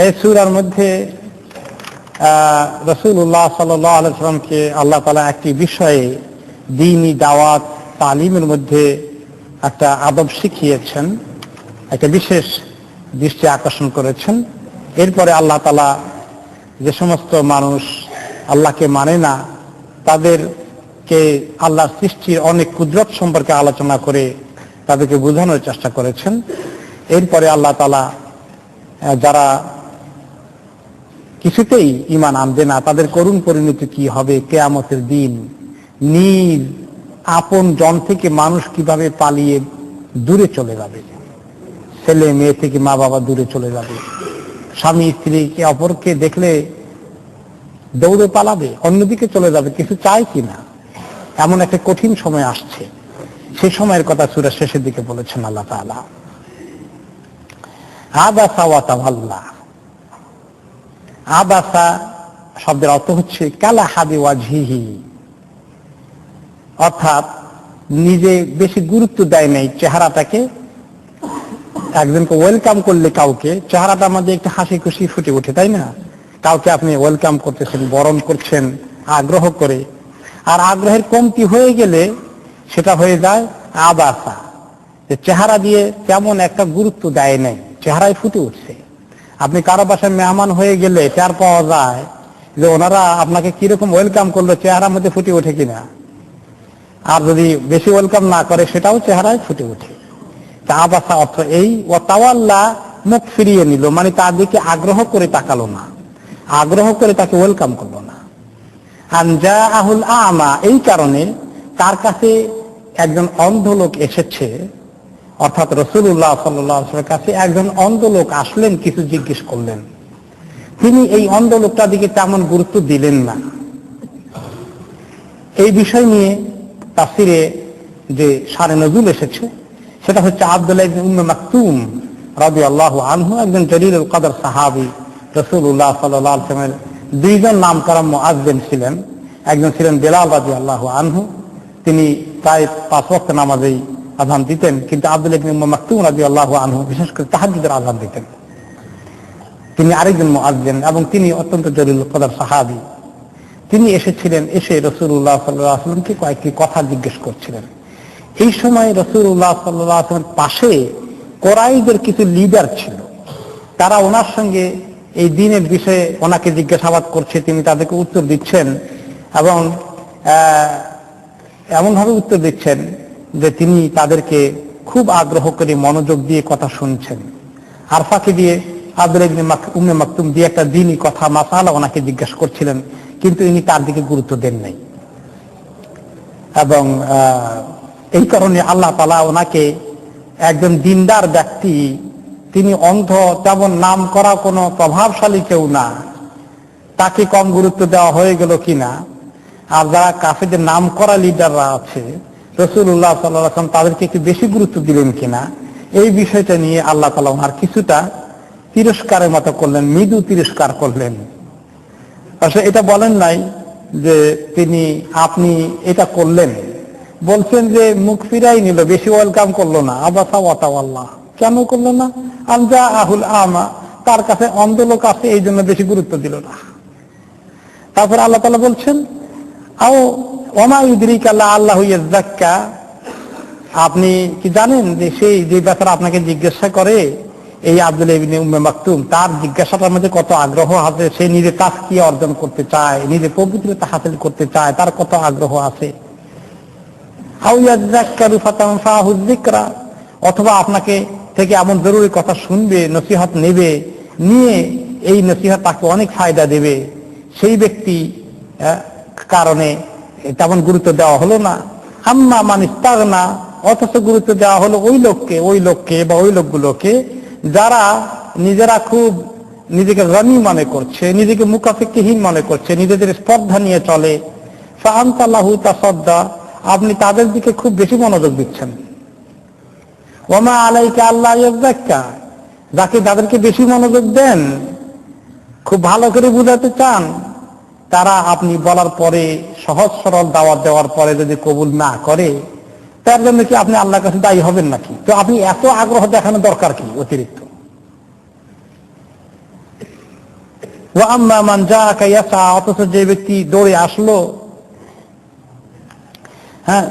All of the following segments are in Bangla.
এই সূরার মধ্যে রাসূলুল্লাহ সাল্লাল্লাহু আলাইহি ওয়াসাল্লামকে আল্লাহ তাআলা একটি বিষয়ে দ্বীনি দাওয়াত তালিমের মধ্যে একটা আদব শিখিয়েছেন, একটা বিশেষ দৃষ্টি আকর্ষণ করেছেন। এরপরে আল্লাহ তাআলা যে সমস্ত মানুষ আল্লাহকে মানে না তাদেরকে আল্লাহর সৃষ্টির অনেক কুদরত সম্পর্কে আলোচনা করে তাদেরকে বোঝানোর চেষ্টা করেছেন। এরপরে আল্লাহ তাআলা যারা কিছুতেই ঈমান আনবে না তাদের করুণ পরিণতি কি হবে, কিয়ামতের দিন নিজ আপন জন থেকে মানুষ কিভাবে পালিয়ে দূরে চলে যাবে, ছেলে মেয়ে থেকে মা বাবা দূরে চলে যাবে, স্বামী স্ত্রীকে অপরকে দেখলে দৌড়ে পালাবে, অন্যদিকে চলে যাবে, কিছু চায় কিনা, এমন একটা কঠিন সময় আসছে। সেই সময়ের কথা সূরা শেষের দিকে বলেছেন আল্লাহ তাআলা। আবাসা ওয়া তাওয়াল্লা। আবাসা শব্দের অর্থ হচ্ছে কালা হাদি ওয়াজহিহি, অর্থাৎ নিজে বেশি গুরুত্ব দেয় নাই চেহারাটাকে। একজনকে ওয়েলকাম করলে কাউকে চেহারাটা আমাদের একটু হাসি খুশি ফুটে ওঠে, তাই না? কাউকে আপনি ওয়েলকাম করতেছেন, বরণ করছেন আগ্রহ করে, আর আগ্রহের কমতি হয়ে গেলে সেটা হয়ে যায় আবাসা, যে চেহারা দিয়ে তেমন একটা গুরুত্ব দেয় নাই, চেহারায় ফুটে উঠছে। আপনি কারো বাসায় মেহমান হয়ে গেলে টের পাওয়া যায় যে ওনারা আপনাকে কিরকম ওয়েলকাম করলো, চেহারার মধ্যে ফুটে ওঠে কিনা। আর যদি বেশি ওয়েলকাম না করে সেটাও চেহারায় ফুটে ওঠে। আবাসা অর্থ এই, ও তাওয়াল্লা মুখ ফিরিয়ে নিল, মানে তার দিকে আগ্রহ করে তাকালো না, আগ্রহ করে তাকে ওয়েলকাম করলো না। আনজা আহুল আমা, এই কারণে তার কাছে একজন অন্ধ লোক এসেছে, অর্থাৎ রাসূলুল্লাহ সাল্লাল্লাহু আলাইহি ওয়াসাল্লামের কাছে একজন অন্ধ লোক আসলেন, কিছু জিজ্ঞেস করলেন। তিনি এই অন্ধ লোকটার দিকে তেমন গুরুত্ব দিলেন না। এই বিষয় নিয়ে তাফসিরে যে শানে নজুল এসেছে সেটা হচ্ছে আব্দুল্লাহ ইবনে উম্মে মাকতুম রাদিয়াল্লাহু আনহু, একজন জলিলুল কদর সাহাবী। রাসূলুল্লাহ সাল্লাল্লাহু আলাইহি ওয়াসাল্লামের দুইজন নামকরা মুআজ্জিন ছিলেন। একজন ছিলেন বেলাল রাদিয়াল্লাহু আনহু, তিনি প্রায় 5 ওয়াক্ত নামাজেই আযান দিতেন, কিন্তু আব্দুল্লাহ ইবনে উম্মে মাকতুম রাদিয়াল্লাহু আনহু বিশেষ করে তাহাজ্জুদের আযান দিতেন। তিনি আরেকজন মুআজ্জিন এবং তিনি অত্যন্ত জলিলুল কদর সাহাবী। তিনি এসেছিলেন, এসে রাসূলুল্লাহ সাল্লাল্লাহু আলাইহি ওয়াসাল্লামকে কয়েকটি কথা জিজ্ঞেস করছিলেন। এই সময় রাসূলুল্লাহ সাল্লাল্লাহু আলাইহি ওয়াসাল্লামের পাশে কুরাইশদের কিছু লিডার ছিল, তারা ওনার সঙ্গে এই দ্বীনের বিষয়ে ওনাকে জিজ্ঞাসাবাদ করছে, তিনি তাদেরকে উত্তর দিচ্ছেন এবং এমনভাবে উত্তর দিচ্ছেন যে তিনি তাদেরকে খুব আগ্রহ করে মনোযোগ দিয়ে কথা শুনছেন। আর ফাঁকি দিয়ে আব্দুল্লাহ ইবনে উম্মে মাকতুম দিয়ে একটা দ্বীনি কথা মাসালা ওনাকে জিজ্ঞাসা করছিলেন, কিন্তু ইনি তার দিকে গুরুত্ব দেন নাই। এবং এই কারণে আল্লাহ তাআলা ওনাকে, একজন দিনদার ব্যক্তি, তিনি অন্ধ, তেমন নাম করা কোনো প্রভাবশালী কেউ না, তাকে কম গুরুত্ব দেওয়া হয়ে গেল কিনা। আর যারা কাফেরদের নাম করা লিডাররা আছে, রাসূলুল্লাহ সাল্লাল্লাহু আলাইহি ওয়াসাল্লাম তাদেরকে একটু বেশি গুরুত্ব দিলেন কিনা, এই বিষয়টা নিয়ে আল্লাহ তাআলা ওনার কিছুটা তিরস্কারের মতো করলেন, মৃদু তিরস্কার করলেন। আসলে এটা বলেন নাই যে আপনি এটা করলেন, বলছেন যে মুখ ফিরাই নিল, বেশি ওয়েলকাম করলো না। আবাসা ওয়া তাওয়াল্লা, কেন করলো না? আনজা আহুল আমা, তার কাছে অন্ধ লোক আছে এই জন্য বেশি গুরুত্ব দিল না। তারপর আল্লাহ তাআলা বলছেন, আও ওমা ইউদরিকা লাআল্লাহু ইয়াযাক্কা, আপনি কি জানেন যে সেই যে ব্যাপারে আপনাকে জিজ্ঞাসা করে এই আব্দুল্লাহ ইবনে উম্মে মাকতুম, তার জিজ্ঞাসাটার মধ্যে কত আগ্রহ আছে, সে নিজে তাসকিয়া অর্জন করতে চায়, নিজে পবিত্রতা হাসিল করতে চায়, তার কত আগ্রহ আছে। আও ইয়াযাক্কারু ফাতানফাহু যিকরা, অথবা আপনাকে থেকে এমন জরুরি কথা শুনবে, নসিহত নেবে, নিয়ে এই নসিহত তাকে অনেক ফায়দা দেবে, সেই ব্যক্তি কারণে তেমন গুরুত্ব দেওয়া হলো না। আম্মা মান ইস্তাগনা, অথচ গুরুত্ব দেওয়া হলো ওই লোককে বা ওই লোকগুলোকে যারা নিজেরা খুব নিজেকে গনি মনে করছে, নিজেকে মুকাফিকিহীন মনে করছে, নিজেদের স্পর্ধা নিয়ে চলে। ফাআনতা লাহু তাসাদ্দা, আপনি তাদের দিকে খুব বেশি মনোযোগ দিচ্ছেন। ওমা আলাইকা আল্লাহ ইয়াযাক্কা, যাকে তাদেরকে বেশি মনোযোগ দেন, খুব ভালো করে বুঝাতে চান, তারা আপনি বলার পরে, সহজ সরল দাওয়াত দেওয়ার পরে যদি কবুল না করে, তার জন্য কি আপনি আল্লাহর কাছে দায়ী হবেন নাকি? তো আপনি এত আগ্রহ দেখানো দরকার কি অতিরিক্ত? ওয়া আম্মা মান জাআকা ইয়াসা, অথচ যে ব্যক্তি দৌড়ে আসলো হ্যাঁ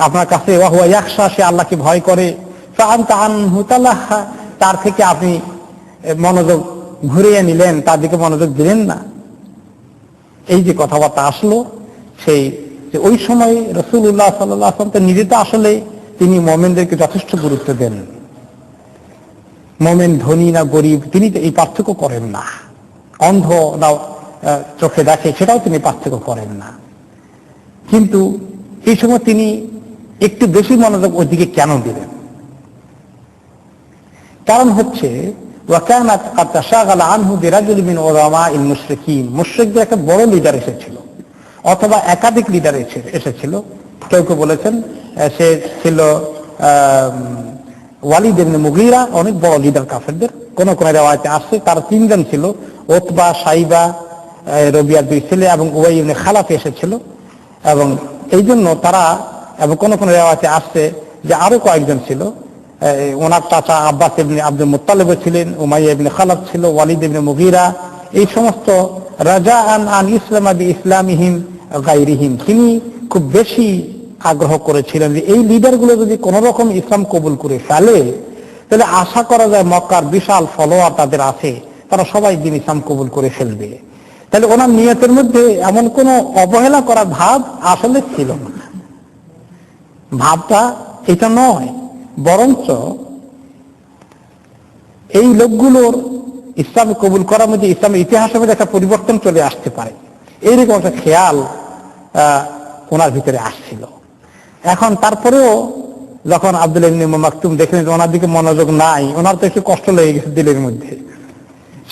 আপনার কাছে, ওয়া হুয়া ইয়াখশা, সে আল্লাহকে ভয় করে, ফাআনতা আনহু তালাহা, তার থেকে আপনি মনোযোগ ঘুরিয়ে নিলেন, তার দিকে মনোযোগ দিলেন না। এই যে কথাবার্তা আসলো, সেই যে ওই সময় রাসূলুল্লাহ সাল্লাল্লাহু আলাইহি ওয়াসাল্লাম নিজে তো আসলে তিনি মুমিনদেরকে যথেষ্ট গুরুত্ব দেন। মুমিন ধনী না গরিব তিনি তো এই পার্থক্য করেন না, অন্ধ না চোখে দেখে সেটাও তিনি পার্থক্য করেন না। কিন্তু এই সময় তিনি একটু বেশি মনোযোগ ওইদিকে কেন দিলেন? কারণ হচ্ছে ওয়াকানাত ক্বাদ তাশাগালা আনহু বিরাজুলিন মিন উলামাইল মুশরিকিন, মুশরিকদের একটা বড় লিডার এসেছিল অথবা একাধিক লিডার এসেছিল। কেউ কেউ বলেছেন সে ছিল ওয়ালিদ ইবনে মুগীরা, অনেক বড় লিডার কাফেরদের। কোন কোন রিওয়ায়াতে আসছে তার তিনজন ছিল, উতবা, সাইবা, রবিয়ার দুই ছেলে এবং উবাই ইবনে খালাফ এসেছিল। এবং এই জন্য তারা, এবং কোন কোন রিওয়ায়াতে আসছে যে আরো কয়েকজন ছিল, ওনার চাচা আব্বাস ইবনে আব্দুল মুত্তালিব ছিলেন, উমাইয়া ইবনে খালাফ ছিল, ওয়ালিদ ইবনে মুগীরা, এই সমস্ত রাজাআন আন ইসলামা বি ইসলামিহিম গায়রিহিম, তিনি খুব বেশি আগ্রহ করেছিলেন যে এই লিডারগুলো যদি কোন রকম ইসলাম কবুল করে ফেলে তাহলে আশা করা যায় মক্কার বিশাল ফলোয়ার তাদের আছে, তারা সবাই দিন ইসলাম কবুল করে ফেলবে। তাহলে ওনার নিয়তের মধ্যে এমন কোন অবহেলা করার ভাব আসলে ছিল না, ভাবটা এটা নয়, বরঞ্চ এই লোকগুলোর ইসলাম কবুল করার মধ্যে ইসলামের ইতিহাসের মধ্যে একটা পরিবর্তন চলে আসতে পারে, এইরকম একটা খেয়াল ওনার ভিতরে আসছিল। এখন তারপরেও যখন আব্দুল্লাহ ইবনে মাকতুম দেখলেন ওনার দিকে মনোযোগ নাই, ওনার তো একটু কষ্ট লেগে গেছে দিলের মধ্যে,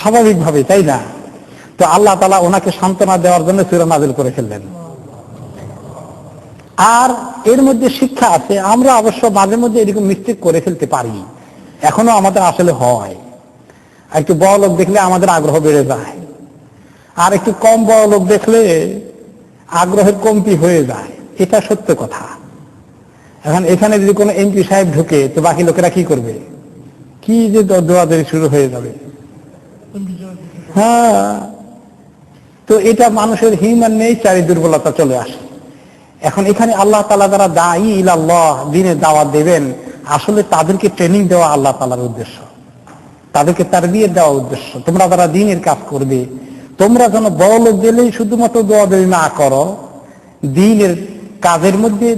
স্বাভাবিকভাবে, তাই না? তো আল্লাহ তাআলা ওনাকে সান্ত্বনা দেওয়ার জন্য সূরা নাযিল করে ফেললেন। আর এর মধ্যে শিক্ষা আছে, আমরা অবশ্য মাঝে মধ্যে এরকম মিস্টেক করে ফেলতে পারি, এখনো আমাদের আসলে হয়। একটু বড় লোক দেখলে আমাদের আগ্রহ বেড়ে যায়, আর একটু কম বড় লোক দেখলে আগ্রহের কমতি হয়ে যায়, এটা সত্য কথা। এখন এখানে যদি কোনো এমপি সাহেব ঢুকে তো বাকি লোকেরা কি করবে? কি যে দৌড়াদৌড়ি শুরু হয়ে যাবে। হ্যাঁ, তো এটা মানুষের হিউম্যান নেচারে দুর্বলতা চলে আসে। এখন এখানে আল্লাহ তাআলা যারা দাঈ ইলাল্লাহ, দ্বীনের দাওয়াত দেবেন, আসলে তাদেরকে ট্রেনিং দেওয়া আল্লাহ তাআলার উদ্দেশ্য, তাদেরকে তারবিয়ত দেওয়া উদ্দেশ্য। তোমরা যারা দ্বীনের কাজ করবে, তোমরা যেন বড় লোক দিলেই শুধুমাত্র দৌড়াদৌড়ি না করো, দ্বীনের কাজের মধ্যে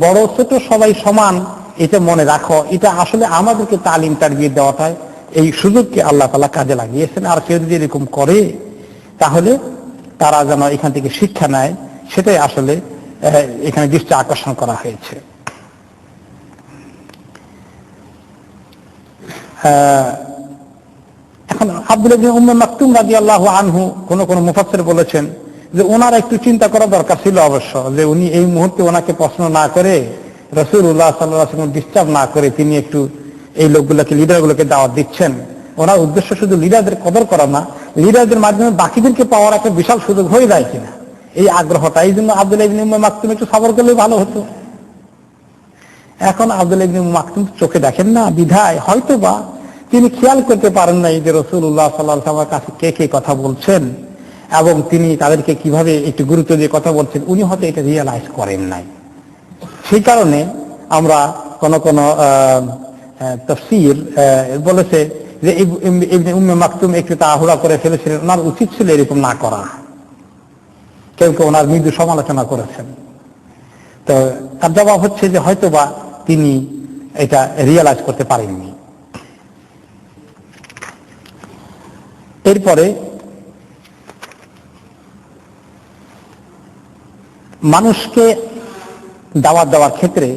বড় ছোট সবাই সমান, এটা মনে রাখো। এটা আসলে আমাদেরকে তালিম তারবিয়ত দেওয়াটাই, এই সুযোগকে আল্লাহ তাআলা কাজে লাগিয়েছেন। আর কেউ যদি এরকম করে তাহলে তারা যেন এখান থেকে শিক্ষা নেয়, সেটাই আসলে এখানে দৃষ্টি আকর্ষণ করা হয়েছে। এখন আব্দুল্লাহ ইবনে উম্মে মাকতুম রাদিয়াল্লাহু আনহু, কোন কোন মুফাসসির বলেছেন যে ওনার একটু চিন্তা করা দরকার ছিল অবশ্য, যে উনি এই মুহূর্তে ওনাকে প্রশ্ন না করে, রাসূলুল্লাহ সাল্লাল্লাহু আলাইহি ওয়াসাল্লাম ডিস্টার্ব না করে তিনি একটু এই লোকগুলোকে, লিডারগুলোকে দাওয়াত দিচ্ছেন। ওনার উদ্দেশ্য শুধু লিডারদের কদর করা না, লিডারদের মাধ্যমে বাকিদেরকে পাওয়ার একটা বিশাল সুযোগ হয়ে যায় কিনা, এই আগ্রহটা। এই জন্য আব্দুল্লাহ ইবনে উম্মে মাকতুম একটু সবর করলে ভালো হতো। এখন আব্দুল্লাহ ইবনে উম্মে মাকতুম চোখে দেখেন না, বিধায় হয়তো বা তিনি খেয়াল করতে পারেন না যে রাসূলুল্লাহ সাল্লাল্লাহু আলাইহি ওয়াসাল্লামের কাছে কে কে কথা বলছেন এবং তিনি তাদেরকে কিভাবে একটু গুরুত্ব দিয়ে কথা বলছেন, উনি হয়তো এটা রিয়েলাইজ করেন নাই। সেই কারণে আমরা কোন কোন তাফসীর বলেছে যে ইবনে উম্মে মাকতুম একটু তাড়াহুড়া করে ফেলেছিলেন, ওনার উচিত ছিল এরকম না করা। কেউ কেউ ওনার মৃদু সমালোচনা করেছেন। তো তার জবাব হচ্ছে যে হয়তোবা তিনি এটা রিয়েলাইজ করতে পারেননি। এরপরে মানুষকে দাওয়াত দেওয়ার ক্ষেত্রে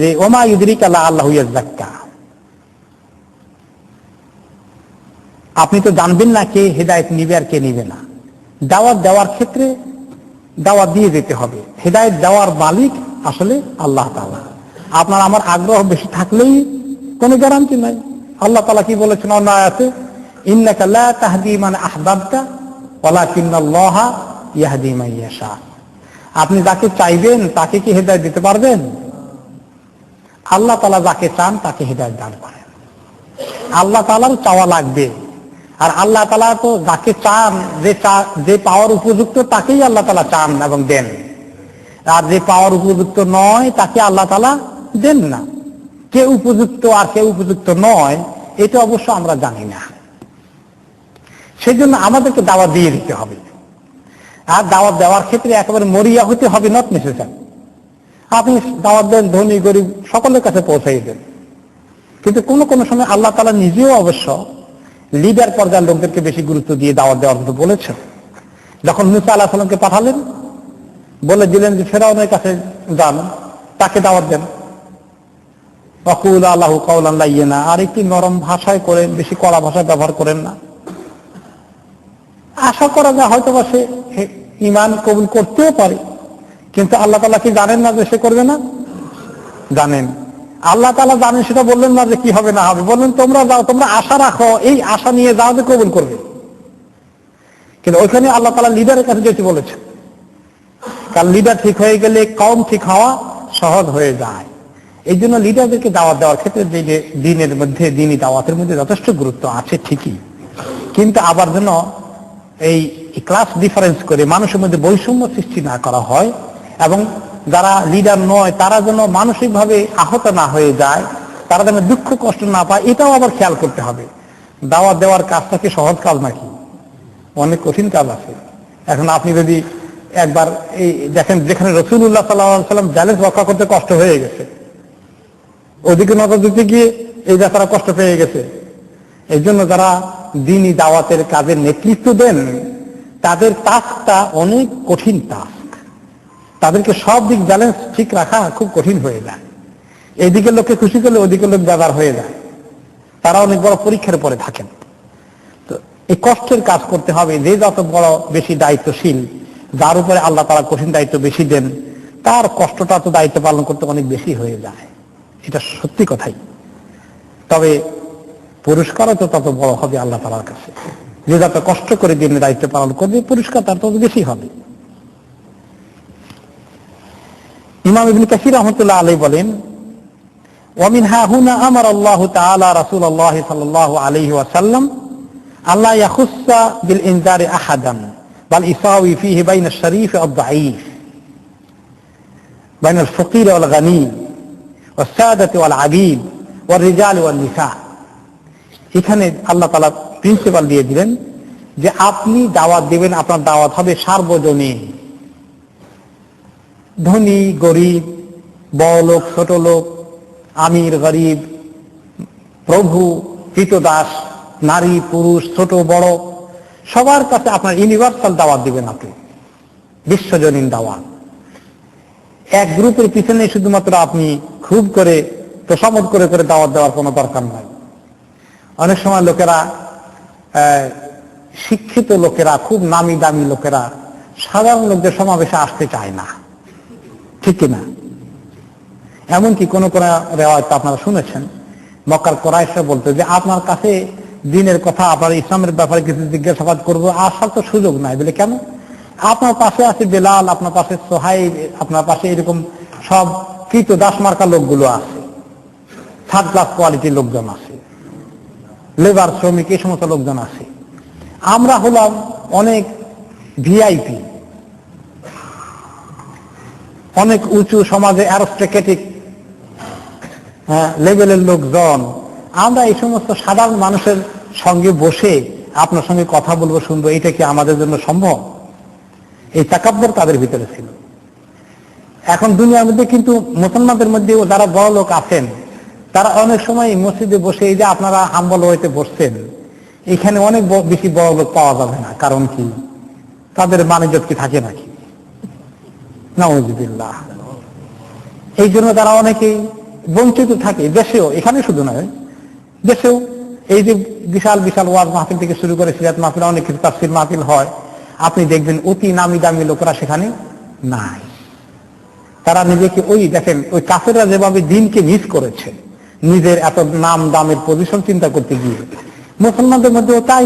যে ওমা ইউদরিকা লাআল্লাহু ইয়াযাক্কা, আপনি তো জানবেন না কে হেদায়েত নিবে আর কে নিবে না। দাওয়াত দেওয়ার ক্ষেত্রে দাওয়াত দিয়ে যেতে হবে, হেদায়েত দেওয়ার মালিক আসলে আল্লাহ তাআলা। আপনার আমার আগ্রহ বেশি থাকলেই কোনো গ্যারান্টি নাই। আল্লাহ তাআলা কি বলেছেন অন্য আয়াতে, ইন্নাকা লা তাহদি মান আহবাবতা ওয়ালাকিন্নাল্লাহা ইয়াহদি মান ইয়াশা। আপনি যাকে চাইবেন তাকে কি হেদায়েত দিতে পারবেন? আল্লাহ তাআলা যাকে চান তাকে হেদায়েত দান করেন। আল্লাহ তাআলার চাওয়া লাগবে, আর আল্লাহ তাআলা তো যাকে চান, যে পাওয়ার উপযুক্ত তাকেই আল্লাহ তাআলা চান এবং দেন, আর যে পাওয়ার উপযুক্ত নয় তাকে আল্লাহ তাআলা দেন না। কে উপযুক্ত আর কে উপযুক্ত নয় এটা অবশ্য আমরা জানি না। সেই জন্য আমাদেরকে দাওয়াত দিয়ে দিতে হবে। আর দাওয়াত দেওয়ার ক্ষেত্রে একেবারে মরিয়া হতে হবে, নট নেসেসারি। আপনি দাওয়াত দেন, ধনী গরিব সকলের কাছে পৌঁছাই দেন, কিন্তু কোনো কোনো সময় আল্লাহ তাআলা নিজেও অবশ্য লিডার পর্যায়ের লোকদেরকে বেশি গুরুত্ব দিয়ে দাওয়াত দেওয়ার মতো বলেছেন। যখন মুসা আলাইহিস সালামকে পাঠালেন, বলে দিলেন যে ফেরাউনের কাছে যান, তাকে দাওয়াত দেন, ওয়াকুল আল্লাহু কাওলান লাইয়িনা, আর একটু নরম ভাষায় করেন, বেশি কড়া ভাষা ব্যবহার করেন না। আশা করা যায় হয়তো বা সে ঈমান কবুল করতেও পারে, কিন্তু আল্লাহ তাআলা কি জানেন না যে সে করবে না? জানেন। আল্লাহ তাআলা জানেন, সেটা বললেন না যে কি হবে না হবে, বললেন তোমরা যাও, তোমরা আশা রাখো, এই আশা নিয়ে যাও যে কবুল করবে। কিন্তু ওইখানে আল্লাহ তাআলা লিডারের কাছে যেতে বলেছেন, কারণ লিডার ঠিক হয়ে গেলে কওম ঠিক হওয়া সহজ হয়ে যায়। এই জন্য লিডারদেরকে দাওয়াত দেওয়ার ক্ষেত্রে যে দিনের মধ্যে, দিনই দাওয়াতের মধ্যে যথেষ্ট গুরুত্ব আছে ঠিকই, কিন্তু আবার যেন এই ক্লাস ডিফারেন্স করে মানুষের মধ্যে বৈষম্য সৃষ্টি না করা হয়, এবং যারা লিডার নয় তারা যেন মানসিকভাবে আহত না হয়ে যায়, তারা যেন দুঃখ কষ্ট না পায়, এটাও আবার খেয়াল করতে হবে। দাওয়াত দেওয়ার কাজটা কি সহজ কাজ নাকি? অনেক কঠিন কাজ আছে। এখন আপনি যদি একবার এই দেখেন, যেখানে রাসূলুল্লাহ সাল্লাল্লাহু আলাইহি ওয়াসাল্লাম ব্যালেন্স রক্ষা করতে কষ্ট হয়ে গেছে, ওদিকে নজর দিতে গিয়ে এই যারা কষ্ট পেয়ে গেছে। এই জন্য যারা দ্বীনি দাওয়াতের কাজের নেতৃত্ব দেন, তাদের টাস্কটা অনেক কঠিন টাস্ক। তাদেরকে সব দিক ব্যালেন্স ঠিক রাখা খুব কঠিন হয়ে যায়। এদিকে লোককে খুশি করলে ওদিকে লোক বেজার হয়ে যায়, তারা অনেক বড় পরীক্ষার পরে থাকেন। তো এই কষ্টের কাজ করতে হবে। যে যত বড় বেশি দায়িত্বশীল, যার উপরে আল্লাহ তাআলা কঠিন দায়িত্ব বেশি দেন, তার কষ্টটা তো দায়িত্ব পালন করতে অনেক বেশি হয়ে যায়, এটা সত্যি কথাই। তবে পুরস্কারও তো তত বড় হবে আল্লাহ তাআলার কাছে। যে যত কষ্ট করে দিনের দায়িত্ব পালন করবে, পুরস্কার তার তত বেশি হবে। ইমাম ইবনে কাসীর রাহমাতুল্লাহ আলাইহি বলেন, ওয়ামিন হাহুনা আমার আল্লাহু তাআলা রাসূলুল্লাহ সাল্লাল্লাহু আলাইহি ওয়াসাল্লাম আল্লাহ ইয়াখুসসা বিল ইনজারি আহাদান বাল ইসাউই ফীহি বাইনা আশ-শরীফ ওয়াদ দাঈফ, বাইনা আল-ফাকির ওয়াল গানী ওয়াস সাদাতি ওয়াল আবিদ ওয়ার রিজাল ওয়ান নিসা। এখানে আল্লাহ তাআলা প্রিন্সিপাল দিয়ে দিলেন যে আপনি দাওয়াত দিবেন, আপনার দাওয়াত হবে সার্বজনীন। ধনী গরিব, বড় লোক ছোট লোক, আমির গরিব, প্রভু কৃতদাস, নারী পুরুষ, ছোট বড়, সবার কাছে আপনার ইউনিভার্সাল দাওয়াত দিবেন, আপনি বিশ্বজনীন দাওয়াত। এক গ্রুপের পিছনে শুধুমাত্র আপনি খুব করে তোষামত করে করে দাওয়াত দেওয়ার কোনো দরকার নাই। অনেক সময় লোকেরা, শিক্ষিত লোকেরা, খুব নামি দামি লোকেরা সাধারণ লোকদের সমাবেশে আসতে চায় না, ঠিক কিনা? এমনকি কোন কোন রেওয়ায়েত আপনারা শুনেছেন, মক্কার কুরাইশরা বলতো যে আপনার কাছে দ্বীনের কথা, আপনার ইসলামের ব্যাপারে কিছু জিজ্ঞাসাবাদ করবো, আসার তো সুযোগ নাই। বলে কেন? আপনার পাশে আছে বেলাল, আপনার পাশে সোহাইব, আপনার পাশে এরকম সব কৃতদাস মার্কা লোকগুলো আছে, থার্ড ক্লাস কোয়ালিটির লোকজন আছে, লেবার শ্রমিক, এই সমস্ত লোকজন আছে। আমরা হলাম অনেক ভিআইপি, অনেক উঁচু সমাজে অ্যারিস্টোক্রেটিক লেভেলের লোকজন। আমরা এই সমস্ত সাধারণ মানুষের সঙ্গে বসে আপনার সঙ্গে কথা বলবো, শুনবো, এটা কি আমাদের জন্য সম্ভব? এই তাকাব্বুর তাদের ভিতরে ছিল। এখন দুনিয়ার মধ্যে কিন্তু মুসলমানদের মধ্যে যারা বড় লোক আছেন, তারা অনেক সময় মসজিদে বসে, এই যে আপনারা হাম্বল হইতে বসছেন, এখানে অনেক বেশি বড় লোক পাওয়া যাবে না। কারণ কি? তাদের মানিজ্যত কি থাকে নাকি? নাউযুবিল্লাহ। এই জন্য তারা অনেকেই বঞ্চিত থাকে, দেশেও, এখানে শুধু নয়, দেশেও। এই যে বিশাল বিশাল ওয়াজ মাহফিল থেকে শুরু করে সিরাত মাহফিল, অনেক কিছু তাফসীর মাহফিল হয়, আপনি দেখবেন অতি নামি দামি লোকেরা সেখানে নাই। তারা নিজেকে, ওই দেখেন, ওই কাফেররা যেভাবে দিনকে মিস করেছে, নিজের এত নাম দামের পজিশন চিন্তা করতে গিয়ে, মুসলমানদের মধ্যেও তাই।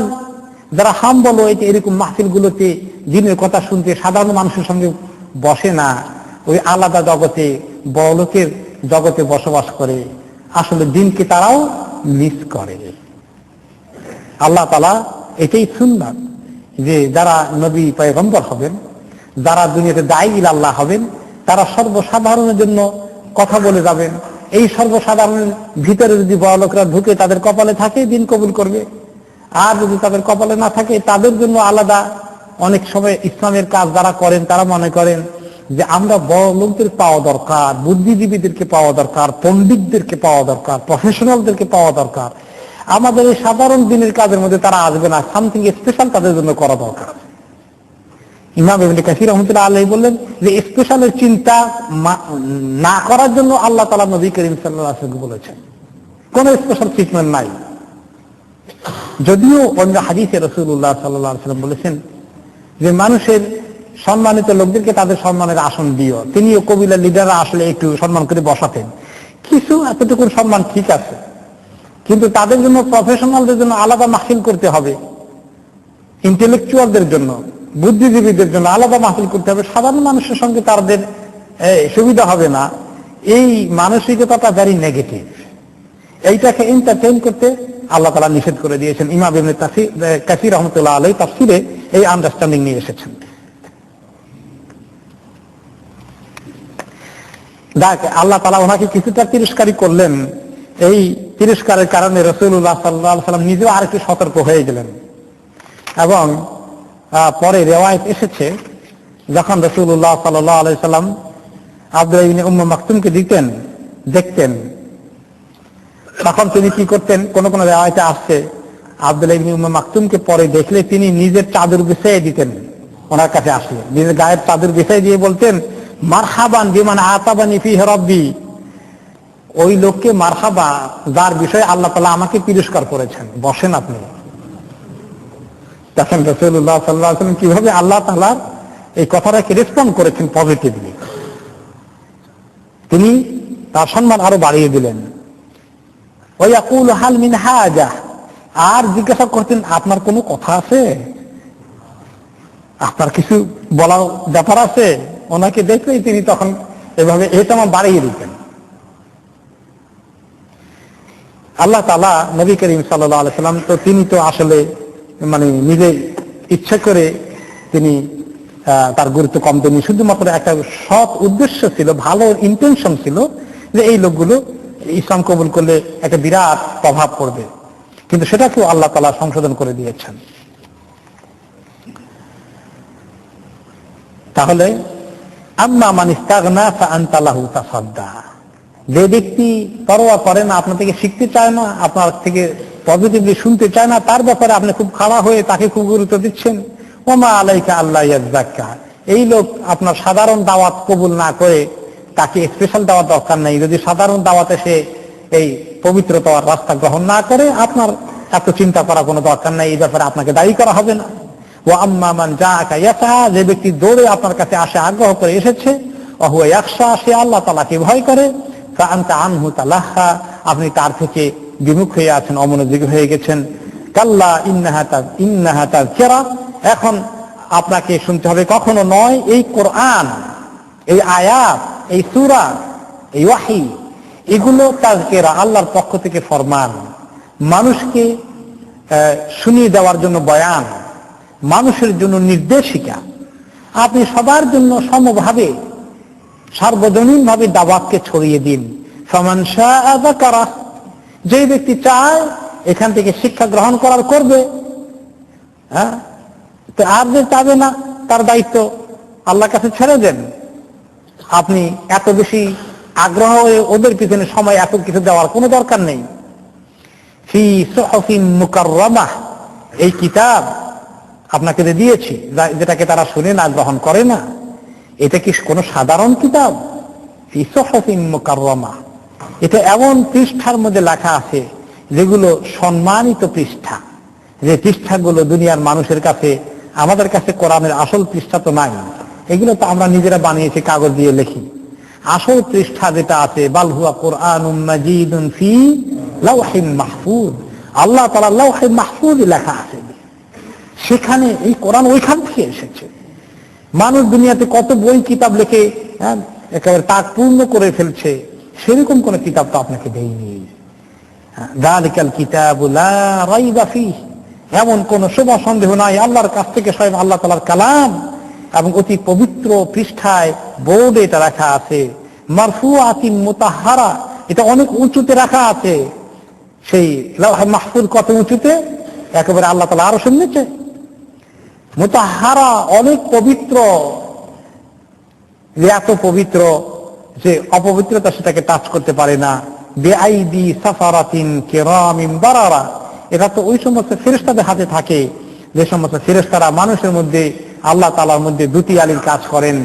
যারা হাম্বল হয়েছে এরকম মাহফিল গুলোতে দিনের কথা শুনতে, সাধারণ মানুষের সঙ্গে বসে না, ওই আলাদা জগতে, বড় লোকের জগতে বসবাস করে, আসলে দিনকে তারাও মিস করে। আল্লাহ তাআলা এটাই সুন্নাত, যে যারা নবী পয়গম্বর হবেন, যারা দুনিয়াতে দায়ী ইলা আল্লাহ হবেন, তারা সর্বসাধারণের জন্য কথা বলে যাবেন। এই সর্বসাধারণের ভিতরে যদি বড় লোকরা ঢুকে তাদের কপালে থাকে, দিন কবুল করবে। আর যদি তাদের কপালে না থাকে, তাদের জন্য আলাদা। অনেক সময় ইসলামের কাজ যারা করেন তারা মনে করেন যে আমরা বড় লোকদের পাওয়া দরকার, বুদ্ধিজীবীদেরকে পাওয়া দরকার, পণ্ডিতদেরকে পাওয়া দরকার, প্রফেশনালদেরকে পাওয়া দরকার। আমাদের এই সাধারণ দিনের কাজের মধ্যে তারা আসবে না, সামথিং স্পেশাল তাদের জন্য করা দরকার। ইমাম ইবনে কাসির রাহমাতুল্লাহ আলাইহি বললেন যে স্পেশালের চিন্তা না করার জন্য আল্লাহ তাআলা নবী করিম সাল্লাল্লাহু আলাইহি ওয়াসাল্লাম বলেছেন, কোন স্পেশাল ট্রিটমেন্ট নাই। যদিও অন্য হাদিসে রাসূলুল্লাহ সাল্লাল্লাহু আলাইহি ওয়াসাল্লাম বলেছেন যে মানুষের সম্মানিত লোকদেরকে তাদের সম্মানের আসন দিও। তিনিও কবিলার লিডাররা আসলে একটু সম্মান করে বসাতেন, কিছু এতটুকু সম্মান ঠিক আছে, কিন্তু তাদের জন্য প্রফেশনালদের জন্য আলাদা মাহফিল করতে হবে, ইন্টেলেকচুয়ালদের জন্য, বুদ্ধিজীবীদের জন্য আলাদা মাহফিল করতে হবে। সাধারণ মানুষের সঙ্গে তাদের সুবিধা হবে না। এই মানসিকতাটা ভেরি নেগেটিভ। এইটাকে এন্টারটেইন করতে আল্লাহ তাআলা নিষেধ করে দিয়েছেন। ইমাম ইবনে কাসির রাহমাতুল্লাহ আলাইহি তাফসীরে এই আন্ডারস্ট্যান্ডিং নিয়ে এসেছেন। দেখ, আল্লাহ তাআলা ওনাকে কিছুটা তিরস্কারই করলেন। এই তিরস্কারের কারণে রাসূলুল্লাহ সাল্লাল্লাহু আলাইহি ওয়াসাল্লাম নিজেও আরেকটু সতর্ক হয়ে গেলেন। এবং পরে রিওয়ায়াত এসেছে, যখন রাসূলুল্লাহ সাল্লাল্লাহু আলাইহি ওয়াসাল্লাম আব্দুল্লাহ ইবনে উম্মে মাকতুমকে দেখতেন, তখন তিনি কি করতেন, কোন কোন রিওয়ায়াতে আসছে আব্দুল্লাহ ইবনে উম্মে মাকতুমকে পরে দেখলে তিনি নিজের চাদর বিছিয়ে দিতেন। ওনার কাছে আসলে নিজের গায়ের চাদর বিছিয়ে দিয়ে বলতেন, মারহাবান বিমান আতাবানি ফিহি রাব্বি, ওই লোককে মারহাবা যার বিষয়ে আল্লাহ তাআলা আমাকে তিরস্কার করেছেন, বসেন আপনি। দেখেন রাসূলুল্লাহ সাল্লাল্লাহু আলাইহি ওয়াসাল্লাম কিভাবে আল্লাহ তাআলার এই কথাটাকে রেসপন্ড করেছেন পজিটিভলি। তিনি তার সম্মান আরো বাড়িয়ে দিলেন। ওয়া ইয়াকুলু হাল মিন হাজা, আর জিজ্ঞাসা করতেন আপনার কোনো কথা আছে, আপনার কিছু বলার ব্যাপার আছে। ওনাকে দেখলেই তিনি তখন এভাবে এটা বাড়িয়ে দিতেন। আল্লাহ তাআলা নবী করিম সাল্লাল্লাহু আলাইহি ওয়াসাল্লাম তো তিনি তো আসলে নিজে ইচ্ছা করে তিনি তার গুরুত্ব কম দেননি। শুধুমাত্র একটা সৎ উদ্দেশ্য ছিল, ভালো ইন্টেনশন ছিল যে এই লোকগুলো ইসলাম কবুল করলে একটা বিরাট প্রভাব পড়বে, কিন্তু সেটাকেও আল্লাহ তাআলা সংশোধন করে দিয়েছেন। তাহলে আম্মা মান ইস্তাগনা ফাআনতা লাহু তাসাদ্দা, যে ব্যক্তি পরোয়া করে না, আপনার থেকে শিখতে চায় না, আপনার থেকে পজিটিভলি শুনতে চায় না, তার ব্যাপারে আপনি খুব খাড়া হয়ে তাকে খুব গুরুত্ব দিচ্ছেন। ওমা আলাইকা আল্লাহ ইয়াজ্জাক্কা, এই লোক আপনার সাধারণ দাওয়াত কবুল না করে তাকে স্পেশাল দাওয়াত দরকার নেই। যদি সাধারণ দাওয়াতে সে এই পবিত্রতার রাস্তা গ্রহণ না করে, আপনার এত চিন্তা করা কোনো দরকার নেই, এই ব্যাপারে আপনাকে দায়ী করা হবে না। ওয়া আম্মা মান জাআকা ইয়াসা, যে ব্যক্তি দৌড়ে আপনার কাছে আসে, আগ্রহ করে এসেছে, ওয়া হুয়া ইয়াখশা, সে আল্লাহ তাআলাকে ভয় করে, ফাআনতা আনহু তালাহা, আপনি তার থেকে বিমুখ হয়ে আছেন, অমনোযোগী হয়ে গেছেন। কাল্লা ইন্নাহা তাযকিরা, এখন আপনাকে শুনতে হবে, কখনো নয়, এই কোরআন, এই আয়াত, এই সূরা, এই ওয়াহী, এগুলো তাযকিরা, আল্লাহর পক্ষ থেকে ফরমান, মানুষকে শুনিয়ে দেওয়ার জন্য বয়ান, মানুষের জন্য নির্দেশিকা। আপনি সবার জন্য সমভাবে সার্বজনীন ভাবে দাওয়াতকে ছড়িয়ে দিন। ফামান শাআ যাকারা, যে ব্যক্তি চায় এখান থেকে শিক্ষা গ্রহণ করার করবে, তো আর যে চাবে না তার দায়িত্ব আল্লাহর কাছে ছেড়ে দেন। আপনি এত বেশি আগ্রহ হয়ে ওদের পিছনে সময় এত কিছু দেওয়ার কোনো দরকার নেই। ফি সুহুফিন মুকাররামাহ, এই কিতাব আপনাকে দিয়েছি যেটাকে তারা শুনে না, গ্রহণ করে না, এটা কি কোনো সাধারণ কিতাব? ফি সুহুফিন মুকাররামাহ, এটা এমন পৃষ্ঠার মধ্যে লেখা আছে যেগুলো সম্মানিত পৃষ্ঠা, যে পৃষ্ঠাগুলো দুনিয়ার মানুষের কাছে, আমাদের কাছে কোরআনের আসল পৃষ্ঠা তো নাই, এগুলো তো আমরা নিজেরা বানিয়েছি, কাগজ দিয়ে লিখি। আসল পৃষ্ঠা যেটা আছে, বাল হুয়া কুরআনুম মাজিদুন ফি লাওহিন মাহফুজ, আল্লাহ তাআলা লাওহে মাহফুজ লেখা আছে, সেখানে এই কোরআন ওইখান থেকে এসেছে। মানুষ দুনিয়াতে কত বই কিতাব লিখে একেবারে তাক পূর্ণ করে ফেলছে, সেরকম কোন কিতাব তো আপনাকে দেয়নি। যালিকাল কিতাবু লা রাইবা ফীহি, এমন কোন শুভ সন্দেহ নাই, আল্লাহর কাছ থেকে স্বয়ং আল্লাহ তাআলার কালাম, এবং অতি পবিত্র পৃষ্ঠায় বোর্ডে এটা রাখা আছে। মারফুআতিন মুতাহহারা, এটা অনেক উঁচুতে রাখা আছে। সেই লাওহে মাহফুজ কত উঁচুতে, একেবারে আল্লাহ তাআলা আরশের নিচে। মুতাহহারা, অনেক পবিত্র, এত পবিত্র যে অপবিত্রতা সেটাকে টাচ করতে পারে না। বেআইদি সাফারাতিন কিরামিন বারারা, এটা তো ওই সমস্ত ফেরেশতাদের হাতে থাকে যে সমস্ত ফেরেশতারা মানুষের মধ্যে আল্লাহ তাআলার মধ্যে দুটি আলীর কাজ করেন,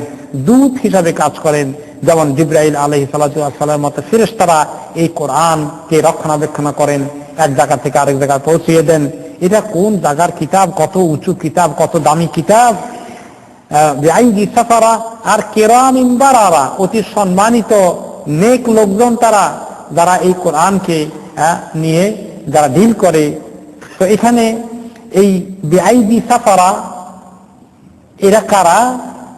দূত হিসাবে কাজ করেন। যেমন জিবরাইল আলাইহিস সালাতু ওয়াস সালামের মতো ফেরেশতারা এই কোরআনকে রক্ষণাবেক্ষণ করেন, এক জায়গা থেকে আরেক জায়গায় পৌঁছিয়ে দেন। এটা কোন জায়গার কিতাব, কত উঁচু কিতাব, কত দামি কিতাব। বেআইদি সাফারা আর কিরামিন বারারা, অতি সম্মানিত নেক লোকজন তারা, যারা এই কোরআনকে নিয়ে যারা ডিল করে। তো এখানে এই বেআইদি সাফারা এরা কারা?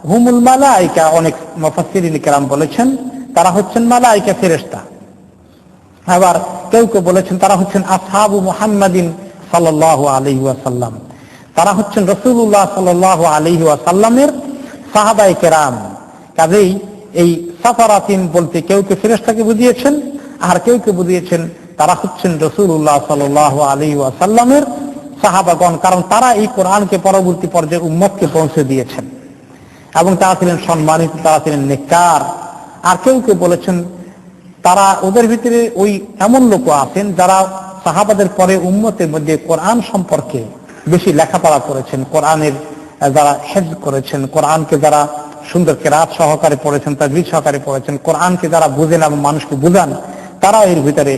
হুমুল মালাইকা, অনেক মুফাসসিরিন কেরাম বলেছেন তারা হচ্ছেন মালাইকা, ফেরেশতা। আবার কেউ কেউ বলেছেন তারা হচ্ছেন আসহাবু মুহাম্মাদিন সাল্লাল্লাহু আলাইহি ওয়াসাল্লাম, তারা হচ্ছেন রাসূলুল্লাহ সাল্লাল্লাহু আলাইহি ওয়াসাল্লামের সাহাবায়ে কেরাম। কাজেই এই সাফারাতিন বলতে কেউ কেউ ফেরেশতাকে বুঝিয়েছেন, আর কেউ কেউ বুঝিয়েছেন তারা হচ্ছেন রাসূলুল্লাহ সাল্লাল্লাহু আলাইহি ওয়াসাল্লামের সাহাবাগণ, কারণ তারা এই কোরআনকে পরবর্তী পর্যায়ে উম্মতকে পৌঁছে দিয়েছেন এবং তারা ছিলেন সম্মানিত, তারা ছিলেন নেককার। আর কেউ কেউ বলেছেন তারা, ওদের ভিতরে ওই এমন লোক আছেন যারা সাহাবাদের পরে উম্মতের মধ্যে কোরআন সম্পর্কে বেশি লেখাপড়া করেছেন, কোরআনের যারা হেফজ করেছেন, কোরআনকে যারা সুন্দর কেরাত সহকারে পড়েছেন, তাজবিদ সহকারে পড়েছেন, কোরআনকে যারা বুঝেন এবং মানুষকে বুঝান, তারাও এর ভিতরে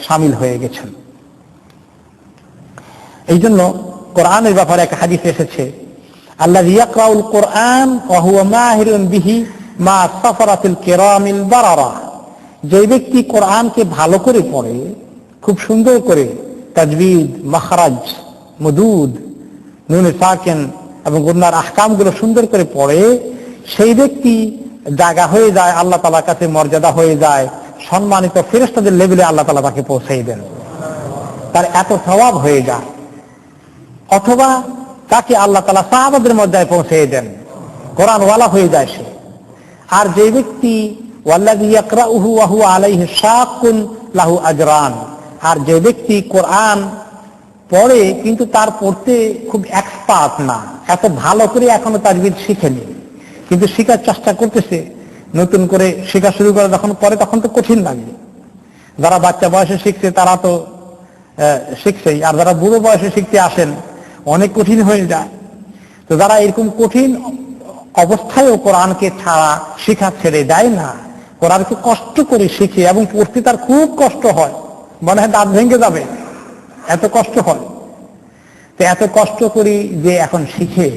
শামিল হয়ে গেছেন। এই জন্য কোরআনের ব্যাপারে একটা হাদিস এসেছে, আল্লাযী ইয়াকরাউল কোরআন ওয়া হুয়া মাহিরুন বিহি মা সাফারাতিল কিরামিল বারারা, যে ব্যক্তি কোরআনকে ভালো করে পড়ে, খুব সুন্দর করে তাজবিদ, মাখরাজ, মুদুদ, নুনে সাকিন এবং গুন্নার আহকামগুলো সুন্দর করে পড়ে, সেই ব্যক্তি জায়গা হয়ে যায় আল্লাহ তাআলার কাছে, মর্যাদা হয়ে যায়, সম্মানিত ফেরেশতাদের লেভেলে আল্লাহ তাআলা তাকে পৌঁছে দেন, তার এত সওয়াব হয়ে যায়। অথবা তাকে আল্লাহ তাআলা সাহাবাদের মর্যাদায় পৌঁছে দেন, কোরআন ওয়ালা হয়ে যায় সে। আর যে ব্যক্তি ওয়াল্লাযী ইয়াকরাউহু ওয়া হুয়া আলাইহি শাক্কুন লাহু আজরান, আর যে ব্যক্তি কোরআন পড়ে কিন্তু তার পড়তে খুব এক্সপার্ট না, এত ভালো করে এখনো তাজবিদ শিখেনি, কিন্তু শেখার চেষ্টা করতেছে, নতুন করে শেখা শুরু করে যখন পরে তখন তো কঠিন লাগে। যারা বাচ্চা বয়সে শিখছে তারা তো শিখছেই, আর যারা বুড়ো বয়সে শিখতে আসেন অনেক কঠিন হয়ে যায়। তো যারা এরকম কঠিন অবস্থায়ও কোরআনকে ছাড়া শিখা ছেড়ে দেয় না, কোরআনকে কষ্ট করে শিখে এবং পড়তে তার খুব কষ্ট হয়, মনে হয় দাঁত ভেঙে যাবে, এত কষ্ট হয়। তো এত কষ্ট করি যে এখন শিখে,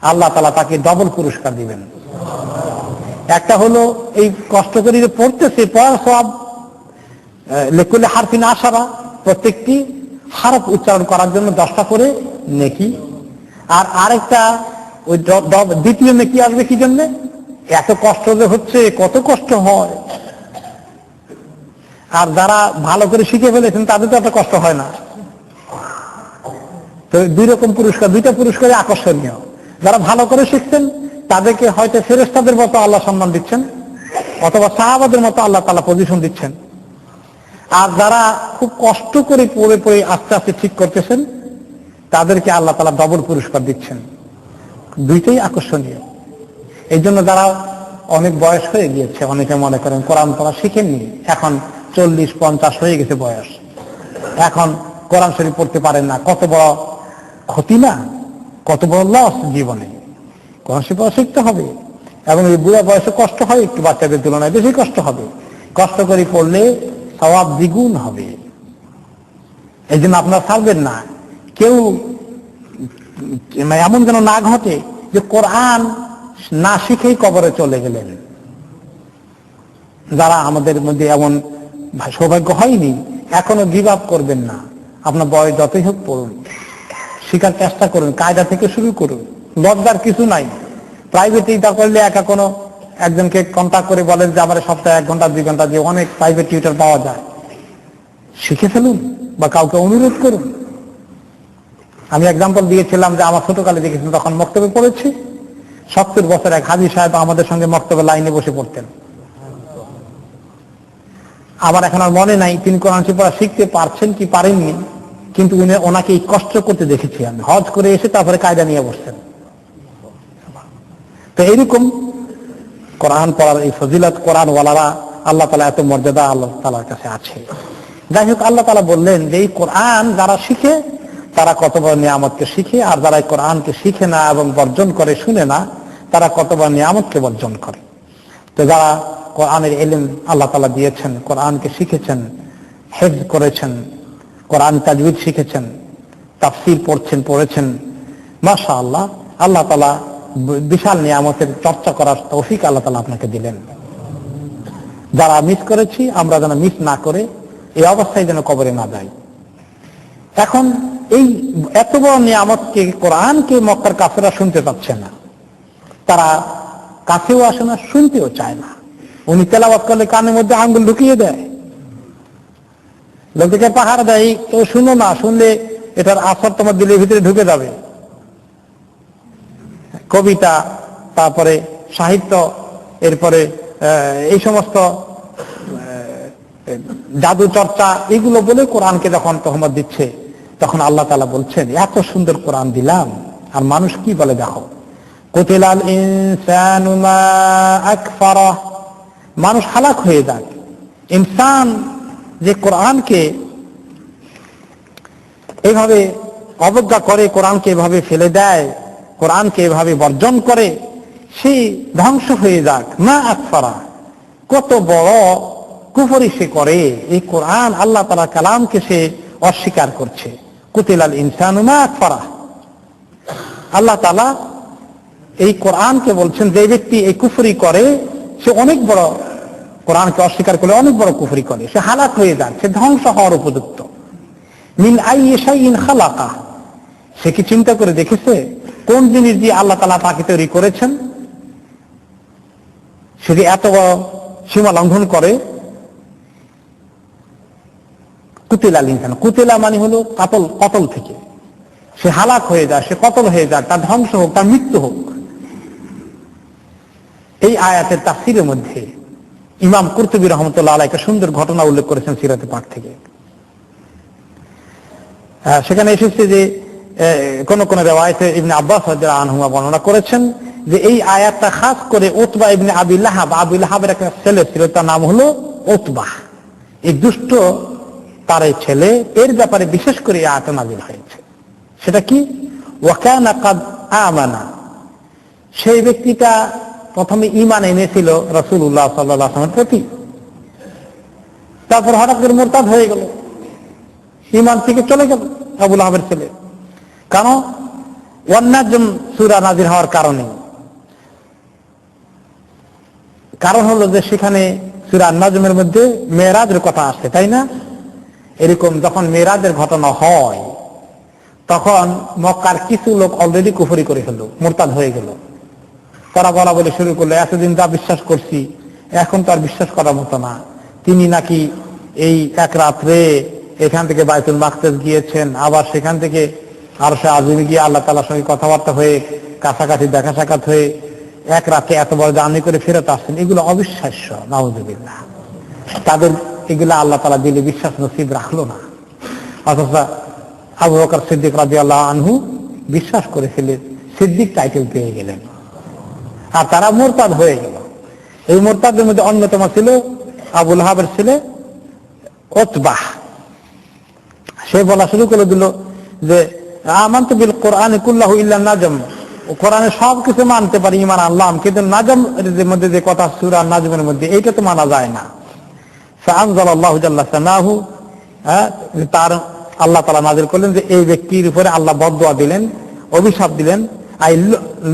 আল্লাহ তাআলা তাকে ডবল পুরস্কার দিবেন। একটা হলো এই কষ্ট করে যে পড়তেছে, পড়ার সওয়াব লিকুল্লি হারফিন আশারা, প্রত্যেকটি হারফ উচ্চারণ করার জন্য 10টা করে নেকি। আর আরেকটা ওই দ্বিতীয় নেকি আসবে কি জন্য? এত কষ্ট যে হচ্ছে, কত কষ্ট হয়। আর যারা ভালো করে শিখে ফেলেছেন তাদের তো এত কষ্ট হয় না। তো দুই রকম পুরস্কার, দুইটা পুরস্কারই আকর্ষণীয়। যারা ভালো করে শিখছেন তাদেরকে হয়তো ফেরেশতাদের মতো আল্লাহ সম্মান দিচ্ছেন, অথবা সাহাবাদের মতো আল্লাহ তাআলা পজিশন দিচ্ছেন। আর যারা খুব কষ্ট করে পড়ে পড়ে আস্তে আস্তে ঠিক করতেছেন তাদেরকে আল্লাহ তাআলা ডবল পুরস্কার দিচ্ছেন। দুইটাই আকর্ষণীয়। এই জন্য যারা অনেক বয়স হয়ে গিয়েছে, অনেকে মনে করেন কোরআন পড়া শিখেননি, এখন 40-50 হয়ে গেছে বয়স, এখন কোরআন শরীফ পড়তে পারেন না, কত বড় ক্ষতি না, কত বড় লস জীবনে। কোরআন শরীফ শিখতে হবে, এবং এই বুড়া বয়সে কষ্ট হয় একটু, বাচ্চাদের তুলনায় বেশি কষ্ট হবে। কষ্ট করে পড়লে সওয়াব দ্বিগুণ হবে। এই জন্য আপনারা ছাড়বেন না, কেউ এমন যেন না ঘটে যে কোরআন না শিখেই কবরে চলে গেলেন। যারা আমাদের মধ্যে এমন সৌভাগ্য হয়নি, এখনো গিভ আপ করবেন না। আপনার বয়স যতই হোক পড়ুন, শিখার চেষ্টা করুন, কায়দা থেকে শুরু করুন, লজ্জার কিছু নাই। প্রাইভেট এটা করলে একা কোনো একজনকে কন্ট্যাক্ট করে বলেন যে আমার সপ্তাহে 1 ঘন্টা 2 ঘন্টা দিয়ে অনেক প্রাইভেট টিউটর পাওয়া যায়, শিখে ফেলুন বা কাউকে অনুরোধ করুন। আমি এক্সাম্পল দিয়েছিলাম যে আমার ছোটকালে দেখেছিলাম, তখন মক্তবে পড়েছি, 70 বছর এক হাজী সাহেব আমাদের সঙ্গে মক্তবে লাইনে বসে পড়তেন। আমার এখন আর মনে নাই তিনি কোরআন শরীফ পড়া শিখতে পারছেন কি পারেননি, কিন্তু ওনাকে এই কষ্ট করতে দেখেছি আমি। হজ করে এসে তারপরে কায়দা নিয়ে বসছেন। তো এইরকম কোরআন পড়ার এই ফজিলত, কোরআন ওয়ালারা আল্লাহ তাআলা এত মর্যাদা আল্লাহ তাআলার কাছে আছে। যাই হোক, আল্লাহ তাআলা বললেন যে এই কোরআন যারা শিখে তারা কত বড় নিয়ামতকে শিখে, আর যারা এই কোরআনকে শিখে না এবং বর্জন করে, শুনে না, তারা কত বড় নিয়ামতকে বর্জন করে। তো যারা কোরআনের ইলম আল্লাহ তাআলা দিয়েছেন, কোরআনকে শিখেছেন, হেফজ করেছেন, কোরআন তাজউইদ শিখেছেন, তাফসীর পড়েছেন, মাশাআল্লাহ, আল্লাহ তাআলা বিশাল নিয়ামতের চর্চা করার তৌফিক আল্লাহ তাআলা আপনাকে দিলেন। যারা মিস করেছি আমরা যেন মিস না করে এই অবস্থায় যেন কবরে না যাই। এখন এই এত বড় নিয়ামতকে, কোরআনকে মক্কার কাফেররা শুনতে পাচ্ছে না, তারা কাছেও আসে না, শুনতেও চায় না। উনি তেলাওয়াত করলে কানের মধ্যে আঙ্গুল ঢুকিয়ে দেয়, লোককে পাহাড় দেয়, কেউ শুনো না, শুনলে এটার আসর তোমার দিলের ভিতরে ঢুকে যাবে। কবিতা, তারপরে সাহিত্য, এরপরে এই সমস্ত জাদু চর্চা, এগুলো বলে কোরআনকে যখন তহমত দিচ্ছে, তখন আল্লাহ তাআলা বলছেন এত সুন্দর কোরআন দিলাম, আর মানুষ কি বলে দেখো। কুতিলাল ইনসানু মা আকফারাহ, মানুষ হালাক হয়ে যায়। ইনসান যে কোরআনকে এভাবে অবজ্ঞা করে, কোরআনকে এভাবে ফেলে দেয়, কোরআনকে এভাবে বর্জন করে, সে ধ্বংস হয়ে যাক। মা আকফারা, কত বড় কুফরি সে করে, এই কোরআন আল্লাহ তাআলা কালামকে সে অস্বীকার করছে। কুতিলাল ইনসানু মা আকফারা, আল্লাহ তাআলা এই কোরআনকে বলছেন যে ব্যক্তি এই কুফরি করে সে অনেক বড়, কোরআনকে অস্বীকার করে অনেক বড় কুফরি করে, সে হালাক হয়ে যাক, সে ধ্বংস হওয়ার উপযুক্ত। মিন আইয়ি শাইইন খালাকা, সে কি চিন্তা করে দেখেছে কোন জিনিস দিয়ে আল্লাহ তাআলা তাকে তৈরি করেছেন? সে যে এত বড় সীমা লঙ্ঘন করে। কুতিলাল ইনসান, কুতিলা মানে হলো কতল থেকে সে হালাক হয়ে যায়, সে কতল হয়ে যায়, তার ধ্বংস হোক, তার মৃত্যু হোক। এই আয়াতের তাফসীরের মধ্যে ইমাম কুরতুবী রাহমাতুল্লাহ আলাইহি একটা সুন্দর ঘটনা উল্লেখ করেছেন সিরাতে পাক থেকে। সেখানে এসেছে যে কোন কোন রিওয়ায়াতে ইবনে আব্বাস রাদিয়াল্লাহু আনহু বর্ণনা করেছেন যে এই আয়াতটা খাস করে উতবা ইবনে আবি লাহাব, আবু লাহাবের একটা ছেলে ছিল, তার নাম হলো উতবা। এই দুষ্ট তার এই ছেলে, এর ব্যাপারে বিশেষ করে এই আয়াত নাযিল হয়েছে। সেটা কি? ওয়া কানা কাদ আমানা, সেই ব্যক্তিটা প্রথমে ঈমান এনেছিল রাসূলুল্লাহ সাল্লাল্লাহু আলাইহি ওয়াসাল্লামের প্রতি, তারপর হঠাৎ করে মুরতাদ হয়ে গেল, ঈমান থেকে চলে গেল আবু লাহাবের ছেলে। কারণ ওয়ান-নাজম সূরা নাযিল হওয়ার কারণ হলো যে সেখানে সূরা নাজমের মধ্যে মেরাজের কথা আসে, তাই না? এরকম যখন মেরাজের ঘটনা হয় তখন মক্কার কিছু লোক অলরেডি কুফরি করে ফেলল, মুরতাদ হয়ে গেল। তারা বলা বলে শুরু করলো, এতদিন যা বিশ্বাস করছি এখন তো আর বিশ্বাস করার মতো না। তিনি নাকি এই এক রাত্রে এখান থেকে বাইতুল মাকদাস গিয়েছেন, আবার সেখান থেকে আরশে আজিমে গিয়ে আল্লাহ তাআলার সঙ্গে কথাবার্তা হয়ে, কাছাকাছি দেখা সাক্ষাৎ হয়ে এক রাতে এত বড় জার্নি করে ফেরত আসছেন। এগুলো অবিশ্বাস্য, নাউযুবিল্লাহ। তাদের এগুলা আল্লাহ তাআলা দিলে বিশ্বাস নসিব রাখলো না, অথচ আবু বকর সিদ্দিক রাদিয়াল্লাহু আনহু বিশ্বাস করে ফেলে সিদ্দিক টাইটেল পেয়ে গেলেন, আর তারা মুরতাদ হয়ে গেল। এই মুরতাদের মধ্যে অন্যতম ছিল আবু লাহাবের ছেলে উতবাহ। সে বলা শুরু করে দিল যে আমানতু বিল কোরআনি কুল্লাহু ইল্লা নাজম, কোরআনের সব কিছু মানতে পারি, ঈমান আনলাম, কিন্তু নাজম এর মধ্যে যে কথা সূরা নাজমের মধ্যে এইটা তো মানা যায় না। ফাআনজালাল্লাহু জাল্লা সানাহু, তার আল্লাহ তাআলা নাযিল করলেন যে এই ব্যক্তির উপরে আল্লাহ বদদুয়া দিলেন, অভিশাপ দিলেন। আই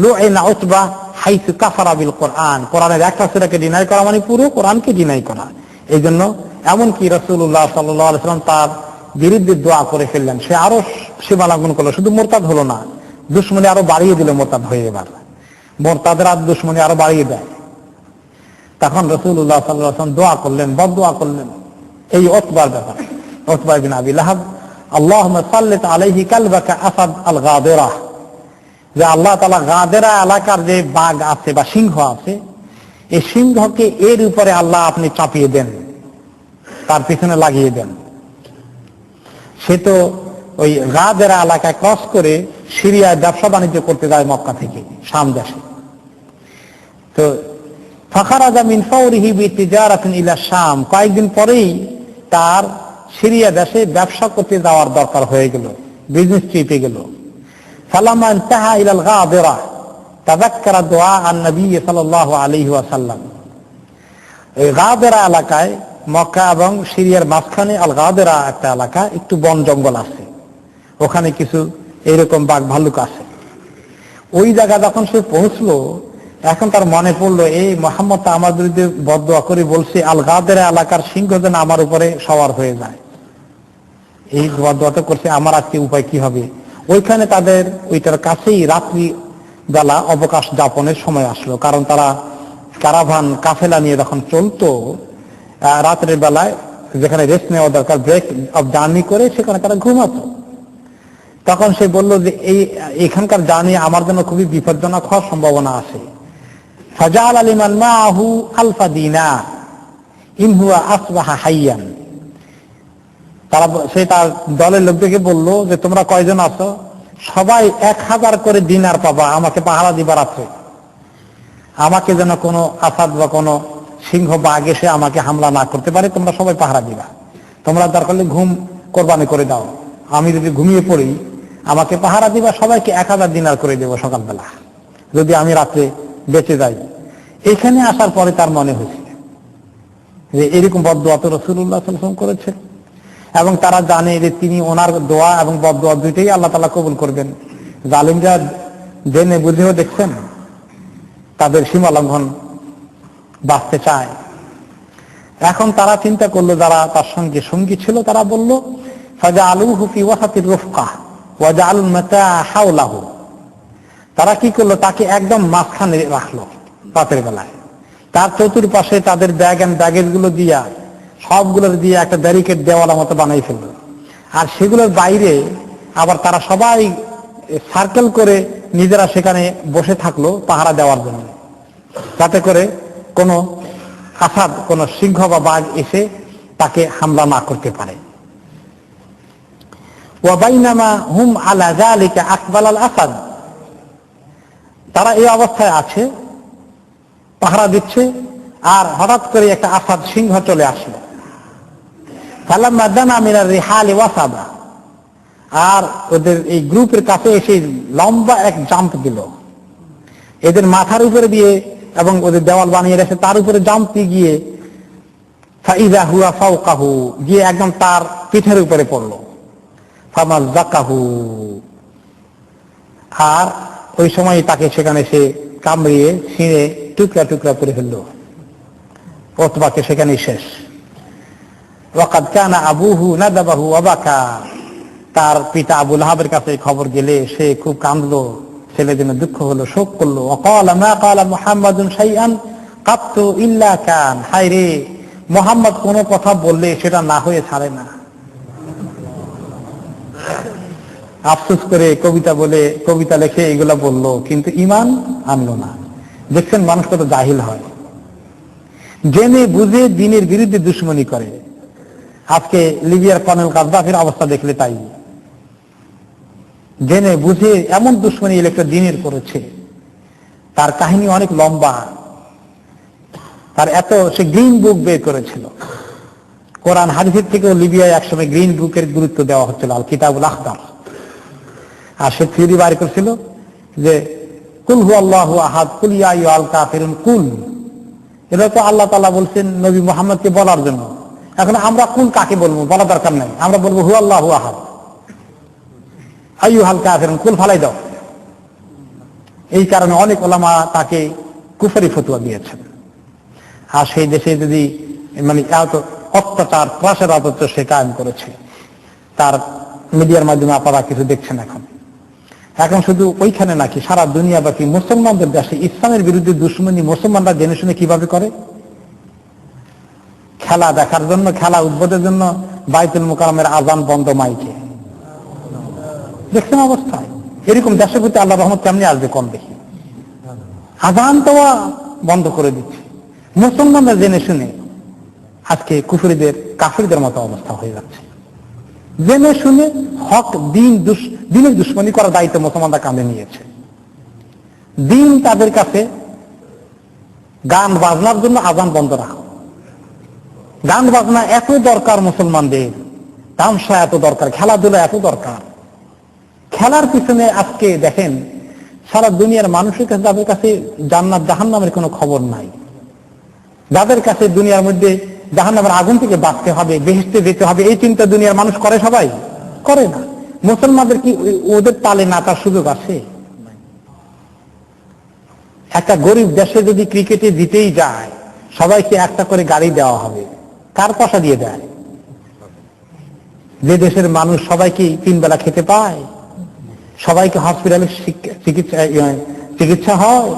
লুইনা উতবা হাইসু কাফারা বিল কোরআন, কোরআনের একটা সূরাকে ডিনাই করা মানে পুরো কোরআনকে ডিনাই করা। এই জন্য এমনকি রাসূলুল্লাহ সাল্লাল্লাহু আলাইহি ওয়াসাল্লাম তার বিরুদ্ধে দোয়া করে ফেললেন। সে আরো সীমা লঙ্ঘন করলো, শুধু মোরতাদ হলো না, দুশমনী আরো বাড়িয়ে দিল। মোরতাদ হয়ে এবার মোরতাদের আর দুশমনী আরো বাড়িয়ে দেয়। তখন রাসূলুল্লাহ সাল্লাল্লাহু আলাইহি ওয়াসাল্লাম দোয়া করলেন, বদদোয়া করলেন এই উতবার ব্যাপারে। উতবা ইবনে আবি লাহাব আল্লাহুম্মা সাল্লিত আলাইহি কালবাকা আসাদ আল গাদেরা, যে আল্লাহ তাআলা গাদেরা এলাকার যে বাঘ আছে বা সিংহ আছে, এই সিংহকে এর উপরে আল্লাহ আপনি চাপিয়ে দেন, তার পিছনে লাগিয়ে দেন। সে তো ওই গাদেরা এলাকায় ক্রস করে সিরিয়ায় ব্যবসা বাণিজ্য করতে যায় মক্কা থেকে শাম দেশে। তো ফাখারাজা মিন ফাওরিহি বিতিজারাতিন ইলা শাম, কয়েকদিন পরেই তার সিরিয়া দেশে ব্যবসা করতে যাওয়ার দরকার হয়ে গেল, বিজনেস ট্রিপে গেল। ফালাম্মা ইনতাহা ইলাল গাদেরা তাযাক্কারা দুআ আন-নবী সাল্লাল্লাহু আলাইহি ওয়াসাল্লাম। এই গাদেরা এলাকায়, মক্কা এবং সিরিয়ার মাঝখানে আল গাদেরা একটা এলাকা, একটু বন জঙ্গল আছে, ওখানে কিছু এইরকম বাঘ ভাল্লুক আছে। ওই জায়গা যখন সে পৌঁছলো, এখন তার মনে পড়লো এই মুহাম্মদ আমার বিরুদ্ধে বদদোয়া করে বলছে আল গাদেরা এলাকার সিংহ যেন আমার উপরে সওয়ার হয়ে যায়, এই বদদোয়াটা করছে, আমার আজকে উপায় কি হবে। ওইখানে তাদের ওইটার কাছেই রাত্রি বেলা অবকাশ যাপনের সময় আসলো, কারণ তারা কারাভান কাফেলা নিয়ে যখন চলতো রাত্রের বেলায় যেখানে রেস্ট নেওয়া দরকার, ব্রেক অফ জার্নি করে, সেখানে তারা ঘুমাতো। তখন সে বলল যে এখানকার জার্নি আমার জন্য খুবই বিপজ্জনক হওয়ার সম্ভাবনা আছে। ফাজাল আলিমান মাহু আলফা দিনার ইন হুয়া আসবাহা হাইয়ান। সে তার দলের লোকদেরকে বলল যে তোমরা কয়জন আছো, সবাই 1000 করে দিনার পাবা আমাকে পাহারা দিবার আছে, আমাকে যেন কোনো আসাদ বা কোনো সিংহ বাঘ এসে আমাকে হামলা না করতে পারে, তোমরা সবাই পাহারা দিবা। তোমরা দরকার হলে ঘুম কোরবানি করে দাও, আমি যদি ঘুমিয়ে পড়ি আমাকে পাহারা দিবা, সবাইকে 1000 দিনার করে দেবো সকালবেলা যদি আমি রাত্রে বেঁচে যাই। এখানে আসার পরে তার মনে হয়েছে যে এরকম বদদোয়া তো রাসূলুল্লাহ সাল্লাল্লাহু আলাইহি ওয়াসাল্লাম করেছেন, এবং তারা জানে যে তিনি ওনার দোয়া এবং বদদোয়া দুইটাই আল্লাহ তাআলা কবুল করবেন। জালিমরা জেনে বুঝেও দেখছেন তাদের সীমা লঙ্ঘন বাঁচতে চায়। এখন তারা চিন্তা করলো, যারা তার সঙ্গে সঙ্গী ছিল, তারা বলল ফাজআলুহু ফি ওয়াসাতির রুফকা ওয়া জাআলুল মাতাআ হাওলাহু। তারা কি করলো, তাকে একদম মাঝখানে রাখলো রাতের বেলায়, তার চতুর্পাশে তাদের ব্যাগ এন্ড ব্যাগেজ গুলো দিয়া, সবগুলোর দিয়ে একটা ব্যারিকেড দেওয়ালের মতো বানাই ফেললো। আর সেগুলোর বাইরে আবার তারা সবাই সার্কেল করে নিজেরা সেখানে বসে থাকলো পাহারা দেওয়ার জন্য, যাতে করে কোনো আসাদ, কোনো সিংহ বা বাঘ এসে তাকে হামলা না করতে পারে। ওয়া বাইনামা হুম আলা যালিকা আকবালাল আসাদ। তারা এই অবস্থায় আছে, পাহারা দিচ্ছে, আর হঠাৎ করে একটা আসাদ সিংহ চলে আসলো। ফালাম্মা দানা মিনার রিহালি ওয়াসাবা, আর ওদের এই গ্রুপের কাছে এসে লম্বা এক জাম্প দিল, এদের মাথার উপরে দিয়ে, এবং ওদের দেওয়াল বানিয়ে রেখে তার উপরে জাম্প দিয়ে গিয়ে ফাইযা হুয়া ফাওকাহু, গিয়ে একদম তার পিঠের উপরে পড়লো। ফামাযাকাহু, আর ওই সময় তাকে সেখানে সে কামড়িয়ে ছিঁড়ে টুকরা টুকরা করে ফেললো। ওতবাকে সেখানেই শেষ। ওয়াকাদ কানা আবুহু নাদাবাহু ওয়া বাকা, তার পিতা আবু লাহাবের কাছে খবর গেলে সে খুব কাঁদলো, ছেলের জন্য দুঃখ হলো, শোক করলো। ওয়াকালা মা কালা মুহাম্মাদুন শাইআন কাত্তু ইল্লা কান, হায় রে, মুহাম্মদ কোনো কথা বললে সেটা না হয়ে ছাড়ে না। আফসোস করে কবিতা বলে, কবিতা লিখে এগুলা বললো, কিন্তু ঈমান আনলো না। দেখছেন মানুষ কত জাহিল হয়, জেনে বুঝে দিনের বিরুদ্ধে দুশ্মনী করে। আজকে লিবিয়ার কর্নেল গাদ্দাফির অবস্থা দেখলে তাই, জেনে বুঝে এমন দুশ্মনী একটা দিনের করেছে। তার কাহিনী অনেক লম্বা, তার এত, সে গ্রিন বুক বের করেছিল। কোরআন হাদিসের থেকেও লিবিয়ায় একসময় গ্রিন বুকের গুরুত্ব দেওয়া হচ্ছিল, আল কিতাবুল আখদার। আর সে থিওরি বার করেছিল যে কুল হু আল্লাহু আহাদ কুল ইয়া আইয়ুহাল কাফিরুন কুল, এটা তো আল্লাহ তাআলা বলছেন নবী মুহাম্মদকে বলার জন্য। এখন আমরা কুল কাকে বলবো, বলা দরকার নাই, আমরা বলবো হু আল্লাহু আহাদ আইয়ুহাল কাফিরুন কুল, ফালাই দাও। এই কারণে অনেক ওলামা তাকে কুফরি ফতোয়া দিয়েছেন। আর সেই দেশে যদি মানে এত অত্যাচার, ত্রাসের অত্যাচার সে কায়েম করেছে, তার মিডিয়ার মাধ্যমে আপনারা কিছু দেখছেন। এখন শুধু ওইখানে নাকি সারা দুনিয়া বাকি মুসলমানদের দেশে ইসলামের বিরুদ্ধে দুশ্মনী মুসলমানরা জেনে শুনে কিভাবে করে। খেলা দেখার জন্য, খেলা উদ্বোধনের জন্য বাইতুল মুকাররমের আজান বন্ধ মাইকে, দেখছেন অবস্থায়। এরকম দেশের প্রতি আল্লাহ রহমত কেমনি আসবে কম দেখি। আজান তো বন্ধ করে দিচ্ছে, মুসলমানরা জেনে শুনে আজকে কুফরিদের কাফিরদের মতো অবস্থা হয়ে যাচ্ছে। জেনে শুনে হক দিনের দুশ্মনী করার দায়িত্ব মুসলমানরা কাঁধে নিয়েছে। দিন তাদের কাছে গান বাজনার জন্য আজান বন্ধ রাখো। গান বাজনা এত দরকার মুসলমানদের, তামসা এত দরকার, খেলাধুলা এত দরকার। খেলার পিছনে আজকে দেখেন সারা দুনিয়ার মানুষের কাছে, যাদের কাছে জান্নাত জাহান্নামের কোনো খবর নাই, যাদের কাছে দুনিয়ার মধ্যে জাহান্নামের আগুন থেকে বাঁচতে হবে, বেহেশতে যেতে হবে, এই চিন্তা দুনিয়ার মানুষ করে? সবাই করে না। মুসলমানদের কি ওদের তালে নাচার সুযোগ আছে? একটা গরিব দেশে যদি ক্রিকেটে জিতেই যায়, সবাইকে একটা করে গাড়ি দেওয়া হবে, কার পয়সা দিয়ে দেয়? যে দেশের মানুষ সবাইকে 3 বেলা খেতে পায়, সবাইকে হসপিটালে চিকিৎসা হয়,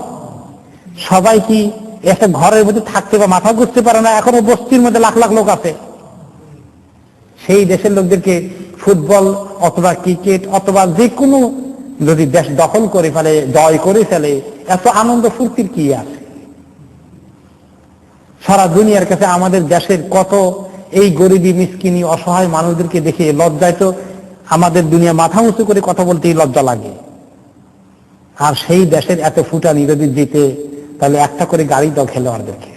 সবাই কি একটা ঘরের মধ্যে থাকতে বা মাথা গুঁজতে পারে না? এখনো বস্তির মধ্যে লাখ লাখ লোক আছে। সেই দেশের লোকদেরকে ফুটবল অথবা ক্রিকেট অথবা যে কোনো যদি দেশ দখল করে ফেলে, জয় করে ফেলে, এত আনন্দ ফুর্তির কি আছে? সারা দুনিয়ার কাছে আমাদের দেশের কত এই গরিবী মিসকিনি অসহায় মানুষদেরকে দেখে লজ্জায় তো আমাদের দুনিয়া মাথা উঁচু করে কথা বলতেই লজ্জা লাগে। আর সেই দেশের এত ফুটানি যদি জিতে, তাহলে একটা করে গাড়ি দাও খেলোয়াড়দেরকে,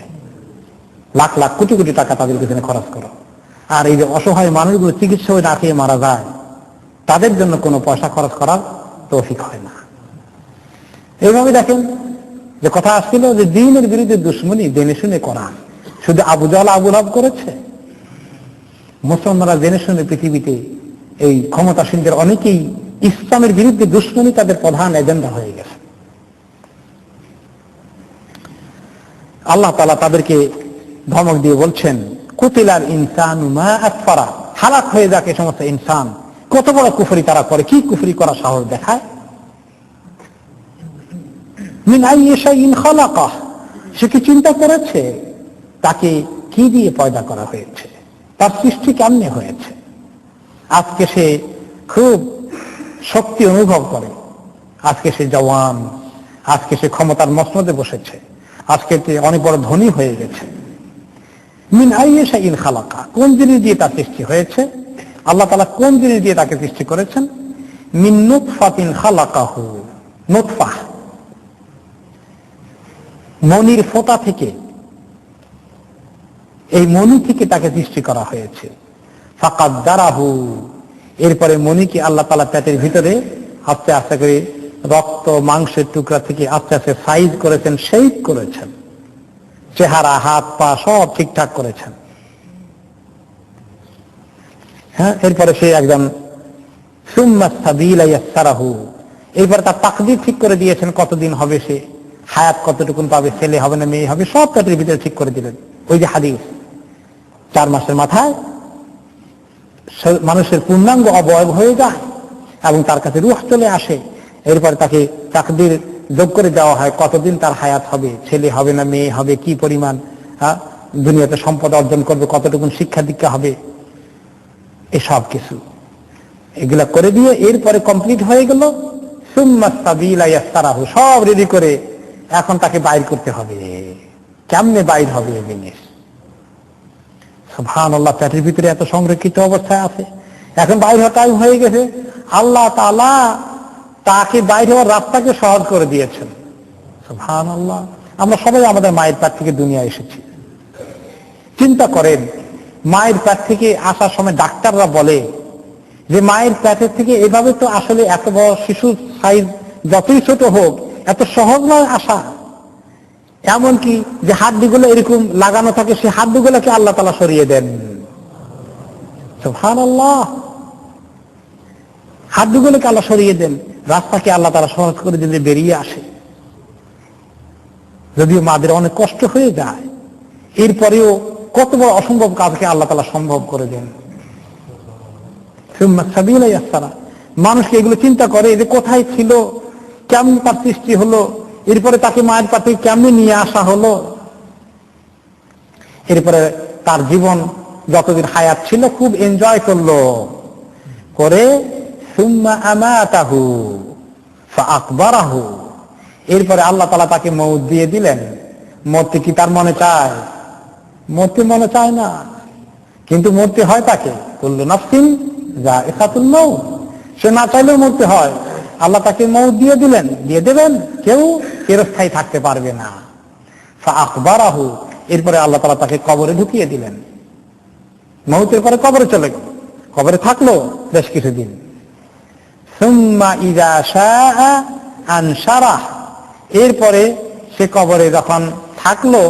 লাখ লাখ কোটি কোটি টাকা তাদের পিছনে খরচ করো। আর এই যে অসহায় মানুষগুলো চিকিৎসা হয়ে না খেয়ে মারা যায়, তাদের জন্য কোনো পয়সা খরচ করার তৌফিক হয় না। এইভাবে দেখেন যে কথা আসছিল যে দ্বীনের বিরুদ্ধে দুশ্মনী জেনে শুনে করা। শুধু আবু জাহল আবু লাহাব করেছে, মুসলমানরা জেনে শুনে পৃথিবীতে এই ক্ষমতাসীনদের অনেকেই ইসলামের বিরুদ্ধে দুশ্মনী তাদের প্রধান এজেন্ডা হয়ে গেছে। আল্লাহ তাআলা তাদেরকে ধমক দিয়ে বলছেন, কুতিলাল ইনসানু মা আকফারা, হালাক হয়ে যাক এই সমস্ত ইনসান, কত বড় কুফরি তারা করে, কি কুফরি করা সাহস দেখায়। মিন আইয়ি শাইইন খালাকাহ, সে কি চিন্তা করেছে তাকে কি দিয়ে পয়দা করা হয়েছে, তার সৃষ্টি কেমনে হয়েছে। আজকে সে খুব শক্তি অনুভব করে, আজকে সে জওয়ান, আজকে সে ক্ষমতার মসনদে বসেছে, আজকে অনেক বড় ধনী হয়ে গেছে। মিন আইয়ি শাইইন খালাকা, কোন জিনিস দিয়ে তার সৃষ্টি হয়েছে? আল্লাহ তাআলা কোন জিনিস দিয়ে তাকে সৃষ্টি করেছেন? মিন নুতফাতিন খালাকাহু, নুতফা মনির ফোঁটা থেকে, এই মনি থেকে তাকে সৃষ্টি করা হয়েছে। ফাকাদ্দারাহু, এরপরে মনিকে আল্লাহ তাআলা পেটের ভিতরে আস্তে আস্তে করে রক্ত মাংসের টুকরা থেকে আস্তে আস্তে সাইজ করেছেন, শেপ করেছেন, চেহারা হাত পা সব ঠিকঠাক করেছেন। হ্যাঁ, এরপরে সে একজন সুম্মা সাবিলা ইয়াসসারাহু, এরপরে তার তাকদীর ঠিক করে দিয়েছেন, কতদিন হবে সে, হায়াত কতটুকুন পাবে, ছেলে হবে না মেয়ে হবে, সব পেটের ভিতরে ঠিক করে দিলেন। ওই যে হাদিস, 4 মাসের মাথায় মানুষের পূর্ণাঙ্গ অবয়ব হয়ে যায় এবং তার কাছে রূহ চলে আসে। এরপরে তাকে তাকদীর যোগ করে দেওয়া হয়, কতদিন তার হায়াত হবে, ছেলে হবে না মেয়ে হবে, কি পরিমাণ দুনিয়াতে সম্পদ অর্জন করবে, কতটুকুন শিক্ষা দীক্ষা হবে, এসব কিছু এগুলা করে দিয়ে এরপরে কমপ্লিট হয়ে গেল। সুম্মা সাবিলা ইয়াসসারাহু, সব রেডি করে এখন তাকে বাইর করতে হবে। কেমনে বাইর হবে এই জিনিস? সুবহানাল্লাহ, পেটের ভিতরে এত সংরক্ষিত অবস্থায় আছে, এখন বাইর হওয়ার টাইম হয়ে গেছে। আল্লাহ তাআলা তাকে বাইর হওয়ার রাস্তাকে সহজ করে দিয়েছেন। সুবহানাল্লাহ, আমরা সবাই আমাদের মায়ের পেট থেকে দুনিয়া এসেছি। চিন্তা করেন, মায়ের পেট থেকে আসার সময় ডাক্তাররা বলে যে মায়ের পেটের থেকে এভাবে তো আসলে এত বড় শিশুর সাইজ যতই ছোট হোক এত সহজ নয় আসা। এমনকি যে হাড্ডিগুলো এরকম লাগানো থাকে, সেই হাড্ডিগুলোকে আল্লাহ তাআলা সরিয়ে দেন। সুবহানাল্লাহ, হাড্ডিগুলোকে আল্লাহ সরিয়ে দেন, রাস্তাকে আল্লাহ তাআলা সহজ করে দিলে বেরিয়ে আসে। যদিও মাদের অনেক কষ্ট হয়ে যায়, এরপরেও কত বড় অসম্ভব কাজকে আল্লাহ তাআলা সম্ভব করে দেন। সুম্মা সাবিলা ইয়াসসারা, মানুষকে এগুলো চিন্তা করে যে কোথায় ছিল, কেমন তার সৃষ্টি হলো, এরপরে তাকে মায়ের পাতে কেমনে নিয়ে আসা হলো, এরপরে তার জীবন যতদিন হায়াত ছিল খুব এনজয় করলো, করে সুম্মা আমাতাহু ফাআকবারাহু, এরপরে আল্লাহ তাআলা তাকে মওত দিয়ে দিলেন। মরতে কি তার মনে চায়? মরতে মনে চায় না, কিন্তু মরতে হয় তাকে। কুল্লু নাফসিন যায়িকাতুল মাউত, সে না চাইলেও মরতে হয়। আল্লাহ তাকে মওত দিয়ে দিলেন, দিয়ে দেবেন, কেউ চিরস্থায়ী থাকতে পারবে না। ফাআকবারাহু, এরপরে আল্লাহ তাআলা তাকে কবরে ঢুকিয়ে দিলেন। মওতের পরে কবরে চলে গেল, কবরে থাকলো বেশ কিছুদিন। সুম্মা ইযা শাআ আনশারাহ, এরপরে সে কবরে যখন থাকলো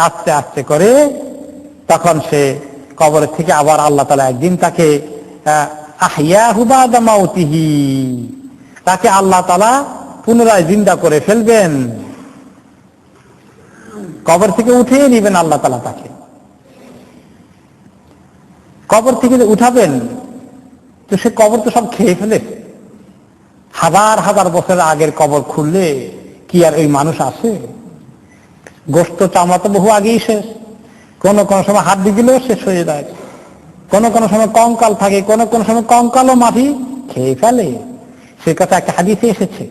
আস্তে আস্তে করে, তখন সে কবর থেকে আবার আল্লাহ তাআলা একদিন তাকে আহইয়াহু বাদা মাউতিহি, তাকে আল্লাহ তাআলা পুনরায় জিন্দা করে ফেলবেন, কবর থেকে উঠিয়ে নেবেন আল্লাহ তাআলা তাকে। কবর থেকে যে উঠাবেন, তো সে কবর তো সব খেয়ে ফেলেছে। হাজার হাজার বছরের আগের কবর খুললে কি আর ওই মানুষ আছে? গোশত চামড়া তো বহু আগেই শেষ। কোন কোন সময় হাড্ডি দিলেও শেষ হয়ে যায়, কোন কোন সময় কঙ্কাল থাকে, কোন কোন সময় কঙ্কালও মাটি খেয়ে ফেলে। সে কথা একটা হাদিসে এসেছে,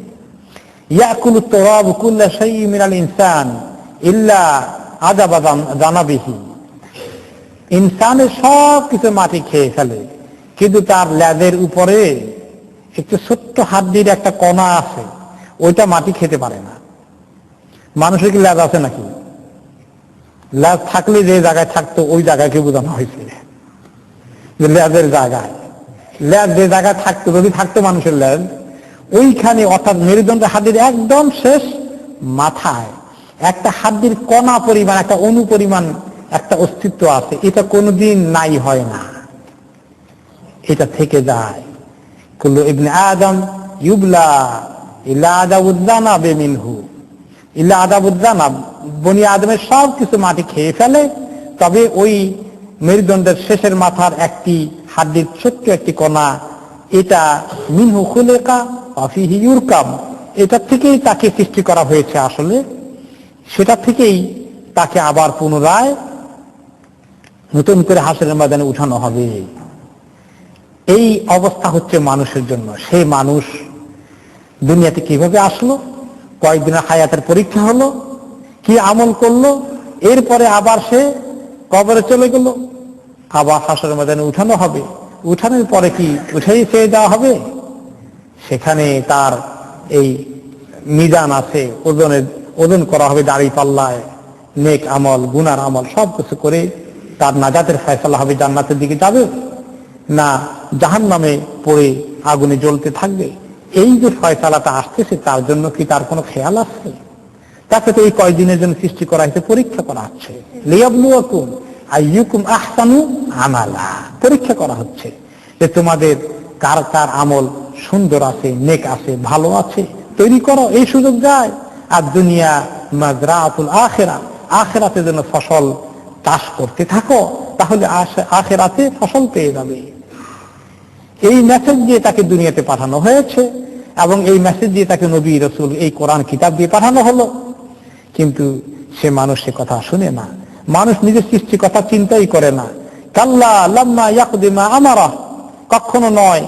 ইয়াকুলু তুরাবু কুল্লা শাইইন মিনাল ইনসান ইল্লা আযাবা জানাবিহি, ইনসানের সব কিছু মাটি খেয়ে ফেলে, কিন্তু তার লেজের উপরে একটু ছোট্ট হাড্ডির একটা কণা আছে, ওইটা মাটি খেতে পারে না। মানুষের কি লেজ আছে নাকি? লেজ থাকলে যে জায়গায় থাকতো ওই জায়গাকে বোঝানো হয়েছে, যে লেজের জায়গায়, লেজ যে জায়গায় থাকতো, যদি থাকতো মানুষের লেজ ওইখানে, অর্থাৎ মেরুদণ্ড হাড্ডির একদম শেষ মাথায় একটা হাড্ডির কণা পরিমাণ, একটা অণু পরিমাণ একটা অস্তিত্ব আছে। এটা কোনোদিন নাই হয় না, এটা থেকে যায়। কুল্লু ইবনে আদম ইউবলা ইল্লা আদাবুজ্জানাবে মিনহু, ইল্লা আদাবুজ্জানাব, বনি আদমের সব কিছু মাটি খেয়ে ফেলে, তবে ওই মেরুদণ্ডের শেষের মাথার একটি হাড্ডির ছোট্ট একটি কণা, এটা মিনহু খুলিকা ওয়া ফিহি ইউরকাম, এটা থেকেই তাকে সৃষ্টি করা হয়েছে। আসলে সেটা থেকেই তাকে আবার পুনরায় নতুন করে হাসরের ময়দানে উঠানো হবে। এই অবস্থা হচ্ছে মানুষের জন্য। সেই মানুষ দুনিয়াতে কিভাবে আসলো, কয়েকদিনের হায়াতের পরীক্ষা হলো, কি আমল করলো, এরপরে আবার সে কবরে চলে গেল, আবার হাসরের ময়দানে উঠানো হবে। উঠানোর পরে কি উঠেই ছেড়ে দেওয়া হবে? সেখানে তার এই মিজান আছে, ওজন করা হবে দাড়ি পাল্লায়, নেক আমল গুনার আমল সব কিছু করে তার নাজাতের ফয়সালা হবে, জান্নাতের দিকে যাবে না জাহান্নামে পড়ে আগুনে জ্বলতে থাকবে। এই যে ফয়সালাটা আসতেছে, তার জন্য কি তার কোনো খেয়াল আছে? তাকে তো এই কয়দিনের জন্য সৃষ্টি করা হয়েছে, পরীক্ষা করা হচ্ছে। লিয়াবলুয়াকুম আইয়ুকুম আহসানু আমালা, পরীক্ষা করা হচ্ছে যে তোমাদের কার কার আমল সুন্দর আছে, নেক আছে, ভালো আছে, তৈরি করো, এই সুযোগ যায়। আর দুনিয়া মাজরাতুল আখিরা, আখিরাতের জন্য ফসল চাষ করতে থাকো, তাহলে আখিরাতে ফসল পেয়ে যাবে। এই মেসেজ দিয়ে তাকে দুনিয়াতে পাঠানো হয়েছে, এবং এই মেসেজ দিয়ে তাকে নবী রাসূল এই কোরআন কিতাব দিয়ে পাঠানো হলো। কিন্তু সে মানুষ সে কথা শুনে না, মানুষ নিজের সৃষ্টি কথা চিন্তাই করে না। কাল্লা লাম্মা ইয়াকদি মা আমারা, কখনো নয়,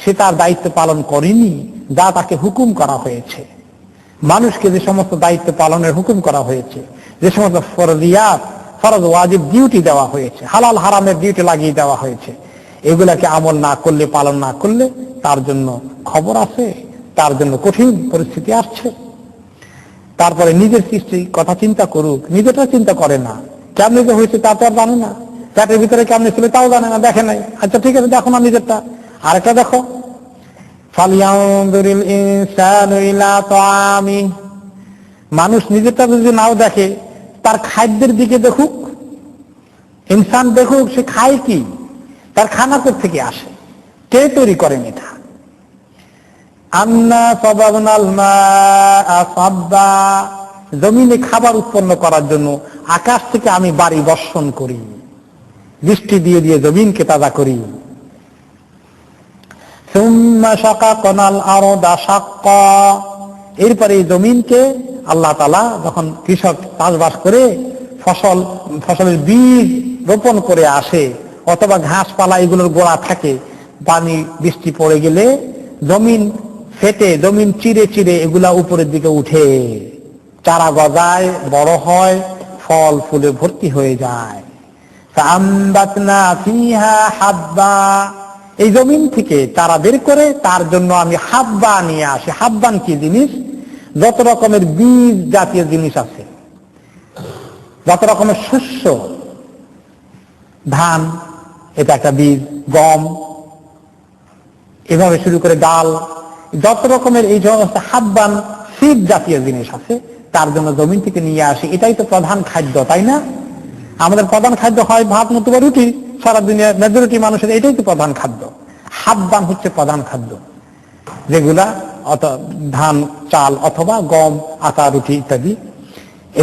সে তার দায়িত্ব পালন করেনি যা তাকে হুকুম করা হয়েছে। মানুষকে যে সমস্ত দায়িত্ব পালনের হুকুম করা হয়েছে, যে সমস্ত ফরজিয়াত, ফরজ ওয়াজিব ডিউটি দেওয়া হয়েছে, হালাল হারামের ডিউটি লাগিয়ে দেওয়া হয়েছে, এগুলাকে আমল না করলে, পালন না করলে তার জন্য খবর আছে, তার জন্য কঠিন পরিস্থিতি আসছে। তারপরে নিজের সৃষ্টি কথা চিন্তা করুক, নিজেটা চিন্তা করে না। কেমনি যে হয়েছে তা তো আর জানে না, পেটের ভিতরে কেমনি ছিল তাও জানে না, দেখে নাই। আচ্ছা ঠিক আছে, দেখো না নিজেরটা, আরেকটা দেখো। ফালিয়ানজুরিল ইনসানু ইলা তাআমি, মানুষ নিজেরটা যদি নাও দেখে, তার খাদ্যের দিকে দেখুক। ইনসান দেখুক সে খায় কি, তার খানা কোথা থেকে আসে, কে তৈরি করেন এটা। আন্না সাবাবনাল মাআ সাব্বা, জমিনে খাবার উৎপন্ন করার জন্য আকাশ থেকে আমি বাড়ি বর্ষণ করি, বৃষ্টি দিয়ে দিয়ে জমিনকে তাজা করি। সুম্মা শাকাকনাল আরদা শাক্কা, এরপরে এই জমিনকে আল্লাহ তাআলা যখন কৃষক চাষবাস করে ফসলের বীজ রোপণ করে আসে, অথবা ঘাসপালা এগুলোর গোড়া থাকে, পানি বৃষ্টি পড়ে গেলে জমিন ফেটে, জমিন চিরে চিরে এগুলা উপরের দিকে উঠে, চারা গজায়, বড় হয়, ফল ফুলে ভর্তি হয়ে যায়। ফাআমবাতনা ফিহা হাব্বা, এই জমিন থেকে চারা বের করে তার জন্য আমি হাব্বা নিয়ে আসি। হাব্বান কি জিনিস? যত রকমের বীজ জাতীয় জিনিস আছে, যত রকমের শস্য, ধান এটা একটা বীজ, গম, এভাবে শুরু করে ডাল, যত রকমের এই সমস্ত হাব্বান সিড জাতীয় জিনিস আছে তার জন্য জমিন থেকে নিয়ে আসি। এটাই তো প্রধান খাদ্য, তাই না? আমাদের প্রধান খাদ্য হয় ভাত, নতুবা রুটি। সারা দুনিয়ার মেজরিটি মানুষের এটাই তো প্রধান খাদ্য। হাব্বান হচ্ছে প্রধান খাদ্য, যেগুলা ধান, চাল অথবা গম, আটা, রুটি ইত্যাদি,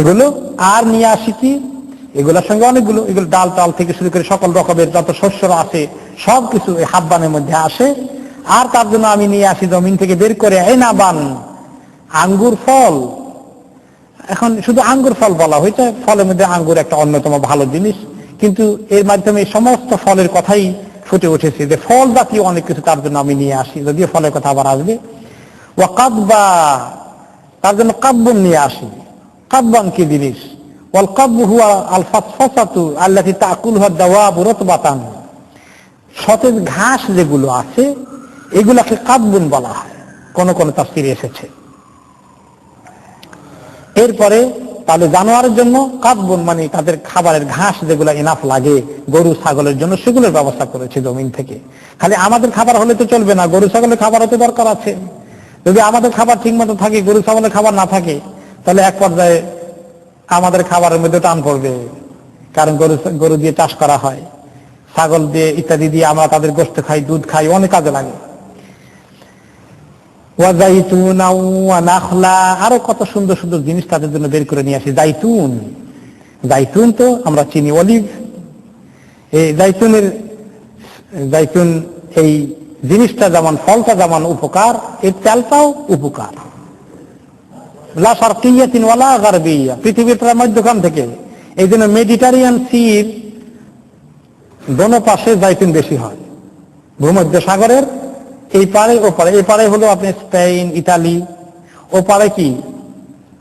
এগুলো। আর নিয়ে আসি কি, এগুলোর সঙ্গে অনেকগুলো, এগুলো ডাল টাল থেকে শুরু করে সকল রকমের যত শস্যরা আছে সবকিছু এই হাব্বানের মধ্যে আসে। আর তার জন্য আমি নিয়ে আসি জমিন থেকে বের করে এনাবান, আঙ্গুর ফল। এখন শুধু আঙ্গুর ফল বলা হয়েছে, ফলের মধ্যে আঙ্গুর একটা অন্যতম ভালো জিনিস, কিন্তু এর মাধ্যমে সমস্ত ফলের কথাই ফুটে উঠেছে যে ফল জাতীয় অনেক কিছু তার জন্য আমি নিয়ে আসি, যদিও ফলের কথা আবার আসবে। ওয়া কাদবা, তার জন্য কাব্বন নিয়ে আসি। কাব্বান কি জিনিস? ওয়াল কাব্বু হুয়া আল ফাসফাসাতু আল্লাতী তাকুলুহা দাওয়াবু রাতবাতান, সতেজ ঘাস যেগুলো আছে এগুলাকে কাব্বুন বলা হয়, কোন কোন তাফসীরে এসেছে। এরপরে তাহলে জানোয়ারের জন্য কাব্বুন মানে তাদের খাবারের ঘাস যেগুলো ইনাফ লাগে গরু ছাগলের জন্য, সেগুলোর ব্যবস্থা করেছে জমিন থেকে। খালি আমাদের খাবার হলে তো চলবে না, গরু ছাগলের খাবার হতে দরকার আছে। যদি আমাদের খাবার ঠিক মতো থাকে, গরু ছাগলের খাবার না থাকে, তাহলে এক পর্যায়ে আমাদের খাবারের মধ্যে টান পড়বে। কারণ গরু দিয়ে চাষ করা হয়, ছাগল দিয়ে ইত্যাদি দিয়ে আমরা তাদের গোশত খাই, দুধ খাই, অনেক কাজে লাগে। আরো কত সুন্দর সুন্দর জিনিস তাদের জন্য বের করে নিয়ে আসি। জাইতুন, জাইতুন তো আমরা চিনি, অলিভ। এই জাইতুন এই জিনিসটা যেমন, ফলটা যেমন উপকার, এর তেলটাও উপকার। লা শারকিয়াতিন ওয়ালা গারবিয়া, পৃথিবীর প্রায় মধ্যখান থেকে। এই জন্য মেডিটেরিয়ান সির দোনো পাশে জাইতুন বেশি হয়, ভূমধ্য সাগরের এই পারে ও পারে। এই পারে হলো আপনি স্পেন, ইতালি, ও পারে কি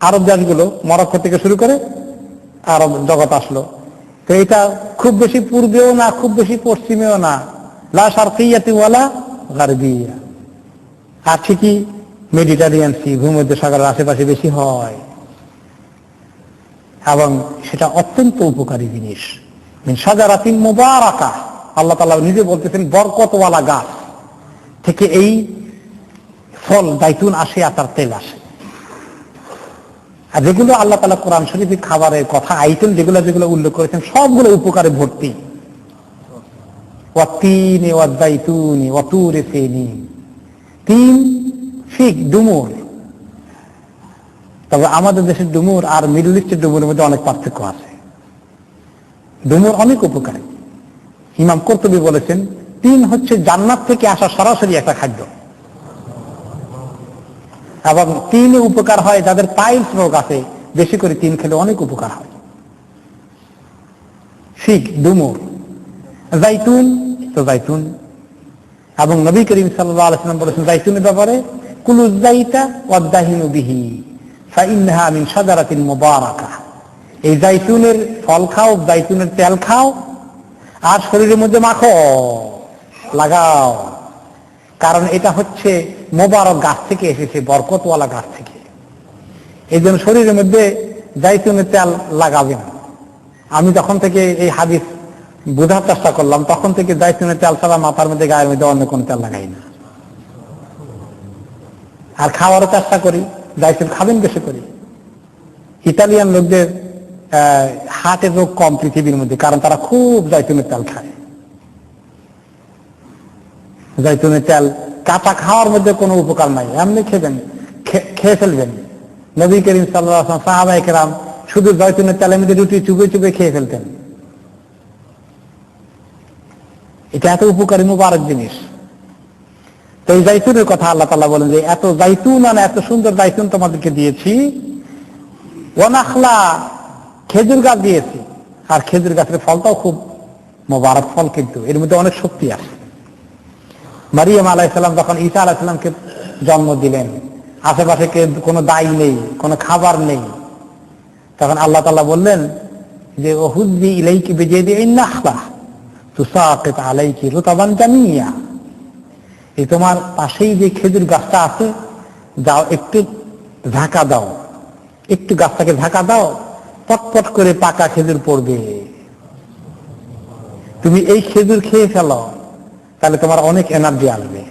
আরব দেশগুলো, মরক্কো থেকে শুরু করে আরব জগৎ আসলো। তো এটা খুব বেশি পূর্বেও না, খুব বেশি পশ্চিমেও না, লা শারকিয়াতি ওয়ালা গারবিয়া। আর ঠিকই মেডিটেরিয়ান সি, ভূমধ্য সাগরের আশেপাশে বেশি হয়, এবং সেটা অত্যন্ত উপকারী জিনিস। মিন শাজারাতিন মুবারাকা, আল্লাহ তাআলা নিজে বলতেছেন বরকতওয়ালা গাছ থেকে এই ফল জাইতুন আসে আর তার তেল আসে। আর যেগুলো আল্লাহ তাআলা কোরআন শরীফে খাবারের কথা আইটেম যেগুলো যেগুলো উল্লেখ করেছেন সবগুলো উপকারে ভর্তি। ওয়াতিনি ওয়াজাইতুনি ওয়াতুরি সিনিন, তিন, ফিগ, ডুমুর। তবে আমাদের দেশের ডুমুর আর মিডল ইস্টের ডুমুরের মধ্যে অনেক পার্থক্য আছে। ডুমুর অনেক উপকারী। ইমাম কুরতুবী বলেছেন তিন হচ্ছে জান্নাত থেকে আসা সরাসরি একটা খাদ্য, এবং তিনে উপকার হয় যাদের পাইলস রোগ আছে, বেশি করে তিন খেলে অনেক উপকার হয়। ফিগ, ডুমুর, জাইতুন তো জাইতুন। এবং নবী করিম সাল্লাল্লাহু আলাইহি ওয়াসাল্লাম বলেছেন জাইতুনের ব্যাপারে, কুলু যাইতা ওয়াদাহিনু বিহি ফাইন্নাহা মিন শাজারাতিন মুবারাকা, এই জাইতুনের ফল খাও, জাইতুনের তেল খাও, আর শরীরের মধ্যে মাখো, লাগাও, কারণ এটা হচ্ছে মোবারক গাছ থেকে এসেছে, বরকতওয়ালা গাছ থেকে। এই জন্য শরীরের মধ্যে জাইতুনের তেল লাগাবেন। আমি যখন থেকে এই হাদিস বোঝার চেষ্টা করলাম, তখন থেকে জাইতুনের তেল ছাড়া মাথার মধ্যে, গায়ের মধ্যে অন্য কোনো তেল লাগাই না। আর খাওয়ারও চেষ্টা করি, জাইতুন খাবেন বেশি করি। ইতালিয়ান লোকদের হার্টের রোগ কম পৃথিবীর মধ্যে, কারণ তারা খুব জাইতুনের তেল খায়। জাইতুনের তেল কাঁচা খাওয়ার মধ্যে কোনো উপকার নাই, এমনি খেবেন, খেয়ে ফেলবেন। নবী করিম সাল্লাল্লাহু আলাইহি ওয়াসাল্লাম, সাহাবায়ে কেরাম শুধু জাইতুনের তেলের মধ্যে রুটি চুপে চুপে খেয়ে ফেলতেন। এটা এত উপকারী মুবারক জিনিস। তো এই জাইতুনের কথা আল্লাহ তাআলা বলেন যে এত জাইতুন, আর এত সুন্দর জাইতুন তোমাদেরকে দিয়েছি। ওয়া নাখলা, খেজুর গাছ দিয়েছি, আর খেজুর গাছের ফলটাও খুব মোবারক ফল, কিন্তু এর মধ্যে অনেক শক্তি আছে। মারিয়াম আলাইহিস সালাম যখন ঈসা আলাইহিস সালামকে জন্ম দিলেন, আশেপাশে কোনো দায়ী নেই, কোনো খাবার নেই, তখন আল্লাহ তাআলা বললেন যে ওহুদ্দি ইলাইকি বিজিদিন নাখলা তুসাকিত আলাইকি রুতাবান জানিয়া, এই তোমার পাশেই যে খেজুর গাছটা আছে, যাও একটু ঢাকা দাও, একটু গাছটাকে ঢাকা দাও, পটপট করে পাকা খেজুর পড়বে। তুমি এই খেজুর খেয়ে ফেলো, তাহলে তোমার অনেক এনার্জি আসবে।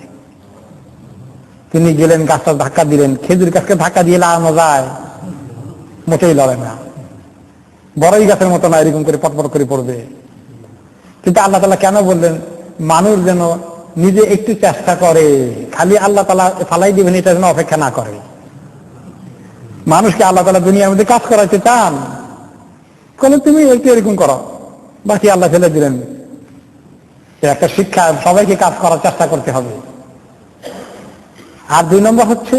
তিনি গেলেন, গাছটা ধাক্কা দিলেন। খেজুর গাছকে ধাক্কা দিয়ে লাগানো যায়? মোটেই লড়ে না। বড়ই গাছের মতো না, এরকম করে পটপট করে পড়বে। কিন্তু আল্লাহ তাআলা কেন বললেন? মানুষ যেন নিজে একটু চেষ্টা করে, খালি আল্লাহ তাআলা ফালাই দিবেন এটা যেন অপেক্ষা না করে। মানুষকে আল্লাহ তাআলা দুনিয়ার মধ্যে কাজ করাইতে চান, বলে তুমি একটু এরকম করো, বাকি আল্লাহ ফেলে দিলেন। একটা শিক্ষা, সবাইকে কাজ করার চেষ্টা করতে হবে। আর 2 নম্বর হচ্ছে,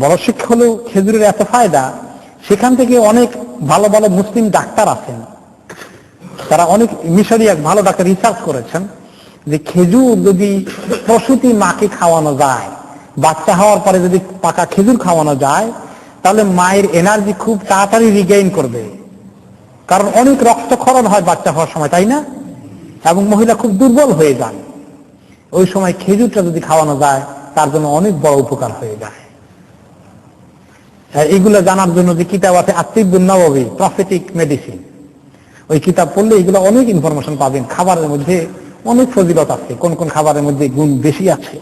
বড় শিক্ষা হলো খেজুরের এত ফায়দা, সেখান থেকে অনেক ভালো ভালো মুসলিম ডাক্তার আছেন, তারা অনেক মিশরি এক ভালো ডাক্তার রিসার্চ করেছেন যে খেজুর যদি প্রসূতি মাকে খাওয়ানো যায়, বাচ্চা হওয়ার পরে যদি পাকা খেজুর খাওয়ানো যায়, তাহলে মায়ের এনার্জি খুব তাড়াতাড়ি রিগেইন করবে। কারণ অনেক রক্তক্ষরণ হয় বাচ্চা হওয়ার সময়, তাই না? এবং মহিলা খুব দুর্বল হয়ে যান। ওই সময় খেজুরটা যদি খাওয়ানো যায়, তার জন্য অনেক বড় উপকার হয়ে যায়। এইগুলো জানার জন্য যে কিতাব আছে আত-তিব্বুন নববী, প্রফেটিক মেডিসিন, ওই কিতাব পড়লে এগুলো অনেক ইনফরমেশন পাবেন। খাবারের মধ্যে অনেক ফজিলত আছে, কোন কোন খাবারের মধ্যে গুণ বেশি আছে।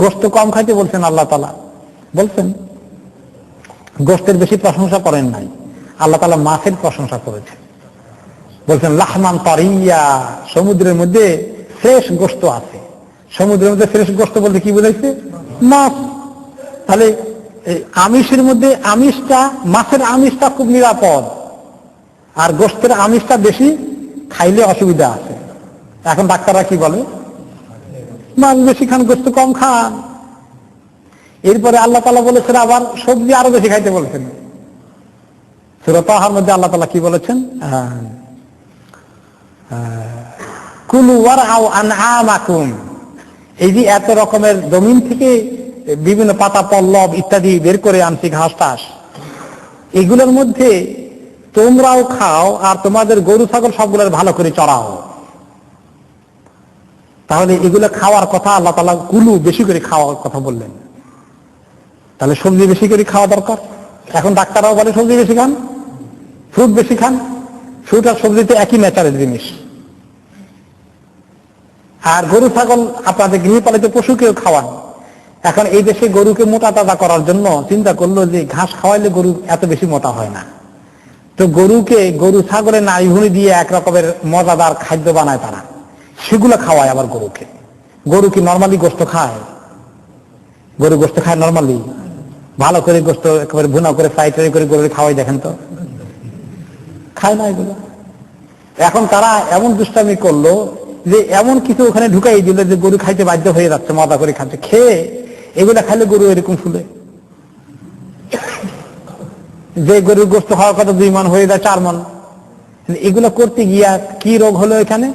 গোশত কম খাইতে বলছেন আল্লাহ তাআলা, বলছেন গোশতের বেশি প্রশংসা করেন নাই, আল্লাহ তাআলা মাছের প্রশংসা করেছেন। বলছেন লাহমান তারিয়া, সমুদ্রের মধ্যে ফ্রেশ গোশত আছে। সমুদ্রের মধ্যে ফ্রেশ গোশত বলতে কি বুঝাইছে? মাছ। তাহলে আমিষের মধ্যে আমিষটা, মাছের আমিষটা খুব নিরাপদ, আর গোশতের আমিষটা বেশি খাইলে অসুবিধা আছে। এখন ডাক্তাররা কি বলে? মাছ বেশি খান, গোশত কম খান। এরপরে আল্লাহ তাআলা বলেছেন আবার সবজি আরো বেশি খাইতে বলেছেন। সূরা তাহার মধ্যে আল্লাহ তাআলা কি বলেছেন? কুলু ওয়ারআউ আনআমাকুম, এই যে এত রকমের জমিন থেকে বিভিন্ন পাতা পল্লব ইত্যাদি বের করে আনছি, ঘাস টাস, এগুলোর মধ্যে তোমরাও খাও আর তোমাদের গরু ছাগল সবগুলোর ভালো করে চড়াও। তাহলে এগুলো খাওয়ার কথা আল্লাহ তাআলা কুলু, বেশি করে খাওয়ার কথা বললেন। তাহলে সবজি বেশি করে খাওয়া দরকার। এখন ডাক্তাররাও বলে সবজি বেশি খান, ফ্রুট বেশি খান। ফ্রুট আর সবজিতে একই ন্যাচারের জিনিস। আর গরু ছাগল আপনাদের গৃহপালিত পশুকেও খাওয়ান। এখন এই দেশে গরুকে মোটা তাজা করার জন্য চিন্তা করলো যে ঘাস খাওয়াইলে গরু এত বেশি মোটা হয় না, তো গরু ছাগলের নাড়িভুড়ি দিয়ে এক রকমের মজাদার খাদ্য বানায় তারা, সেগুলো খাওয়ায় আবার গরুকে। গরু কি নর্মালি গোশত খায়? গরু গোশত খায় নর্মালি? ভালো করে গোশত একেবারে ভুনা করে ফ্রাই করে গরু খাওয়াই, দেখেন তো, খায় না এগুলো। এখন তারা এমন দুষ্টামি করলো যে এমন কিছু ওখানে ঢুকাই দিল যে গরু খাইতে বাধ্য হয়ে যাচ্ছে, মজা করে খাচ্ছে। খেয়ে এগুলা খাইলে গরু এরকম ফুলে, যে গরুর গোশত হওয়ার কথা 2 মণ হয়ে যায় 4 মণ। এগুলো করতে গিয়া কি রোগ হলো এখানে?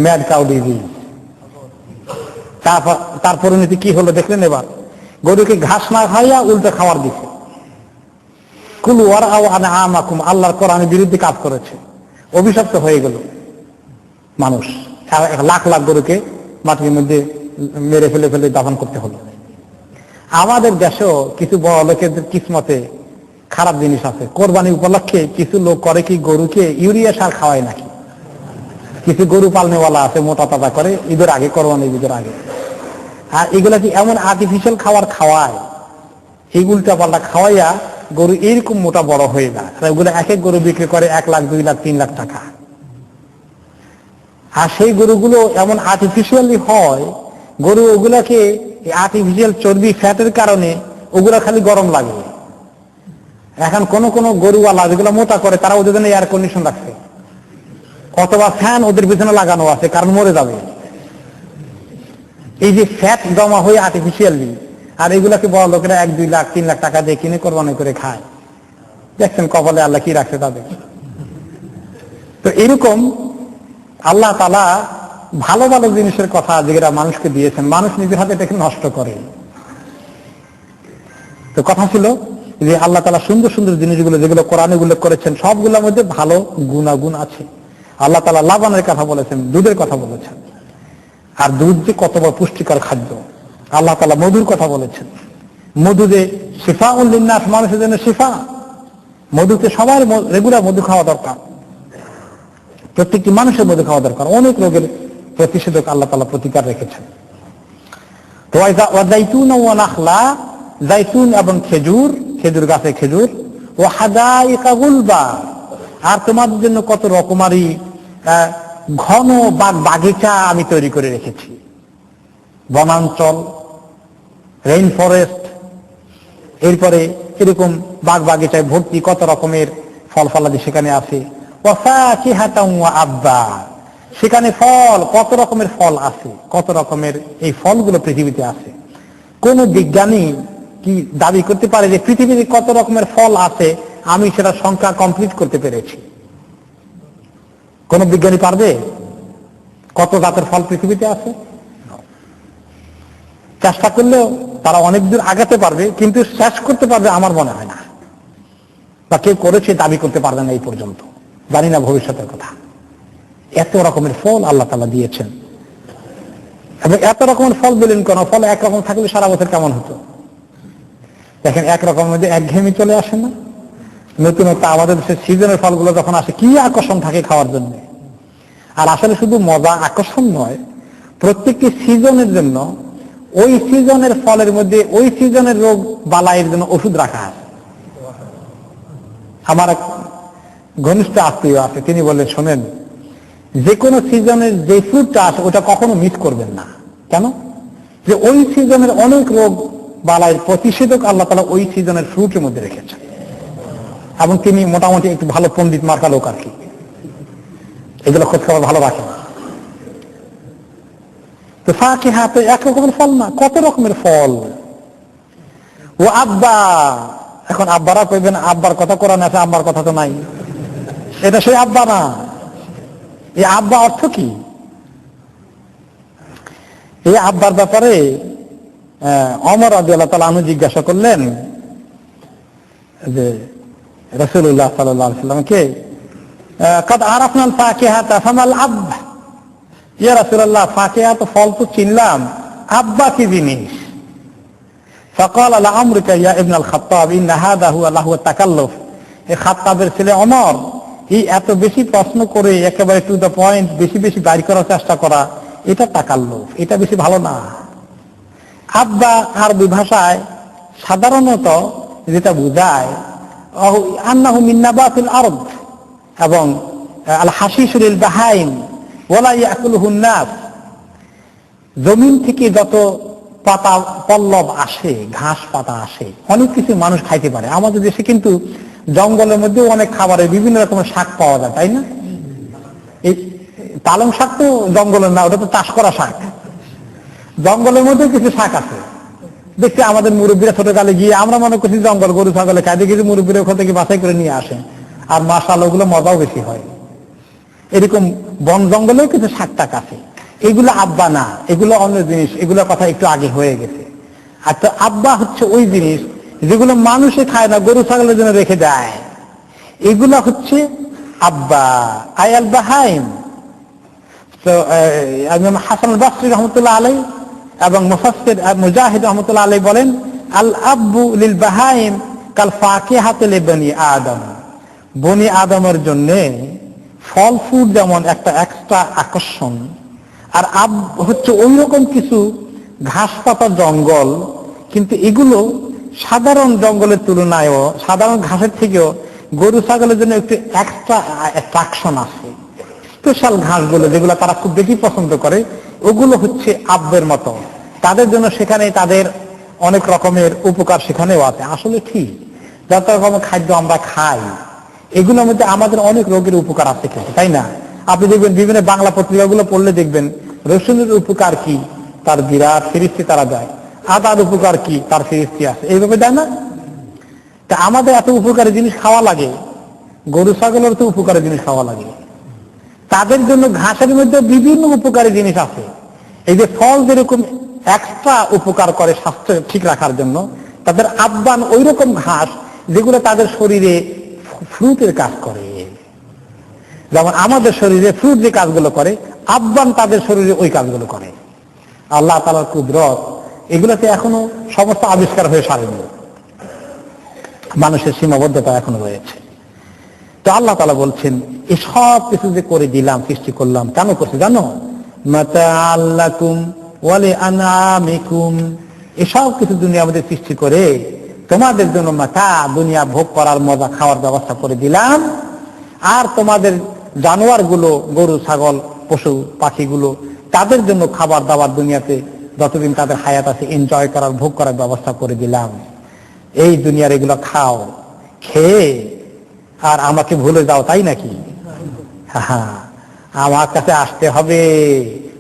Mad cow disease. তার পরিণতি কি হলো দেখলেন? এবার গরুকে ঘাস না খাইয়া উল্টো খাওয়ার দিছে। কুলু ওয়ারআউ আনআমাকুম, আল্লাহর কোরআনের বিরুদ্ধে কাজ করেছে, অভিশপ্ত হয়ে গেল মানুষ। লাখ লাখ গরুকে মাটির মধ্যে মেরে ফেলে দাফন করতে হলো। আমাদের দেশেও কিছু বড় লোকেদের কিসমতে খারাপ জিনিস আছে। কোরবানি উপলক্ষে কিছু লোক করে কি, গরুকে ইউরিয়া সার খাওয়ায় নাকি। কিছু গরু পালনেওয়ালা আছে, মোটা তাজা করে ঈদের আগে, কোরবানি ঈদের আগে। আর এগুলা কি এমন আর্টিফিশিয়াল খাবার খাওয়ায়, এই উল্টা পাল্টা খাওয়াইয়া গরু এইরকম মোটা বড় হয়ে যায়। ওগুলো এক এক গরু বিক্রি করে 1 লাখ 2 লাখ 3 লাখ টাকা। আর সেই গরুগুলো এমন আর্টিফিশিয়ালি হয়, গরু ওগুলাকে আর্টিফিশিয়াল চর্বি ফ্যাটের কারণে ওগুলা খালি গরম লাগে। এখন কোন কোন গরুওয়ালা যেগুলো মোটা করে, তারা ওদের জন্য এয়ার কন্ডিশন রাখছে, অথবা ফ্যান ওদের পিছনে লাগানো আছে, কারণ মরে যাবে। এই যে ফ্যাট জমা হয়ে আর্টিফিশিয়ালি, আর এগুলাকে বড় লোকেরা 1 2 লাখ 3 লাখ টাকা দিয়ে কিনে কোরবানি করে খায়। দেখছেন কপালে আল্লাহ কি রাখছে তাদের। তো এরকম আল্লাহ তাআলা ভালো ভালো জিনিসের কথা যেগুলা মানুষকে দিয়েছেন, মানুষ নিজের হাতে এটাকে নষ্ট করে। তো কথা ছিল যে আল্লাহ তাআলা সুন্দর সুন্দর জিনিসগুলো যেগুলো কোরআনে উল্লেখ করেছেন সবগুলোর মধ্যে ভালো গুণাগুণ আছে। আল্লাহ তাআলা লাবানের কথা বলেছেন, দুধের কথা বলেছেন, আর দুধ যে কত বড় পুষ্টিকর খাদ্য। আল্লাহ তাআলা মধুর কথা বলেছেন, মধু যে শিফাউল লিন্নাস, মানুষের জন্য শিফা। মধুতে সবার রেগুলার মধু খাওয়া দরকার, প্রত্যেকটি মানুষের মধু খাওয়া দরকার। অনেক রোগের প্রতিষেধক আল্লাহ তাআলা প্রতিকার রেখেছেন। তো ওয়াজাইতুন ওয়া নাখলা, জাইতুন এবং খেজুর, খেজুর গাছে খেজুর, ও হাদাইকা গুলবা, আর তোমাদের জন্য কত রকমারি ঘন বাগিচা আমি তৈরি করে রেখেছি। বনাঞ্চল, রেইন ফরেস্ট, এরপরে এরকম বাগ বাগিচায় ভর্তি কত রকমের ফল ফলাদি সেখানে আছে। ওয়াফাকিহাতাও ওয়া আব্বা, সেখানে ফল, কত রকমের ফল আছে, কত রকমের এই ফলগুলো পৃথিবীতে আছে। কোন বিজ্ঞানী কি দাবি করতে পারে যে পৃথিবীতে কত রকমের ফল আছে আমি সেটা সংখ্যা কমপ্লিট করতে পেরেছি? কোন বিজ্ঞানী পারবে? কত জাতের ফল পৃথিবীতে আছে? চেষ্টা করলেও তারা অনেক দূর আগাতে পারবে, কিন্তু শেষ করতে পারবে আমার মনে হয় না, বা কেউ করেছে দাবি করতে পারবে না এই পর্যন্ত। জানি না ভবিষ্যতের কথা। এত রকমের ফল আল্লাহ তাআলা দিয়েছেন, এবং এত রকমের ফল দিলেন কেন? ফল একরকম থাকলে সারা বছর কেমন হতো? দেখেন, একরকমের মধ্যে একঘেয়েমি চলে আসে না? নতুনত্ব আমাদের দেশের সিজনের ফলগুলো যখন আসে কি আকর্ষণ থাকে খাওয়ার জন্য। আর আসলে শুধু মজা আকর্ষণ নয়, প্রত্যেকটি সিজনের জন্য ওই সিজনের ফলের মধ্যে ওই সিজনের রোগ বালাইয়ের জন্য ওষুধ রাখা আছে। আমার এক ঘনিষ্ঠ আত্মীয় আছে, তিনি বললেন, শোনেন, যে কোনো সিজনের যে ফ্রুটটা আসে ওটা কখনো মিস করবেন না। কেন? যে ওই সিজনের অনেক রোগ বালাইয়ের প্রতিষেধক আল্লাহ তাআলা ওই সিজনের ফ্রুটের মধ্যে রেখেছেন। এবং তিনি মোটামুটি একটু ভালো পণ্ডিত মার্কা লোক আর কি, এগুলো খোঁজ খবর ভালো রাখেন। তো ফাকিহা তো এক রকমের ফল না, কত রকমের ফল। ও আব্বা, এখন আব্বারা কইবেন আব্বার কথা কোরআনে আছে, আব্বার কথা তো নাই। এটা সেই আব্বা না। এই আব্বা অর্থ কি? এই আব্বার ব্যাপারে ওমর রাদিয়াল্লাহু তাআলা আনহু জিজ্ঞাসা করলেন যে রাসূলুল্লাহ সাল্লাল্লাহু আলাইহি ওয়াসাল্লামকে, কাদ আরাফনাল ফাকিহাতা ফামাল আব, ইয়া রাসূলুল্লাহ, ফাকিহা তো ফল তো চিনলাম, আব্বা কি জিনিস? ফাকাল লাআমরুকা ইয়া ইবনাল খাত্তাব ইন্না হাযা হুয়া লাহু তাকাল্লুফ। এই খাত্তাবের ছেলে ওমর, এই এত বেশি প্রশ্ন করে একেবারে টু দ্য পয়েন্ট বেশি বেশি বাইর করার চেষ্টা করা, এটা তাকাল্লুফ, এটা বেশি ভালো না। আব্বা আরবি ভাষায় সাধারণত যেটা বোঝায় আন্নাহু মিন নাবাতিল আরদ, এবং আল হাশিশুল বাহাইম ওয়ালা ইয়াকুলুহুন নাস, জমিন থেকে যত পাতা পল্লব আসে, ঘাস পাতা আসে, অনেক কিছু মানুষ খাইতে পারে। আমাদের দেশে কিন্তু জঙ্গলের মধ্যেও অনেক খাবারের বিভিন্ন রকমের শাক পাওয়া যায়, তাই না? এই পালং শাক তো জঙ্গলের না, ওটা তো চাষ করা শাক। জঙ্গলের মধ্যে কিছু শাক আছে, দেখছি আমাদের মুরব্বীরা ছোটকালে গিয়ে আমরা মনে করছি জঙ্গল গরু ছাগলে খাই, দেখি মুরব্বীরা ওখান থেকে বাছাই করে নিয়ে আসেন, আর মাশাআল্লাহ ওগুলো মজাও বেশি হয়। এরকম বন জঙ্গলেও কিছু শাক টাক আছে, এগুলো আব্বা না, এগুলো অন্য জিনিস, এগুলোর কথা একটু আগে হয়ে গেছে। আর তো আব্বা হচ্ছে ওই জিনিস যেগুলো মানুষে খায় না, গরু ছাগলের জন্য রেখে দেয়, এগুলো হচ্ছে আব্বা আয়াল বাহাইম। তো হাসান আল বসরি রহমতুল্লাহ আলাইহি এবং মুফাসসির মুজাহিদ রহমতুল্লাহ আলাইহি বলেন, আল আব্বু লিল বাহাইম কাল ফাকিহাতি লিবনি আদম। বনি আদমের জন্য ফল ফুড যেমন একটা এক্সট্রা আকর্ষণ, আর আব হচ্ছে ওই রকম কিছু ঘাস পাতা জঙ্গল, কিন্তু এগুলো সাধারণ জঙ্গলের তুলনায়ও, সাধারণ ঘাসের থেকেও গরু ছাগলের জন্য একটু এক্সট্রা অ্যাট্রাকশন আছে। স্পেশাল ঘাসগুলো যেগুলো তারা খুব বেশি পছন্দ করে, ওগুলো হচ্ছে আব্বের মতো তাদের জন্য। সেখানে তাদের অনেক রকমের উপকার সেখানেও আছে। আসলে ঠিক যত রকমের খাদ্য আমরা খাই, এগুলোর মধ্যে আমাদের অনেক রোগের উপকার আছে কিন্তু, তাই না? আপনি দেখবেন বিভিন্ন বাংলা পত্রিকাগুলো পড়লে দেখবেন রসুনের উপকার কি, তার বিরাট ফিরিস্তি তারা দেয়। আদার উপকার কি, তার ফিরিস্তি আছে, এইভাবে দেয় না? তা আমাদের এত উপকারী জিনিস খাওয়া লাগে, গরু ছাগলের তো উপকারী জিনিস খাওয়া লাগে। তাদের জন্য ঘাসের মধ্যে বিভিন্ন উপকারী জিনিস আছে। এই যে ফল যেরকম এক্সট্রা উপকার করে স্বাস্থ্য ঠিক রাখার জন্য, তাদের আব্বান ওই রকম ঘাস যেগুলো তাদের শরীরে ফ্রুটের কাজ করে। যেমন আমাদের শরীরে ফ্রুট যে কাজগুলো করে, আব্বান তাদের শরীরে ওই কাজগুলো করে। আল্লাহ তাআলার কুদরত, এগুলোতে এখনো সমস্ত আবিষ্কার হয়ে সারেনি, মানুষের সীমাবদ্ধতা এখনো রয়েছে। তো আল্লাহ তাআলা বলছেন, এই সব কিছু যে করে দিলাম, সৃষ্টি করলাম, কেন করছে জানো? মাতাআল লাকুম ওয়া লিআনআমিকুম, এসব কিছু দুনিয়া আমাদের সৃষ্টি করে তোমাদের জন্য মাতা, দুনিয়া ভোগ করার, মজা খাওয়ার ব্যবস্থা করে দিলাম। আর তোমাদের জানোয়ার গুলো, গরু ছাগল পশু পাখিগুলো, তাদের জন্য খাবার দাবার দুনিয়াতে যতদিন তাদের হায়াত আছে এনজয় করার, ভোগ করার ব্যবস্থা করে দিলাম। এই দুনিয়ার এগুলো খাও, খেয়ে আর আমাকে ভুলে যাও, তাই নাকি? হ্যাঁ, আমার কাছে আসতে হবে।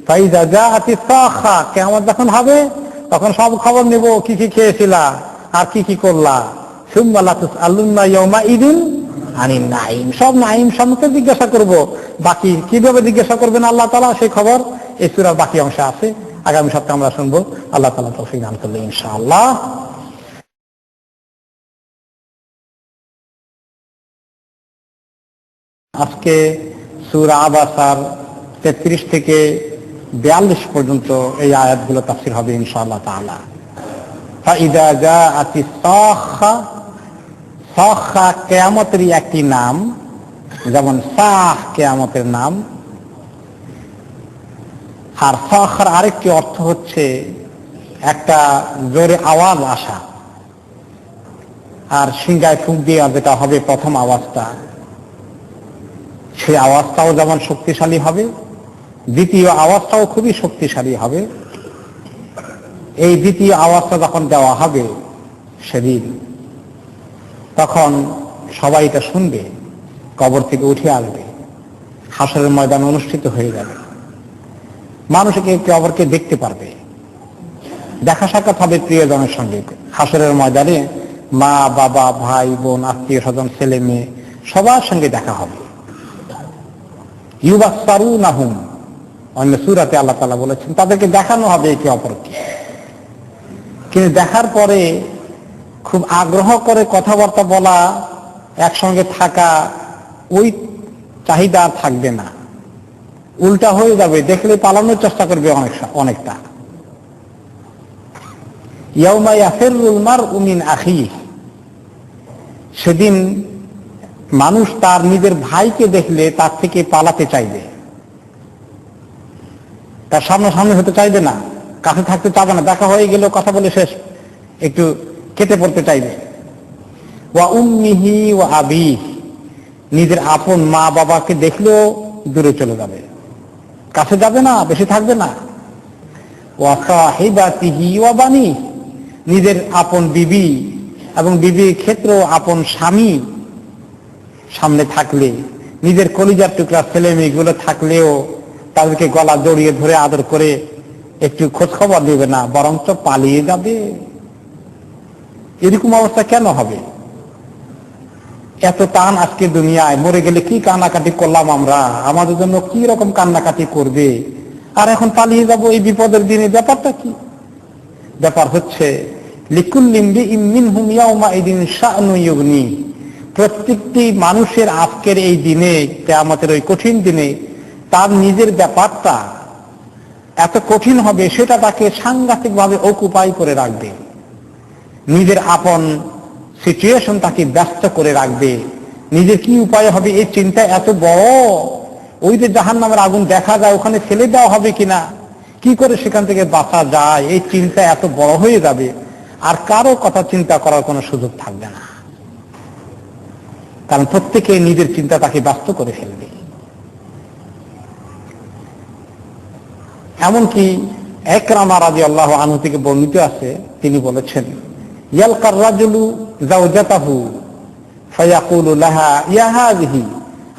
ফাইজা জাআতিস সাখা, কিয়ামত যখন হবে তখন সব খবর নেব, কি কি খেয়েছিলা আর কি কি করলা। সুম্মা লা তুসআলুন্না ইয়াওমা ইদিন আনিন নাঈম, সব নাঈম সম্পর্কে জিজ্ঞাসা করব। বাকি কিভাবে জিজ্ঞাসা করবেন আল্লাহ তাআলা, সেই খবর এই সূরার বাকি অংশে আছে। আগামী সপ্তাহে আমরা শুনবো। আল্লাহ তাআলা তৌফিক দান করলে ইনশাআল্লাহ। আজকে সূরা আবাসার 33 থেকে 42 পর্যন্ত এই আয়াতগুলো তাফসীর হবে ইনশাআল্লাহ তাআলা। ফাইদা জাআতিস সাখা, সাখা কিয়ামতেরই একটি নাম, যেমন সাহ কিয়ামতের নাম। আর সাখার আরেকটি অর্থ হচ্ছে একটা জোরে আওয়াজ আসা, আর সিংহায় ফুঁক দিয়ে যেটা হবে প্রথম আওয়াজটা, সেই আওয়াজটাও যেমন শক্তিশালী হবে, দ্বিতীয় আওয়াজটাও খুবই শক্তিশালী হবে। এই দ্বিতীয় আওয়াজটা যখন দেওয়া হবে সেদিন, তখন সবাই এটা শুনবে, কবর থেকে উঠে আসবে, হাসরের ময়দান অনুষ্ঠিত হয়ে যাবে, মানুষকে কবরকে দেখতে পারবে, দেখা সাক্ষাৎ হবে প্রিয়জনের সঙ্গে। হাসরের ময়দানে মা বাবা ভাই বোন আত্মীয় স্বজন ছেলে মেয়ে সবার সঙ্গে দেখা হবে। ইউবাসসারুনাহুম, অন্য সূরাতে আল্লাহ তাআলা বলেছেন তাদেরকে দেখানো হবে একে অপরকে। কিন্তু দেখার পরে খুব আগ্রহ করে কথাবার্তা বলা, একসঙ্গে থাকা, ওই চাহিদা আর থাকবে না, উল্টা হয়ে যাবে, দেখলে পালানোর চেষ্টা করবে অনেকটা। ইয়াউমা ইয়াফিরুল মারউ মিন আখিহি, সেদিন মানুষ তার নিজের ভাইকে দেখলে তার থেকে পালাতে চাইবে, তার সামনাসামনি হতে চাইবে না, কাছে থাকতে চাইবে না, দেখা হয়ে গেল কথা বলে শেষ, একটু কেটে পড়তে চাইবে। ওয়া উম্মিহি ওয়া আবিহি, নিজের আপন মা বাবাকে দেখলেও দূরে চলে যাবে, কাছে যাবে না, বেশি থাকবে না। ওয়া সাহিবাতিহি ওয়া বানিহি, নিজের আপন বিবি এবং বিবির ক্ষেত্রেও আপন স্বামী সামনে থাকলে, নিজের কলিজার টুকরা ছেলে মেয়েগুলো থাকলেও তাদেরকে গলা জড়িয়ে ধরে আদর করে একটু খোঁজ খবর দেবে না, বরঞ্চ পালিয়ে যাবে। এরকম অবস্থা কেন হবে? এত টান আজকে দুনিয়ায়, মরে গেলে কি কান্নাকাটি করলাম আমরা, আমাদের জন্য কি রকম কান্নাকাটি করবে, আর এখন পালিয়ে যাব এই বিপদের দিনে। ব্যাপারটা কি? ব্যাপার হচ্ছে লিকুল্লি ইমরিইম মিনহুম ইয়াউমাইদিন শা'নু ইউগনি, প্রত্যেকটি মানুষের আজকের এই দিনে, কিয়ামতের ওই কঠিন দিনে, তার নিজের ব্যাপারটা এত কঠিন হবে, সেটা তাকে সাংঘাতিকভাবে অকুপাই করে রাখবে, নিজের আপন সিচুয়েশন তাকে ব্যস্ত করে রাখবে। নিজের কি উপায় হবে এই চিন্তা এত বড়, ওই যে জাহান্নামের আগুন দেখা যায়, ওখানে ফেলে দেওয়া হবে কিনা, কি করে সেখান থেকে বাঁচা যায়, এই চিন্তা এত বড় হয়ে যাবে, আর কারো কথা চিন্তা করার কোনো সুযোগ থাকবে না, কারণ প্রত্যেকে নিজের চিন্তা তাকে ব্যস্ত করে ফেলবে। এমনকি ইকরামা রাদিয়াল্লাহু আনহু থেকে বর্ণিত আছে, তিনি বলেছেন, ইয়ালকার রাজুলু যাওজাতাহু ফায়াকুলু লাহা ইয়া হাযিহি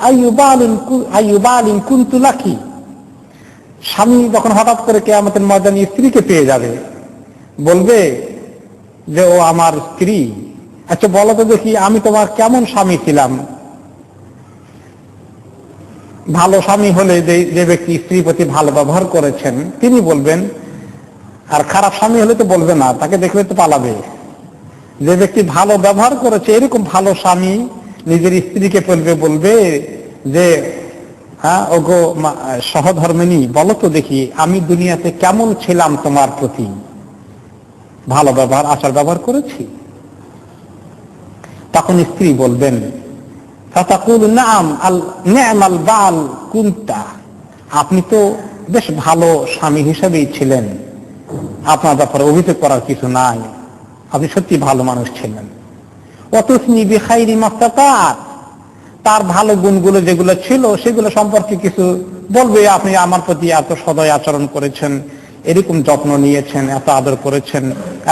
আইয়ুবালিন কুনতু লাকি, স্বামী যখন হঠাৎ করে কিয়ামতের ময়দানে স্ত্রীকে পেয়ে যাবে, বলবে যে ও আমার স্ত্রী, আচ্ছা বলো তো দেখি আমি তোমার কেমন স্বামী ছিলাম। ভালো স্বামী হলে যে ব্যক্তি স্ত্রীর প্রতি ভালো ব্যবহার করেছেন তিনি বলবেন, আর খারাপ স্বামী হলে তো বলবে না, তাকে দেখলে তো পালাবে। যে ব্যক্তি ভালো ব্যবহার করেছে এরকম ভালো স্বামী নিজের স্ত্রীকে বলবে যে হ্যাঁ ওগো সহধর্মিনী, বলো তো দেখি আমি দুনিয়াতে কেমন ছিলাম তোমার প্রতি, ভালো ব্যবহার আচার ব্যবহার করেছি? তখন স্ত্রী বলবেন ফাতাকুল নাম আল নি'মাল বাল কুনতা, আপনি তো বেশ ভালো স্বামী হিসেবেই ছিলেন, আপনার ব্যাপারে অভিযোগ করার কিছু নাই, আপনি সত্যি ভালো মানুষ ছিলেন। ওয়াতুসনি বিখাইরি মাস্তাতাত, তার ভালো গুণগুলো যেগুলো ছিল সেগুলো সম্পর্কে কিছু বলবে, আপনি আমার প্রতি এত সদয় আচরণ করেছেন, এরকম যত্ন নিয়েছেন, এত আদর করেছেন,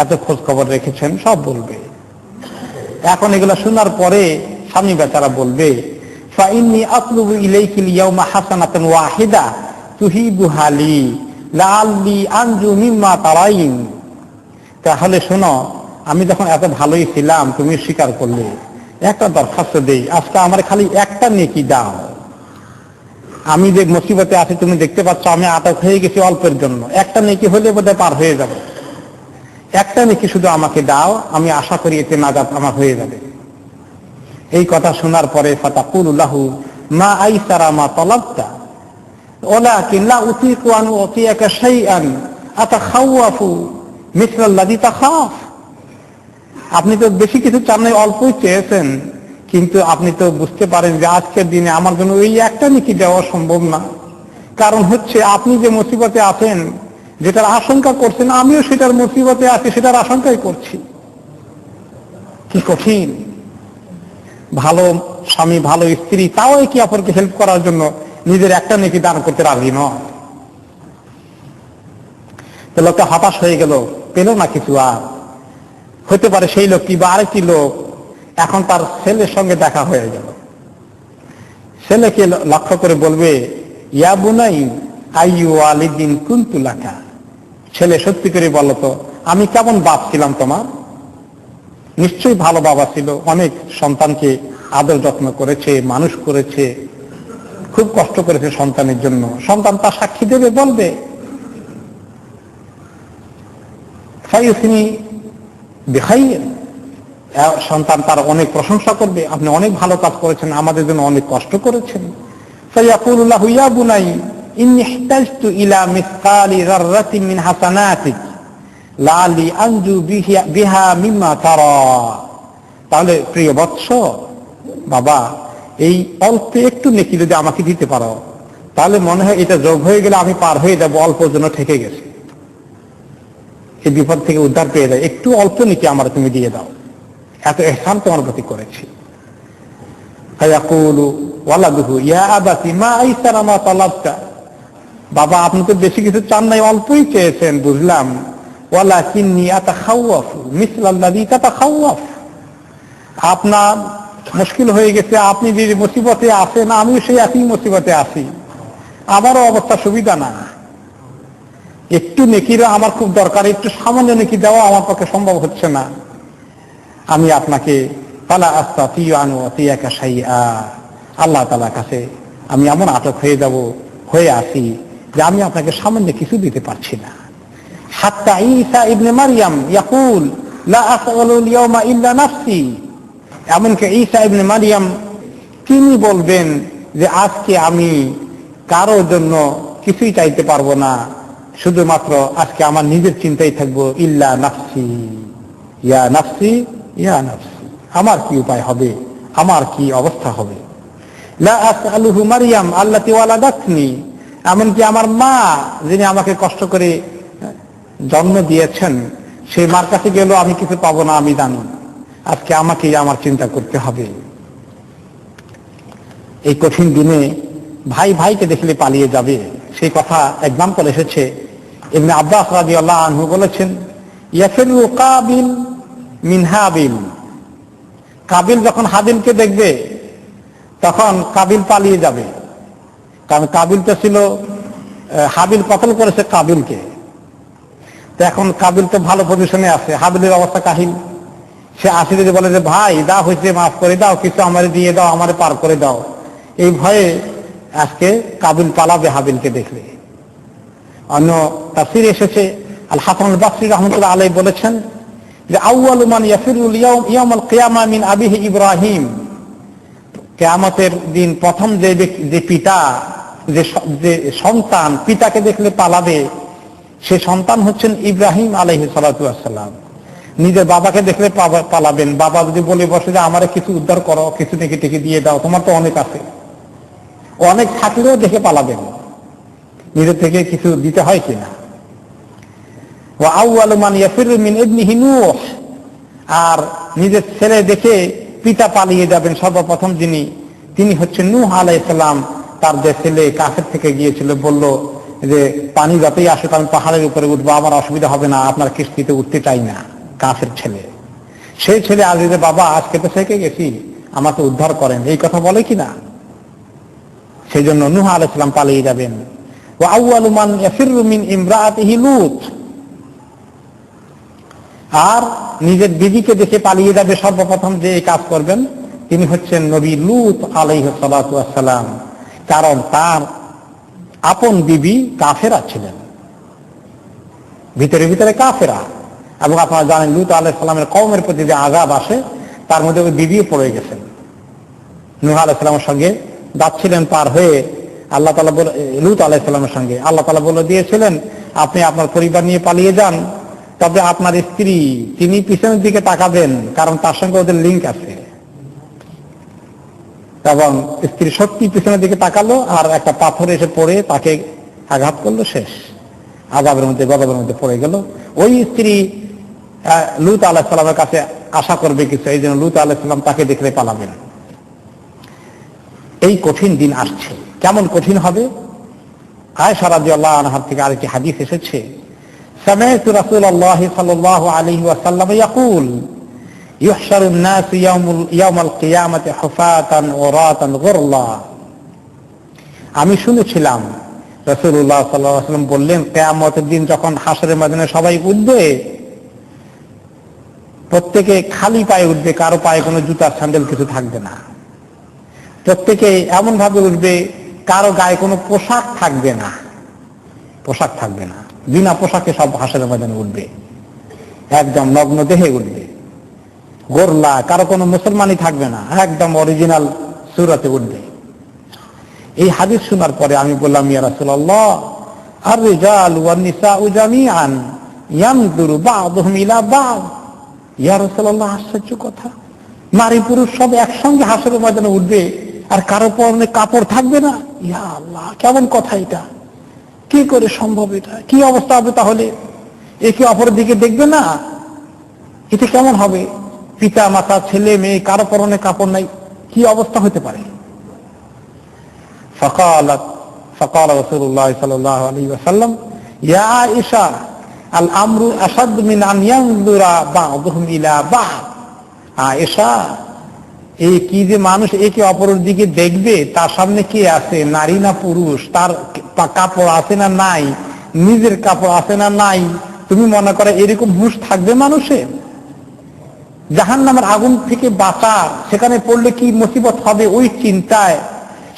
এত খোঁজ খবর রেখেছেন, সব বলবে। এখন এগুলো শোনার পরে স্বামী বেচারা বলবে ফাইন্নী আতলুবু ইলাইকিল ইয়াউমা হাসানাতান ওয়াহিদা তুহিবুহা লি লাআল্লি আনজু মিম্মা তারাইন। তাহলে শোনো, আমি যখন এত ভালোই ছিলাম তুমি স্বীকার করলে, একটা দরখাস্ত দেই, আজকে আমার খালি একটা নেকি দাও। আমি যে মুসিবতে আছি তুমি দেখতে পাচ্ছ, আমি আটক হয়ে গেছি অল্পের জন্য, একটা নেকি হলে বোধহয় পার হয়ে যাব, একটা নেকি শুধু আমাকে দাও, আমি আশা করি এতে নাজাত আমার হয়ে যাবে। এই কথা শোনার পরে ফাতাকুলু লাহু মা আইসারা মা তালাবতা ওয়ালাকিন লা উতিকু আন উতিয়াকা শাইআন আতাখাওয়াফু মিসলাল্লাযী তাখাফ। আপনি তো বেশি কিছু চান নাই, অল্পই চেয়েছেন, কিন্তু আপনি তো বুঝতে পারেন যে আজকের দিনে আমার জন্য ওই একটা নেকি দেওয়া সম্ভব না। কারণ হচ্ছে আপনি যে মুসিবতে আছেন, যেটার আশঙ্কা করছেন, আমিও সেটার মুসিবতে আছি, সেটার আশঙ্কাই করছি। কি কঠিন! ভালো স্বামী ভালো স্ত্রী তাও একে অপরকে হেল্প করার জন্য নিজের একটা নেকি দান করতে রাজি নয়। তো লোকটা হতাশ হয়ে গেল, পেল না কিছু। আর হতে পারে সেই লোকটি বা আরেকটি লোক এখন তার ছেলের সঙ্গে দেখা হয়ে গেল। ছেলেকে লক্ষ্য করে বলবে ইয়া বুনাই আইয়ু ওয়ালিদিন কুনতু লাকা, ছেলে সত্যি করে বলো তো আমি কেমন বাপ ছিলাম তোমার? নিশ্চয়ই ভালো বাবা ছিল, অনেক সন্তানকে আদর যত্ন করেছে, মানুষ করেছে, খুব কষ্ট করেছে সন্তানের জন্য। সন্তান তার সাক্ষী দেবে, বলবে ফাইসিনি বিখাইর, সন্তান তার অনেক প্রশংসা করবে, আপনি অনেক ভালো কাজ করেছেন, আমাদের জন্য অনেক কষ্ট করেছেন। ফায়াকুলু লাহু ইয়া বুনাই ইন্নী ইহতাজতু ইলা মিসকালি যাররাতিন মিন হাসানাতিক লাআল্লি আনজু বিহা মিম্মা তারা। তাহলে প্রিয় বৎস, বাবা এই অল্প একটু নেকি যদি আমাকে দিতে পারো, তাহলে মনে হয় এটা যোগ হয়ে গেলে আমি পার হয়ে যাব, অল্প জন্য ঠেকে গেছে, এই বিপদ থেকে উদ্ধার পেয়ে যায়, একটু অল্প নেকি আমার তুমি দিয়ে দাও, এত ইহসান তোমার প্রতি করেছি। ফায়াকুলু ওয়ালাদুহু ইয়া আবাতি মা আইসারা মা তালাবতা, বাবা আপনি তো বেশি কিছু চান নাই, অল্পই চেয়েছেন, বুঝলাম। ওয়ালাকিন্নী আতাখাওয়াফু মিসলাল্লাযী তাতাখাওয়াফ, আপনার মুশকিল হয়ে গেছে, আপনি যে মুসিবতে আছেন আমিও সেই একই মুসিবতে আছি, আমারও অবস্থা সুবিধা না, একটু নেকির আমার খুব দরকার, একটু সামান্য নেকি দেওয়া আমার পক্ষে সম্ভব হচ্ছে না। আমি আপনাকে ফালা আস্তাতিউ আন উতিয়াকা শাইআ, আল্লাহ তাআলার কাছে আমি এমন আটক হয়ে আসি যে আমি আপনাকে সামান্য কিছু দিতে পারছি না। হাত্তা ঈসা ইবনে মারইয়াম ইয়াকুল লা আসআলুল ইয়াওমা ইল্লা নাফসি, এমনকি ঈসা ইবনে মারইয়াম তিনি বলবেন যে আজকে আমি কারোর জন্য কিছুই চাইতে পারবো না, শুধুমাত্র আজকে আমার নিজের চিন্তাই থাকবো, ইল্লা নাফসি ইয়া নাফসি ইয়া নাফসি, আমার কি উপায় হবে, আমার কি অবস্থা হবে। লা আসআলুহু মারইয়াম আল্লাতী ওয়ালাদাতনি, এমনকি আমার মা যিনি আমাকে কষ্ট করে জন্ম দিয়েছেন, সেই মার কাছে গেলেও আমি কিছু পাবো না, আমি জানি। আজকে আমাকেই আমার চিন্তা করতে হবে। এই কঠিন দিনে ভাই ভাইকে দেখলে পালিয়ে যাবে, সেই কথা এক্সাম্পল এসেছে। ইবনে আব্বাস রাদিয়াল্লাহু আনহু বলেছেন ইয়াফিরু কাবিল মিন হাবিল, কাবিল যখন হাবিলকে দেখবে তখন কাবিল পালিয়ে যাবে, কারণ কাবিল তো ছিল, হাবিল কতল করেছে কাবিলকে, তো এখন কাবিল তো ভালো পজিশনে আছে, হাবিলের অবস্থা কাহিল। সে আসি যদি বলে যে ভাই যা হয়েছে মাফ করে দাও, কিছু আমারে দিয়ে দাও, আমারে পার করে দাও, এই ভয়ে আজকে কাবিল পালাবে হাবিলকে দেখলে। অন্য তাফসীরে এসেছে, আল হাসান আল বসরি রাহমাতুল্লাহ আলাইহি বলেছেন যে আউয়ালু মান ইয়াফিরুল ইয়াউমাল কিয়ামা মিন আবিহি ইব্রাহিম, কিয়ামতের দিন প্রথম যে পিতা, যে সন্তান পিতাকে দেখলে পালাবে, সে সন্তান হচ্ছেন ইব্রাহিম আলাইহিস সালাতু ওয়াস সালাম। নিজের বাবাকে দেখলে পালাবেন। বাবা যদি বলে বসে যে আমারে কিছু উদ্ধার করো, কিছু থেকে টেকে দিয়ে দাও, তোমার তো অনেক আছে, অনেক থাকলেও দেখে পালাবেন, নিজের থেকে কিছু দিতে হয় কিনা। ওয়া আউয়ালু মান ইয়াফিরু মিন ইবনিহি নূহ, আর নিজের ছেলে দেখে পিতা পালিয়ে যাবেন সর্বপ্রথম তিনি হচ্ছেন নূহ আলাইহিস সালাম। তার যে ছেলে কাফের থেকে গিয়েছিল, বলল যে পানি যতই আসুক আমি পাহাড়ের উপরে উঠবো, আমার অসুবিধা হবে না, আপনার কিস্তিতে উঠতে চাই না। কাফের ছেলে, সেই ছেলে আজ যে বাবা আজকে তো শিখে গেছি, আমাকে উদ্ধার করেন, এই কথা বলে কিনা। সেই জন্য নূহ আলাইহিস সালাম পালিয়ে যাবেন। ওয়া আউয়ালু মান ইয়াফিরু মিন ইমরাআতিহি লূত, আর নিজের বিবিকে দেখে পালিয়ে যাবে সর্বপ্রথম যে এই কাজ করবেন তিনি হচ্ছেন নবী লূত আলাইহিস সালাতু ওয়াস সালাম। কারণ তার আপন বিবি কাফেরা ছিলেন, ভিতরে ভিতরে কাফেরা। এবং আপনারা জানেন লূত আলাইহিস সালামের কওমের প্রতি যে আযাব আসে, তার মধ্যে ওই বিবিও পড়ে গেছেন। নূহ আলাইহিস সালামের সঙ্গে যাচ্ছিলেন পার হয়ে, আল্লাহ তাআলা বলে, লূত আলাইহিস সালামের সঙ্গে আল্লাহ তাআলা বলে দিয়েছিলেন আপনি আপনার পরিবার নিয়ে পালিয়ে যান, তবে আপনার স্ত্রী তিনি পিছনের দিকে তাকাবেন, কারণ তার সঙ্গে ওদের লিঙ্ক আছে। এবং স্ত্রী সত্যি পিছনের দিকে তাকালো, আর একটা পাথর এসে পড়ে তাকে আঘাত করলো, শেষ। আযাবের মধ্যে গজবের মধ্যে পড়ে গেল। ওই স্ত্রী লূত আলাইহিস সালামের কাছে আশা করবে কিছু, এই জন্য লূত আলাইহিস সালাম তাকে দেখলে পালাবেন। এই কঠিন দিন আসছে, কেমন কঠিন হবে। আয়েশা রাদিয়াল্লাহু আনহা থেকে আরেকটি হাদিস এসেছে, সামি'তু রাসূলুল্লাহ সাল্লাল্লাহু আলাইহি ওয়াসাল্লাম ইয়াকুল ইউহশারুন নাস ইয়াউমাল কিয়ামাতি হুফাতান উরাতান গুরলা। আমি শুনেছিলাম রাসূলুল্লাহ সাল্লাল্লাহু আলাইহি ওয়াসাল্লাম বললেন, কিয়ামতের দিন যখন হাসরের ময়দানে সবাই উঠবে, প্রত্যেকে খালি পায়ে উঠবে, কারো পায়ে কোনো জুতা স্যান্ডেল কিছু থাকবে না। প্রত্যেকে এমন ভাবে উঠবে, কারো গায়ে কোনো পোশাক থাকবে না, পোশাক থাকবে না, বিনা পোশাকে সব হাসরের ময়দানে উঠবে, একদম নগ্ন দেহে উঠবে। গোরলা, কারো কোনো মুসলমানই থাকবে না, একদম অরিজিনাল সূরাতে উঠবে। এই হাদিস শোনার পরে আমি বললাম, ইয়া রাসূলুল্লাহ, আর রিজাল ওয়ান নিসাউ জামিআন ইয়ানজুরু বা'দুহুম ইলা বা'দ। ইয়া রাসূলুল্লাহ, আশ্চর্য কথা, নারী পুরুষ সব একসঙ্গে হাসরের ময়দানে উঠবে, আর কারো পরনে কাপড় থাকবে না। ইয়া আল্লাহ, কেমন কথা এটা, কি করে সম্ভব, এটা কি অবস্থা হবে? তাহলে একে অপরের দিকে দেখবে না, এটা কেমন হবে? পিতা মাতা ছেলে মেয়ে কারো পরনে কাপড় নাই, কি অবস্থা হতে পারে? فقال رسول الله صلى الله عليه وسلم يا عائشة الأمر أشد من أن ينظر بعضهم إلى بعض। আয়েশা, এই কি যে মানুষ একে অপরের দিকে দেখবে, তার সামনে কে আছে, নারী না পুরুষ, তার কাপড় আছে না নাই, নিজের কাপড় আছে না নাই, তুমি মনে করো এরকম হুঁশ থাকবে মানুষের? জাহান্নামের আগুন থেকে বাঁচা, সেখানে পড়লে কি মুসিবত হবে, ওই চিন্তায়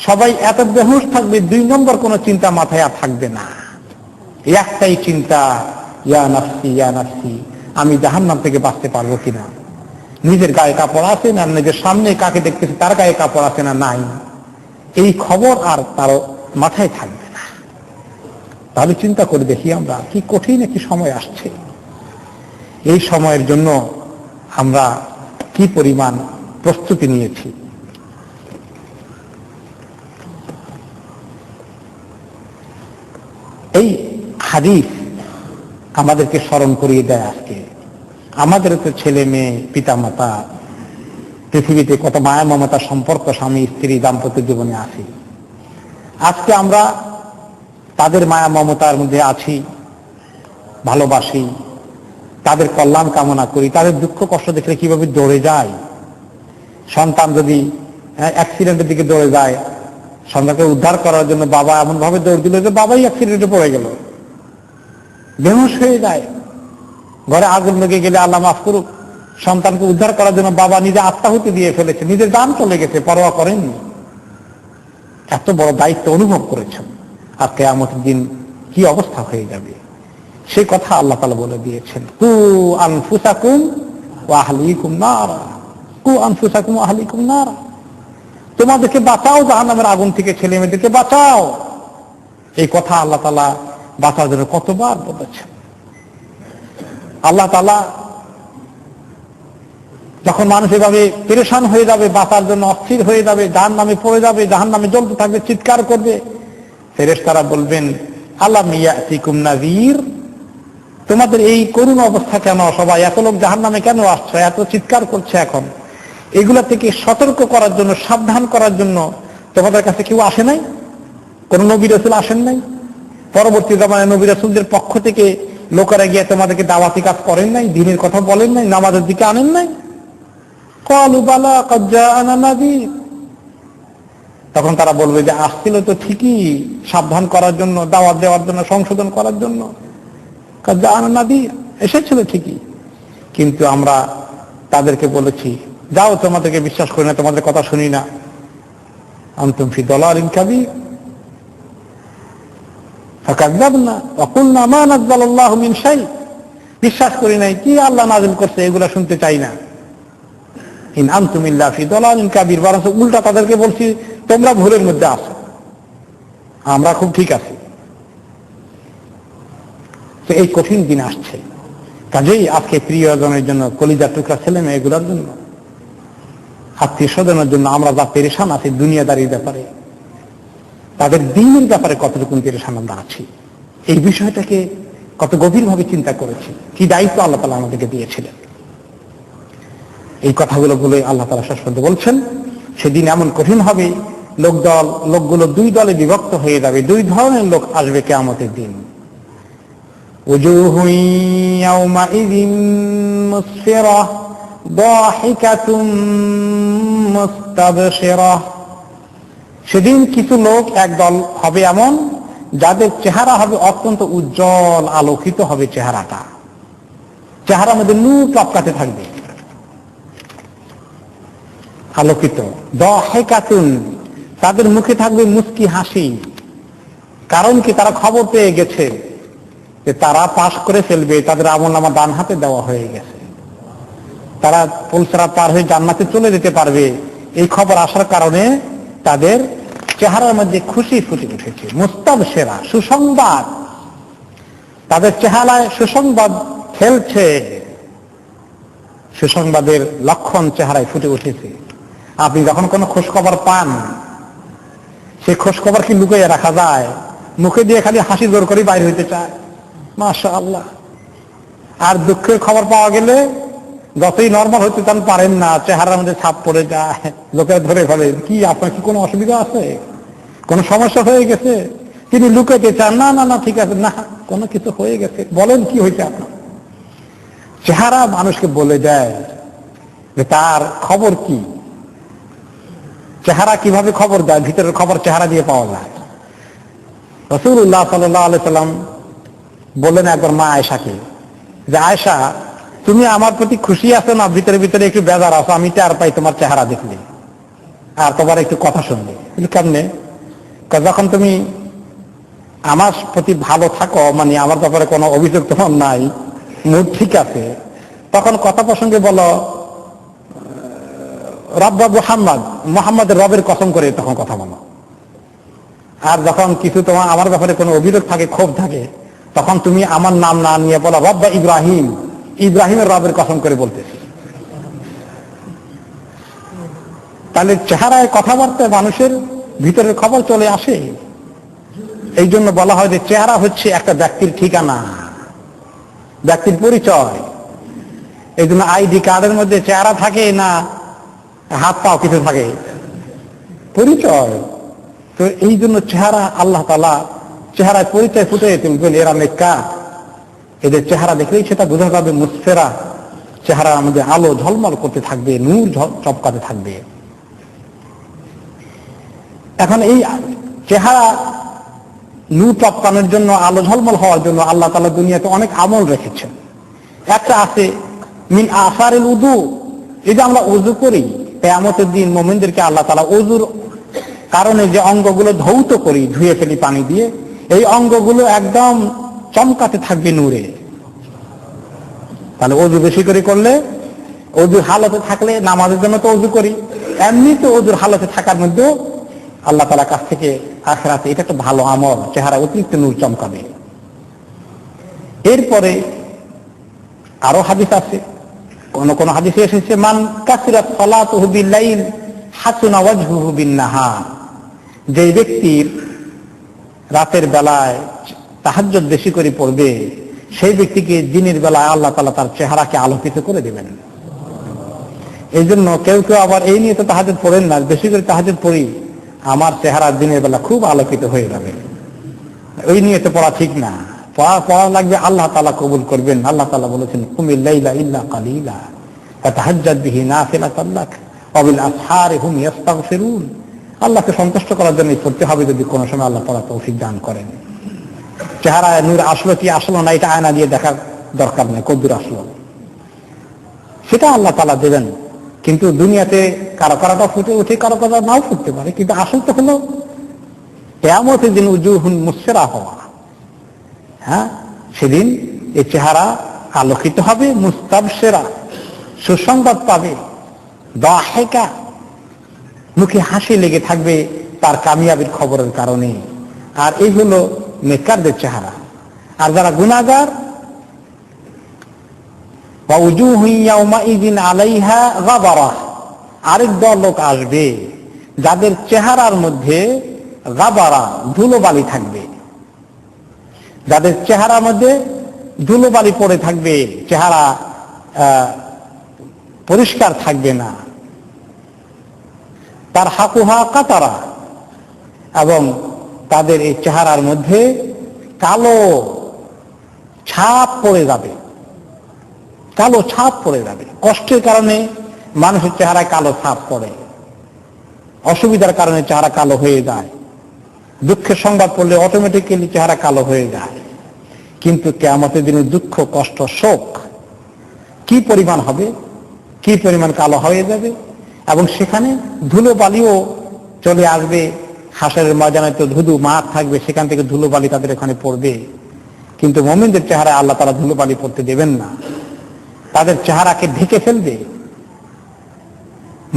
সবাই এত বেহুশ থাকবে, 2 নম্বর কোন চিন্তা মাথায় আর থাকবে না। একটাই চিন্তা, ইয়া নাফসি ইয়া নাফসি, আমি জাহান্নাম থেকে বাঁচতে পারবো কিনা, নিজের গায়ে কাপড় আছে না, নিজের সামনে কাকে দেখতেছে তার গায়ে কাপড় আছে না নাই, এই খবর আর তার মাথায় থাকবে না। তাহলে চিন্তা করে দেখি আমরা কি কঠিন একটি সময় আসছে। এই সময়ের জন্য আমরা কি পরিমাণ প্রস্তুতি নিয়েছি। এই হাদিস আমাদেরকে স্মরণ করিয়ে দেয়, আজকে আমাদের তো ছেলে মেয়ে পিতা মাতা, পৃথিবীতে কত মায়া মমতার সম্পর্ক স্বামী স্ত্রী দাম্পত্য জীবনে আছে। আজকে আমরা তাদের মায়া মমতার মধ্যে আছি, ভালোবাসি, তাদের কল্যাণ কামনা করি, তাদের দুঃখ কষ্ট দেখলে কিভাবে দৌড়ে যায়। সন্তান যদি অ্যাক্সিডেন্টের দিকে দৌড়ে যায়, সন্তানকে উদ্ধার করার জন্য বাবা এমন ভাবে দৌড় দিল যে বাবাই অ্যাক্সিডেন্টে পড়ে গেল, বেহুশ হয়ে যায়। ঘরে আগুন লেগে গেলে আল্লাহ মাফ করুক, সন্তানকে উদ্ধার করার জন্য বাবা নিজে আত্মাহুতি দিয়ে ফেলেছে, নিজের দাম চলে গেছে, পরোয়া করেননি। এত বড় দায়িত্ব অনুভব করেছেন, আর কিয়ামতের দিন কি অবস্থা হয়ে যাবে সেই কথা আল্লাহ তাআলা বলে দিয়েছেন। কু আনফুসাকুম ওয়া আহলিকুম নারা, কু আনফুসাকুম ওয়া আহলিকুম নারা, তোমাদেরকে বাঁচাও জাহান্নামের আগুন থেকে, ছেলে মেয়েদেরকে বাঁচাও। এই কথা আল্লাহ তাআলা বাঁচার জন্য কতবার বলেছেন। আল্লাহ তাআলা যখন মানুষ এভাবে পেরেশান হয়ে যাবে, বাঁচার জন্য অস্থির হয়ে যাবে, জাহান্নামে পড়ে যাবে, জাহান্নামে জ্বলতে থাকবে, চিৎকার করবে, ফেরেশতারা বলবেন আলাম ইয়াতিকুম নাযীর, তোমাদের এই করুণ অবস্থা কেন? সবাই এত লোক জাহান্নামে কেন আসছে, এত চিৎকার করছে? এখন এগুলা থেকে সতর্ক করার জন্য, সাবধান করার জন্য তোমাদের কাছে কেউ আসে নাই? কোন নবী রাসূল আসেন নাই? পরবর্তী জামানায় নবী রাসূলদের পক্ষ থেকে লোকেরা গিয়ে তোমাদেরকে দাওয়াতি কাজ করেন নাই? দ্বীনের কথা বলেন নাই? নামাজের দিকে আনেন নাই? ক্বালু বালা ক্বাদ জাআনা নাযীর, তখন তারা বলবে যে আসছিল তো ঠিকই, সাবধান করার জন্য, দাওয়াত দেওয়ার জন্য, সংশোধন করার জন্য, ক্বাদ জাআনা নাযীর, এসেছিল ঠিকই, কিন্তু আমরা তাদেরকে বলেছি যাও, তোমাদেরকে বিশ্বাস করি না, তোমাদের কথা শুনি না, আনতুম ফি দালালিন কাবীর, ফাকাযযাবনা ওয়া কুলনা মা নাযালাল্লাহু মিন শাই, বিশ্বাস করি নাই, কি আল্লাহ নাযিল করছে এগুলা শুনতে চাই না। ইন আনতুম ইল্লা ফি দালালিন কাবীর, বরং উল্টা তাদেরকে বলছি তোমরা ভুলের মধ্যে আছো, আমরা খুব ঠিক আছি। তো এই কঠিন দিন আসছে, কাজেই আজকে প্রিয়জনের জন্য, কলিজার টুকরা ছেলে মেয়েগুলোর জন্য, আত্মীয় স্বজনের জন্য আমরা যা পেরেশান আছি দুনিয়াদারির ব্যাপারে, তাদের দিনের ব্যাপারে কতটুকু পেরেশান আমরা আছি, এই বিষয়টাকে কত গভীরভাবে চিন্তা করেছি, কি দায়িত্ব আল্লাহ তাআলা আমাদেরকে দিয়েছিলেন। এই কথাগুলো বলে আল্লাহ তাআলা শেষ পর্যন্ত বলছেন সেদিন এমন কঠিন হবে, লোকগুলো দুই দলে বিভক্ত হয়ে যাবে, দুই ধরনের লোক আসবে কিয়ামতের দিন। উজুহু ইয়াওমাইযিন মুসফিরাহ দাহিকাতুম মুস্তাবশিরাহ, সেদিন কিছু লোক, একদল হবে এমন যাদের চেহারা হবে অত্যন্ত উজ্জ্বল, আলোকিত হবে চেহারাটা, চেহারার মধ্যে নূর টপকাতে থাকবে, আলোকিত। দাহিকাতুন, তাদের মুখে থাকবে মুস্কি হাসি, কারণ কি? তারা খবর পেয়ে গেছে যে তারা পাশ করে ফেলবে, তাদের আমলনামা ডান হাতে দেওয়া হয়ে গেছে, তারা পুলসিরাত পার হয়ে জান্নাতে চলে যেতে পারবে। এই খবর আসার কারণে তাদের চেহারার মধ্যে খুশি ফুটে উঠেছে, মুস্তাবশিরা, সুসংবাদ, তাদের চেহারায় সুসংবাদ খেলছে, সুসংবাদের লক্ষণ চেহারায় ফুটে উঠেছে। আপনি যখন কোনো খোঁজখবর পান, সেই খোঁজখবর কি লুকিয়ে রাখা যায়? মুখে দিয়ে খালি হাসি জোর করে বাইরে হইতে চায়, মাশাআল্লাহ। আর দুঃখের খবর পাওয়া গেলে যতই নরমাল হইতে চান পারেন না, চেহারার মধ্যে ছাপ পড়ে যায়, লোকেরা ধরে ফেলে, কি আপনার কি কোনো অসুবিধা আছে, কোনো সমস্যা হয়ে গেছে? তিনি লুকাইতে চান, না না না ঠিক আছে, না কোনো কিছু হয়ে গেছে, বলেন কি হয়েছে আপনার। চেহারা মানুষকে বলে দেয় যে তার খবর কি। চেহারা কিভাবে খবর দেয়? ভিতরের খবর চেহারা দিয়ে পাওয়া যায়। রাসূলুল্লাহ সাল্লাল্লাহু আলাইহি সাল্লাম বললেন একবার মা আয়েশাকে যে আয়েশা, তুমি আমার প্রতি খুশি আছো না ভিতরে ভিতরে একটু বেজার আছো? আমি টের পাই তোমার চেহারা দেখলে, আর তোমার একটু কথা শুনলে। কেমনে? যখন তুমি আমার প্রতি ভালো থাকো, মানে আমার ব্যাপারে কোনো অভিযোগ তোমার নাই, মুড ঠিক আছে, তখন কথা প্রসঙ্গে বলো রব্বা মুহাম্মদের রবের কসম করে তখন কথা বলো। আর যখন কিছু তোমার আমার ব্যাপারে কোনো অভিযোগ থাকে, ক্ষোভ থাকে, তখন তুমি আমার নাম না নিয়ে বলো রব্বা ইব্রাহিম, ইব্রাহিমের রবের কসম করে বলতেছি। তাহলে চেহারায় কথাবার্তায় মানুষের ভিতরের খবর চলে আসে। এই জন্য বলা হয় যে চেহারা হচ্ছে একটা ব্যক্তির ঠিকানা, ব্যক্তির পরিচয়। এই জন্য আইডি কার্ডের মধ্যে চেহারা থাকে না হাত পাও কিছু থাকে, পরিচয়। তো এই জন্য চেহারা, আল্লাহ তাআলা চেহারায় পরিচয় ফুটে তুলবেন, এরা নেককার, এদের চেহারা দেখলেই সেটা বোঝা যাবে মুসফিরা, চেহারা আমাদের আলো ঝলমল করতে থাকবে, নূর চমকাতে থাকবে। এখন এই চেহারা নূর চমকানোর জন্য, আলো ঝলমল হওয়ার জন্য আল্লাহ তাআলা দুনিয়াতে অনেক আমল রেখেছেন। একটা আছে মিন আসারিল উযু, এই যে আমরা ওযু করি, কিয়ামতের দিন মুমিনদেরকে আল্লাহ তাআলা ওযুর কারণে যে অঙ্গগুলো ধৌত করি, ধুয়ে ফেলি পানি দিয়ে, এই অঙ্গগুলো একদম চমকাতে থাকবে নূরে। তাহলে অজু বেশি করে করলে, অজুর হালতে থাকলে, নামাজের জন্য তো অজু করি, এমনি তো অজুর হালতে থাকার মধ্যেও আল্লাহ তাআলার কাছ থেকে আখিরাতে এটা একটা ভালো আমল, চেহারা অতিরিক্ত নূর চমকাবে। এরপরে আরো হাদিস আছে, কোন কোন হাদিসে এসেছে মান কাসিরাত সালাতুহু বিল-লাইল হাসুনা ওয়াজহুহু বিন-নাহার, যে ব্যক্তির রাতের বেলায় তাহাজ্জুদ বেশি করে পড়বে, সেই ব্যক্তিকে দিনের বেলায় আল্লাহ তাআলা তার চেহারাকে আলোকিত করে দেবেন। এই জন্য কেউ কেউ আবার এই নিয়ে তো তাহাজ্জুদ পড়েন না, বেশি করে তাহাজ্জুদ পড়ি, আমার চেহারা দিনের বেলা খুব আলোকিত হয়ে যাবে, ওই নিয়ে তো পড়া ঠিক না। পড়া লাগবে আল্লাহ তাআলা কবুল করবেন। আল্লাহ তাআলা বলেছেন কুমিল লাইলা ইল্লা কালিলা ফাতাহাজ্জাদ বিহি নাফিলাতান লাক ওয়া বিল আসহারি হুম ইস্তাগফিরুন। আল্লাহকে সন্তুষ্ট করার জন্য পড়তে হবে, যদি কোনো সময় আল্লাহ তাআলা তৌফিক দান করেন। চেহারায় নূর আসলো কি আসলো না এটা আয়না দিয়ে দেখার দরকার নেই, কদ্দুর আসলো সেটা আল্লাহ তাআলা দেবেন। কিন্তু দুনিয়াতে কারো কারোটা ফুটে উঠে, কারো কারো নাও ফুটতে পারে, কিন্তু আসল তো হলো কিয়ামতের দিন উজুহুন মুসফিরা হওয়া। হ্যাঁ, সেদিন এই চেহারা আলোকিত হবে, মুস্তাবশিরা সুসংবাদ পাবে, দাহিকা মুখে হাসি লেগে থাকবে তার কামিয়াবির খবরের কারণে। আর এই হলো নেককারদের চেহারা। আর যারা গুনাহগার, ওয়া উজুহু ইয়াউমাইযিন আলাইহা গাবারা, আরেক দল লোক আসবে যাদের চেহারার মধ্যে গাবারা ধুলোবালি থাকবে, যাদের চেহারার মধ্যে ধুলোবালি পড়ে থাকবে, চেহারা পরিষ্কার থাকবে না। তার হাকুহা কাতারা, এবং তাদের এই চেহারার মধ্যে কালো ছাপ পড়ে যাবে, কালো ছাপ পড়ে যাবে। কষ্টের কারণে মানুষের চেহারায় কালো ছাপ পড়ে, অসুবিধার কারণে চেহারা কালো হয়ে যায়, দুঃখের সংবাদ পড়লে অটোমেটিক্যালি চেহারা কালো হয়ে যায়। কিন্তু কিয়ামতের দিনে দুঃখ, কষ্ট, শোক কি পরিমাণ হবে, কি পরিমাণ কালো হয়ে যাবে, এবং সেখানে ধুলোবালিও চলে আসবে। হাসরের ময়দানে তো ধুধু মাঠ থাকবে, সেখান থেকে ধুলোবালি তাদের এখানে পড়বে। কিন্তু মুমিনদের চেহারায় আল্লাহ তাআলা ধুলোবালি পড়তে দেবেন না, তাদের চেহারাকে ঢেকে ফেলবে।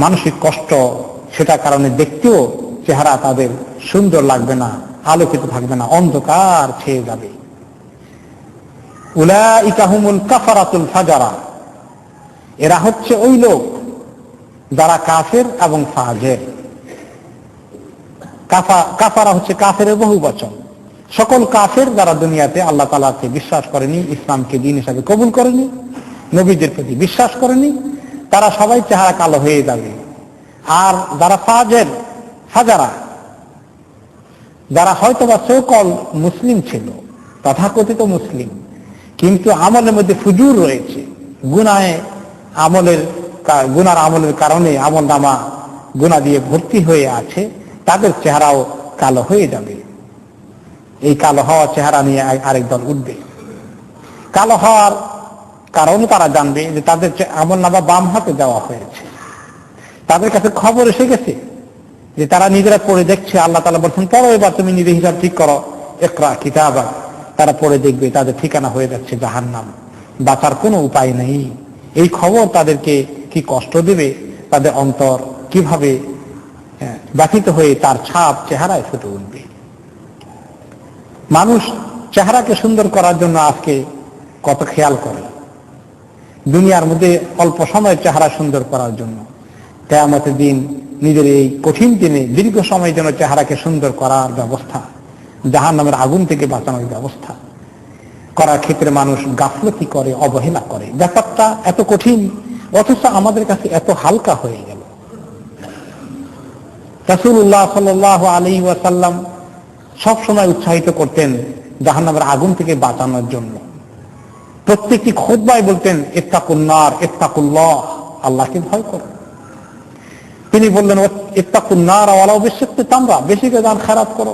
মানসিক কষ্ট, সেটা কারণে দেখতেও চেহারা তাদের সুন্দর লাগবে না, আলোকিত থাকবে না, অন্ধকার ছেয়ে যাবে। উলাইকা হুমুল কাফারাতুল ফাজারা, এরা হচ্ছে ওই লোক যারা কাফের এবং ফাজের। কাফারা হচ্ছে কাফেরের বহু বচন। সকল কাফের যারা দুনিয়াতে আল্লাহ তাআলাকে বিশ্বাস করেনি, ইসলামকে দ্বীন হিসাবে কবুল করেনি, নবীদের প্রতি বিশ্বাস করেনি, তারা সবাই চেহারা কালো হয়ে যাবে। আর যারা ফাজের, ফাজারা, যারা হয়তোবা সকল মুসলিম ছিল, তথাকথিত মুসলিম, কিন্তু আমলের মধ্যে ফুজুর রয়েছে, গুনার আমলের কারণে আমল নামা গুনাহ দিয়ে ভর্তি হয়ে আছে, তাদের চেহারাও কালো হয়ে যাবে। এই কালো হওয়া চেহারা নিয়ে আরেক দল উঠবে। কালো হওয়ার কারণ তারা জানবে যে তাদের আমল নামা বাম হাতে দেওয়া হয়েছে, তাদের কাছে খবর এসে গেছে যে তারা নিজেরা পড়ে দেখছে। আল্লাহ তাআলা বলছেন পড়ো, এবার তুমি নিজের হিসাব ঠিক করো, ইকরা কিতাবা। তারা পড়ে দেখবে তাদের ঠিকানা হয়ে যাচ্ছে জাহান্নাম, বাঁচার কোনো উপায় নেই। এই খবর তাদেরকে কি কষ্ট দেবে, তাদের অন্তর কিভাবে ব্যথিত হয়ে তার ছাপ চেহারায় ফুটে উঠবে। মানুষ চেহারাকে সুন্দর করার জন্য আজকে কত খেয়াল করে, দুনিয়ার মধ্যে অল্প সময় চেহারা সুন্দর করার জন্য। কিয়ামতের দিন নিজের এই কঠিন দিনে দীর্ঘ সময়ের জন্য চেহারাকে সুন্দর করার ব্যবস্থা, জাহান্নামের আগুন থেকে বাঁচানোর ব্যবস্থা করার ক্ষেত্রে মানুষ গাফলতি করে, অবহেলা করে। ব্যাপারটা এত কঠিন, অথচ আমাদের কাছে এত হালকা হয়ে গেল। রাসূলুল্লাহ সাল্লাল্লাহু আলাইহি ওয়াসাল্লাম সবসময় উৎসাহিত করতেন জাহান্নামের আগুন থেকে বাঁচানোর জন্য। প্রত্যেকটি খুতবায় বলতেন ইত্তাকুন নার, ইত্তাকুল্লাহ, আল্লাহকে ভয় করো। তিনি বললেন ইত্তাকুন নার ওয়ালাউ বিশিক্কি তামরা, বেশি করে দান খারাপ করো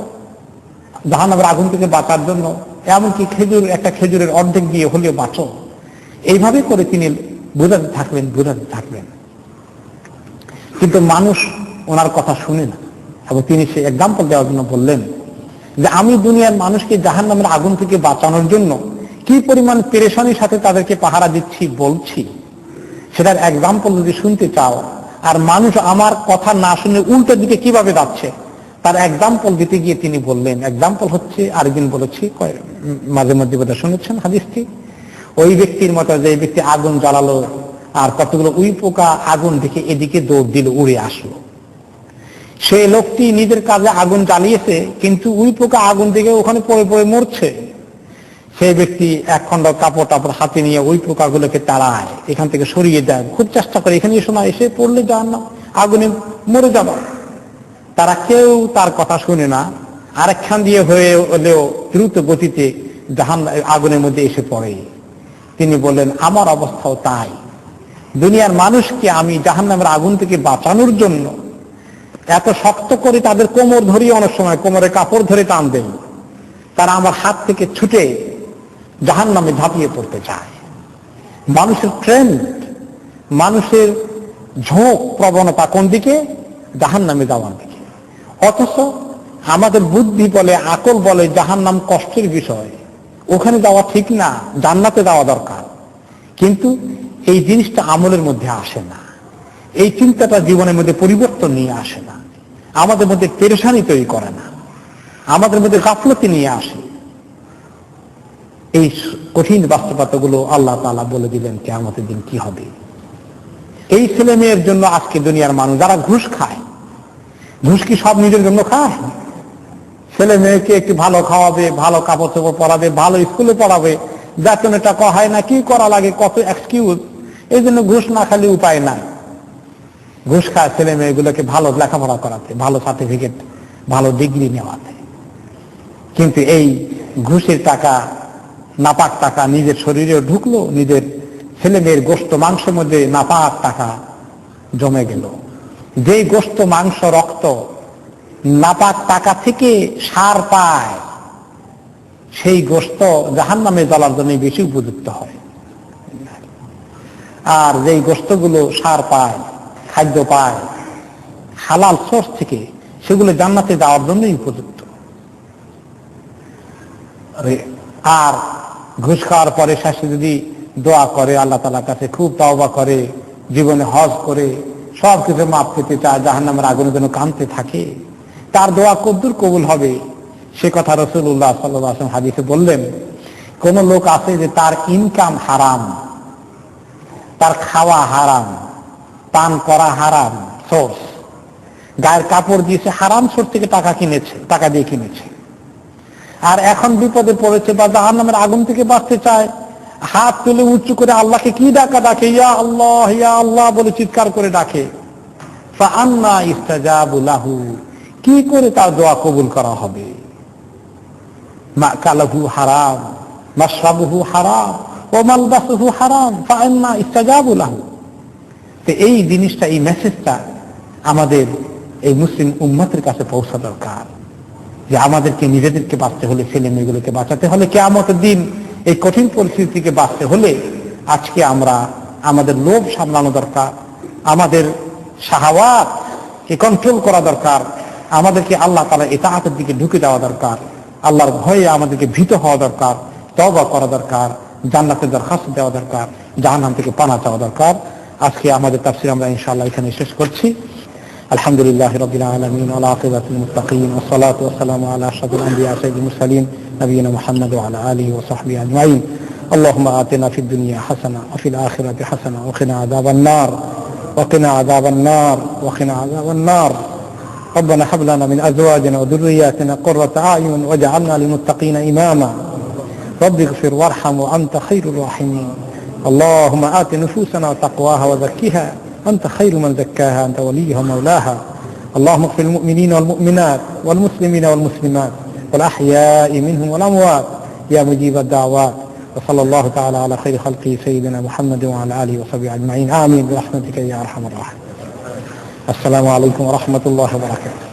জাহান্নামের আগুন থেকে বাঁচার জন্য, এমনকি একটা খেজুরের অর্ধেক দিয়ে হলেও বাঁচো। এইভাবে করে তিনি বোঝাতে থাকলেন। কিন্তু মানুষ ওনার কথা শুনে না, এবং তিনি সেই এক্সাম্পল দেওয়ার জন্য বললেন যে আমি দুনিয়ার মানুষকে জাহান্নামের আগুন থেকে বাঁচানোর জন্য কি পরিমাণ পেরেশানির সাথে তাদেরকে পাহারা দিচ্ছি বলছি, সেটার এক্সাম্পল যদি শুনতে চাও, আর মানুষ আমার কথা না শুনে উল্টো দিকে কিভাবে যাচ্ছে তার এক্সাম্পল দিতে গিয়ে তিনি বললেন, এক্সাম্পল হচ্ছে, আরেকদিন বলেছি, মাঝে মধ্যে বোধ শুনেছেন হাদিসটি, ওই ব্যক্তির মতো যে ব্যক্তি আগুন জ্বালালো আর কতগুলো উই পোকা আগুন দেখে এদিকে দৌড় দিল, উড়ে আসলো। সেই লোকটি নিজের কাজে আগুন জ্বালিয়েছে, কিন্তু উই পোকা আগুন দেখে ওখানে পড়ে পড়ে মরছে। সেই ব্যক্তি এক খণ্ড কাপড় টাপড় হাতে নিয়ে ওই পোকাগুলোকে তাড়ায়, এখান থেকে সরিয়ে দেয়, খুব চেষ্টা করে, এখানে সময় এসে পড়লে জাহান্নাম আগুনে মরে যাবে। তারা কেউ তার কথা শুনে না, আরেকখান দিয়ে হয়ে হলেও দ্রুত গতিতে আগুনের মধ্যে এসে পড়ে। তিনি বললেন আমার অবস্থাও তাই, দুনিয়ার মানুষকে আমি জাহান্নামের আগুন থেকে বাঁচানোর জন্য এত শক্ত করে তাদের কোমর ধরিয়ে, অনেক সময় কোমরে কাপড় ধরে টান দেন, তারা আমার হাত থেকে ছুটে জাহান্নামে ঝাঁপিয়ে পড়তে চায়। মানুষের ট্রেন্ড, মানুষের ঝোঁক প্রবণতা কোন দিকে? জাহান্নামে যাওয়ার দিকে। অথচ আমাদের বুদ্ধি বলে, আকল বলে জাহান্নাম কষ্টের বিষয়, ওখানে যাওয়া ঠিক না, জান্নাতে যাওয়া দরকার। কিন্তু এই জিনিসটা আমলের মধ্যে আসে না, এই চিন্তাটা জীবনের মধ্যে পরিবর্তন নিয়ে আসে না, আমাদের মধ্যে পেরেশানি তৈরি করে না, আমাদের মধ্যে গাফলতি নিয়ে আসে। এই কঠিন বাস্তবতাগুলো আল্লাহ তাআলা বলে দিলেন কিয়ামতের দিন কি হবে। এই ছেলে মেয়ের জন্য আজকে দুনিয়ার মানুষ যারা ঘুষ খায়, ঘুষ কি সব নিজের জন্য খায়? ছেলে মেয়েকে একটু ভালো খাওয়াবে, ভালো কাপড় চোপড় পরাবে, ভালো স্কুলে পড়াবে, বেতনটা হয় না, কি করা লাগে, কত এক্সকিউজ, এই জন্য ঘুষ না খালি উপায় নাই। ঘুষ খায় ছেলে মেয়েগুলোকে ভালো লেখাপড়া করাতে, ভালো সার্টিফিকেট, ভালো ডিগ্রি নেওয়াতে। কিন্তু এই ঘুষের টাকা, নাপাক টাকা নিজের শরীরেও ঢুকলো, নিজের ছেলে মেয়ের গোশত মাংসের মধ্যে নাপাক টাকা জমে গেল। যেই গোশত মাংস রক্ত নাপাক টাকা থেকে সার পায়, সেই গোশত জাহান্নামে জ্বলার জন্য বেশি উপযুক্ত হয়। আর যেই গোশতগুলো সার পায়, খাদ্য পায় হালাল সোর্স থেকে, সেগুলো জান্নাতে যাওয়ার জন্যই উপযুক্ত। আর ঘুষ খাওয়ার পরে শেষে যদি দোয়া করে, আল্লাহ তাআলার কাছে খুব তওবা করে, জীবনে হজ করে সব কিছু মাফ পেতে চায়, জাহান্নামের আগুনের জন্য কাঁদতে থাকে, তার দোয়া কদ্দুর কবুল হবে সে কথা রাসূলুল্লাহ সাল্লাল্লাহু আলাইহি ওয়াসাল্লাম হাদিসে বললেন। কোন লোক আছে যে তার ইনকাম হারাম, তার খাওয়া হারাম, পান করা হারাম সোর্স, গায়ের কাপড় দিয়েছে হারাম সোর্স থেকে টাকা কিনেছে, টাকা দিয়ে কিনেছে, আর এখন বিপদে পড়েছে বা জাহান্নামের আগুন থেকে বাঁচতে চায়, হাত তুলে উঁচু করে আল্লাহকে কি ডাকে, ইয়া আল্লাহ ইয়া আল্লাহ বলে চিৎকার করে ডাকে। ফাআন্না ইস্তাজাবু লাহু, কি করে তার দোয়া কবুল করা হবে? মাকালহু হারাম, মাশরাবুহু হারাম, ওয়া মালবাসুহু হারাম, ফাআন্না ইস্তাজাবু লাহু। তো এই জিনিসটা, এই মেসেজটা আমাদের এই মুসলিম উম্মতের কাছে পৌঁছা দরকার, যে আমাদেরকে নিজেদেরকে বাঁচতে হলে, ছেলে মেয়েগুলোকে বাঁচাতে হলে, কিয়ামতের দিন এই কঠিন পরিস্থিতি থেকে বাঁচতে হলে আজকে আমরা আমাদের লোভ সামলানো দরকার, আমাদের শাহাওয়াতকে কন্ট্রোল করা দরকার, আমাদেরকে আল্লাহ তাআলার ইতাআতের দিকে ঢুকে যাওয়া দরকার, আল্লাহর ভয়ে আমাদেরকে ভীত হওয়া দরকার, তওবা করা দরকার, জান্নাতের দরখাস্ত দেওয়া দরকার, জাহান্নাম থেকে পানা চাওয়া দরকার। আজকে আমাদের তাফসীর আমরা ইনশাআল্লাহ এখানে শেষ করছি। আলহামদুলিল্লাহি রাব্বিল আলামিন ওয়া আকিবাতুল মুত্তাকিন ওয়া সলাতু ওয়া সালামু আলা আশরাফিল আমবিয়া সাইয়্যিদুল মুরসালিন নবিয়িনা মুহাম্মদ ওয়া আলা আলিহি ওয়া সাহবিহি আজমাইন। আল্লাহুম্মা আতিনা ফিদ দুনিয়া হাসানাহ ওয়া ফিল আখিরাতি হাসানাহ ওয়া কিনা আযাবান নার ওয়া কিনা আযাবান নার ওয়া কিনা আযাবান নার। ربنا هب لنا من ازواجنا وذرياتنا قرة اعين واجعلنا للمتقين اماما. رب اغفر وارحم وانت خير الراحمين. اللهم آت نفوسنا تقواها وزكها أنت خير من زكاها أنت وليها ومولاها. اللهم اغفر للمؤمنين والمؤمنات والمسلمين والمسلمات والأحياء منهم والأموات يا مجيب الدعوات. وصلى الله تعالى على خير خلقه سيدنا محمد وعلى آله وصحبه أجمعين. آمين برحمتك يا أرحم الراحمين. السلام عليكم ورحمة الله وبركاته.